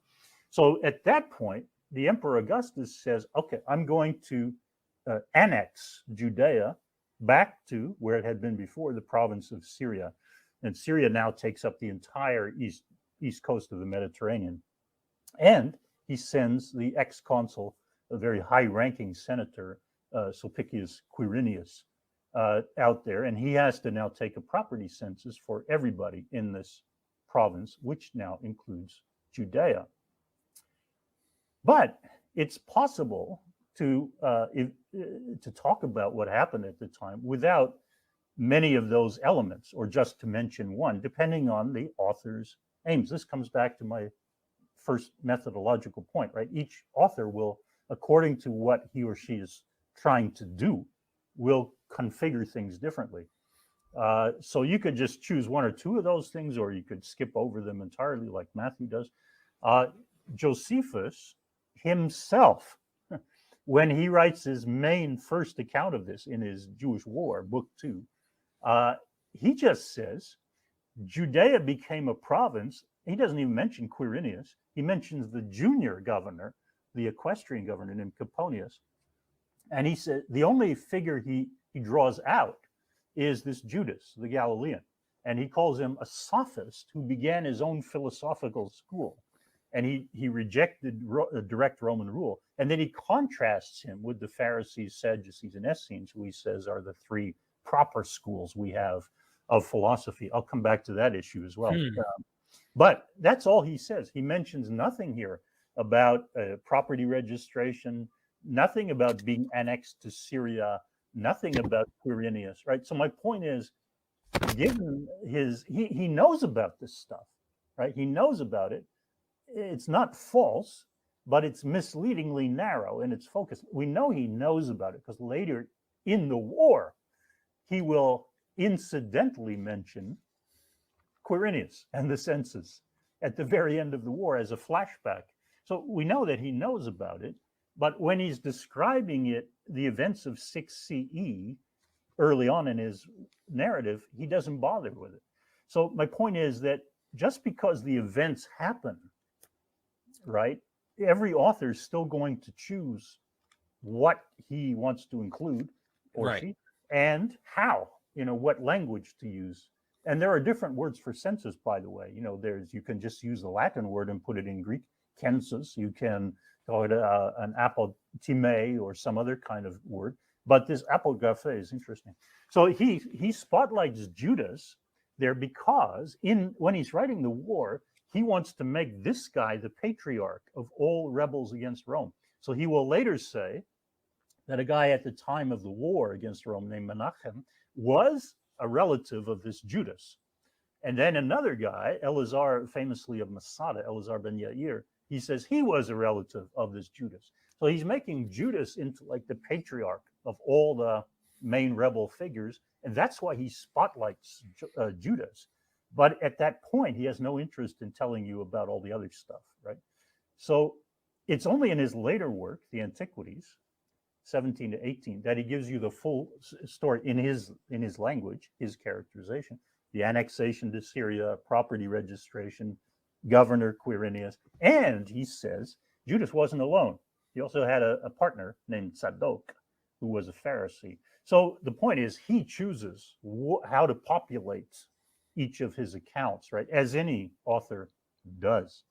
Speaker 15: So at that point, the Emperor Augustus says, okay, I'm going to annex Judea back to where it had been before, the province of Syria. And Syria now takes up the entire east coast of the Mediterranean. And he sends the ex-consul a very high-ranking senator, Sulpicius Quirinius, out there, and he has to now take a property census for everybody in this province, which now includes Judea. But it's possible to talk about what happened at the time without many of those elements, or just to mention one, depending on the author's aims. This comes back to my first methodological point, right? Each author will, according to what he or she is trying to do, will configure things differently. So you could just choose one or two of those things, or you could skip over them entirely like Matthew does. Josephus himself, when he writes his main first account of this in his Jewish War, book 2, he just says Judea became a province. He doesn't even mention Quirinius. He mentions the junior governor, the equestrian governor named Coponius. And he said the only figure he draws out is this Judas, the Galilean. And he calls him a sophist who began his own philosophical school. And he rejected direct Roman rule. And then he contrasts him with the Pharisees, Sadducees, and Essenes, who he says are the three proper schools we have of philosophy. I'll come back to that issue as well. But that's all he says. He mentions nothing here about property registration, nothing about being annexed to Syria, nothing about Quirinius, right? So my point is, given he knows about this stuff, right? He knows about it. It's not false, but it's misleadingly narrow in its focus. We know he knows about it because later in the war, he will incidentally mention Quirinius and the census at the very end of the war as a flashback. So we know that he knows about it, but when he's describing it, the events of 6 CE, early on in his narrative, he doesn't bother with it. So my point is that just because the events happen, right, every author is still going to choose what he wants to include, or she, and how, what language to use. And there are different words for census, by the way. You can just use the Latin word and put it in Greek, census. You can call it an apotime or some other kind of word. But this apographe is interesting. So he spotlights Judas there because when he's writing the war, he wants to make this guy the patriarch of all rebels against Rome. So he will later say that a guy at the time of the war against Rome named Menachem was a relative of this Judas. And then another guy, Eleazar, famously of Masada, Eleazar ben Yair, he says he was a relative of this Judas. So he's making Judas into like the patriarch of all the main rebel figures. And that's why he spotlights Judas. But at that point, he has no interest in telling you about all the other stuff, right? So it's only in his later work, the Antiquities, 17 to 18, that he gives you the full story in his language, his characterization, the annexation to Syria, property registration, Governor Quirinius, and he says Judas wasn't alone. He also had a partner named Zadok, who was a Pharisee. So the point is, he chooses how to populate each of his accounts, right? As any author does.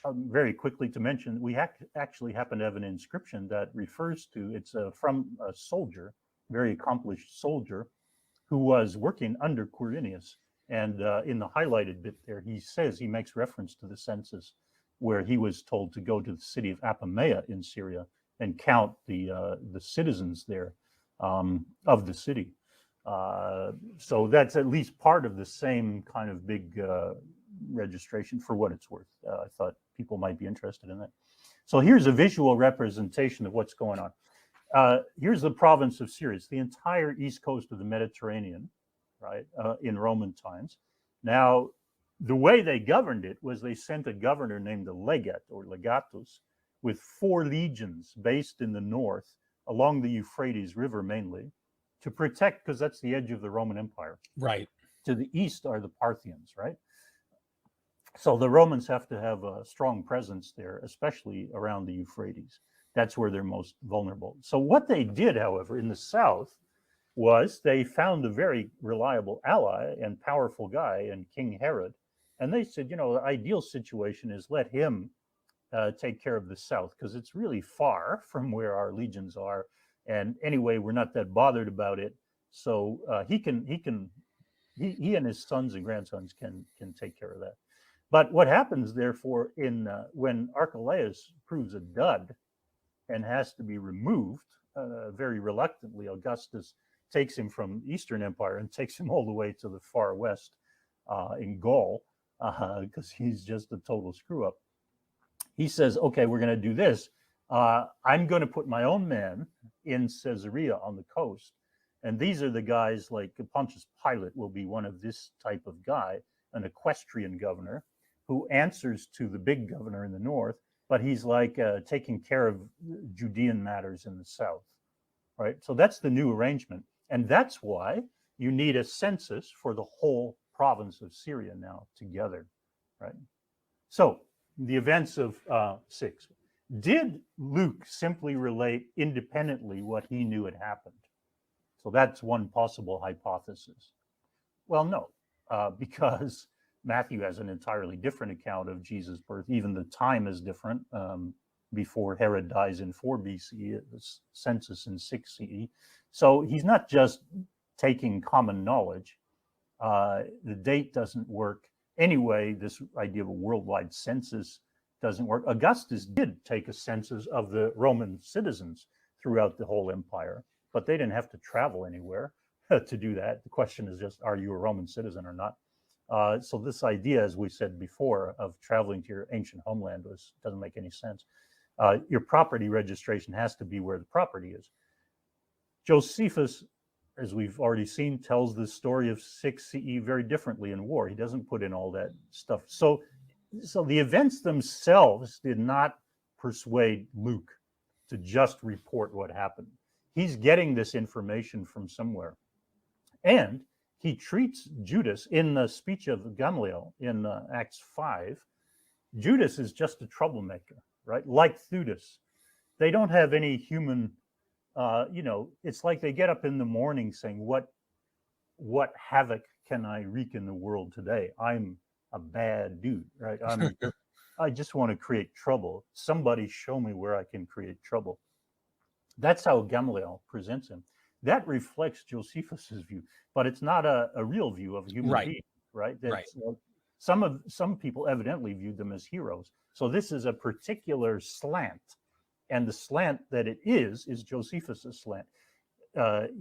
Speaker 15: Very quickly to mention, we actually happen to have an inscription that refers to, it's from a soldier, very accomplished soldier, who was working under Quirinius. And in the highlighted bit there, he says, he makes reference to the census where he was told to go to the city of Apamea in Syria and count the citizens there of the city. So that's at least part of the same kind of big registration, for what it's worth. I thought people might be interested in that. So here's a visual representation of what's going on. Here's the province of Syria. It's the entire east coast of the Mediterranean, right, in Roman times. Now, the way they governed it was they sent a governor named the legate or legatus with 4 legions based in the north along the Euphrates River mainly to protect, because that's the edge of the Roman Empire.
Speaker 4: Right.
Speaker 15: To the east are the Parthians, right? So the Romans have to have a strong presence there, especially around the Euphrates. That's where they're most vulnerable. So what they did, however, in the south was they found a very reliable ally and powerful guy in King Herod. And they said, the ideal situation is let him take care of the south because it's really far from where our legions are. And anyway, we're not that bothered about it. So he and his sons and grandsons can take care of that. But what happens, therefore, when Archelaus proves a dud and has to be removed, very reluctantly, Augustus takes him from Eastern Empire and takes him all the way to the far west in Gaul, because he's just a total screw up. He says, okay, we're going to do this. I'm going to put my own men in Caesarea on the coast. And these are the guys like Pontius Pilate will be one of this type of guy, an equestrian governor who answers to the big governor in the north, but he's like taking care of Judean matters in the south, right? So that's the new arrangement. And that's why you need a census for the whole province of Syria now together, right? So the events of 6. Did Luke simply relate independently what he knew had happened? So that's one possible hypothesis. Well, no, because Matthew has an entirely different account of Jesus' birth. Even the time is different. Before Herod dies in 4 BCE, the census in 6 CE. So he's not just taking common knowledge. The date doesn't work. Anyway, this idea of a worldwide census doesn't work. Augustus did take a census of the Roman citizens throughout the whole empire, but they didn't have to travel anywhere to do that. The question is just, are you a Roman citizen or not? So this idea, as we said before, of traveling to your ancient homeland doesn't make any sense. Your property registration has to be where the property is. Josephus, as we've already seen, tells the story of 6 CE very differently in war. He doesn't put in all that stuff. So the events themselves did not persuade Luke to just report what happened. He's getting this information from somewhere. And he treats Judas in the speech of Gamaliel in Acts 5. Judas is just a troublemaker, right? Like Theudas. They don't have any human, it's like they get up in the morning saying, what havoc can I wreak in the world today? I'm a bad dude, right? I just want to create trouble. Somebody show me where I can create trouble. That's how Gamaliel presents him. That reflects Josephus's view, but it's not a real view of a human being, right? Some people evidently viewed them as heroes. So this is a particular slant, and the slant that it is Josephus's slant.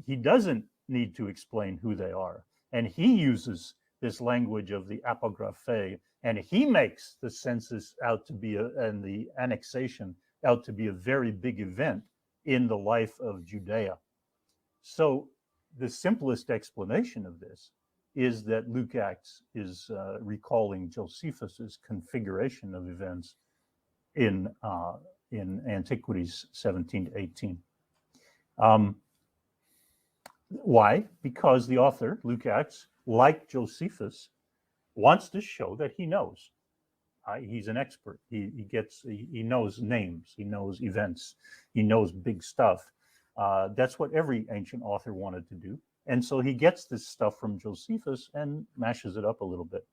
Speaker 15: He doesn't need to explain who they are, and he uses this language of the apographe, and he makes the census out to be and the annexation out to be a very big event in the life of Judea. So the simplest explanation of this is that Luke Acts is recalling Josephus's configuration of events in Antiquities 17 to 18. Why? Because the author, Luke Acts, like Josephus, wants to show that he knows. He's an expert. He knows names. He knows events. He knows big stuff. That's what every ancient author wanted to do. And so he gets this stuff from Josephus and mashes it up a little bit.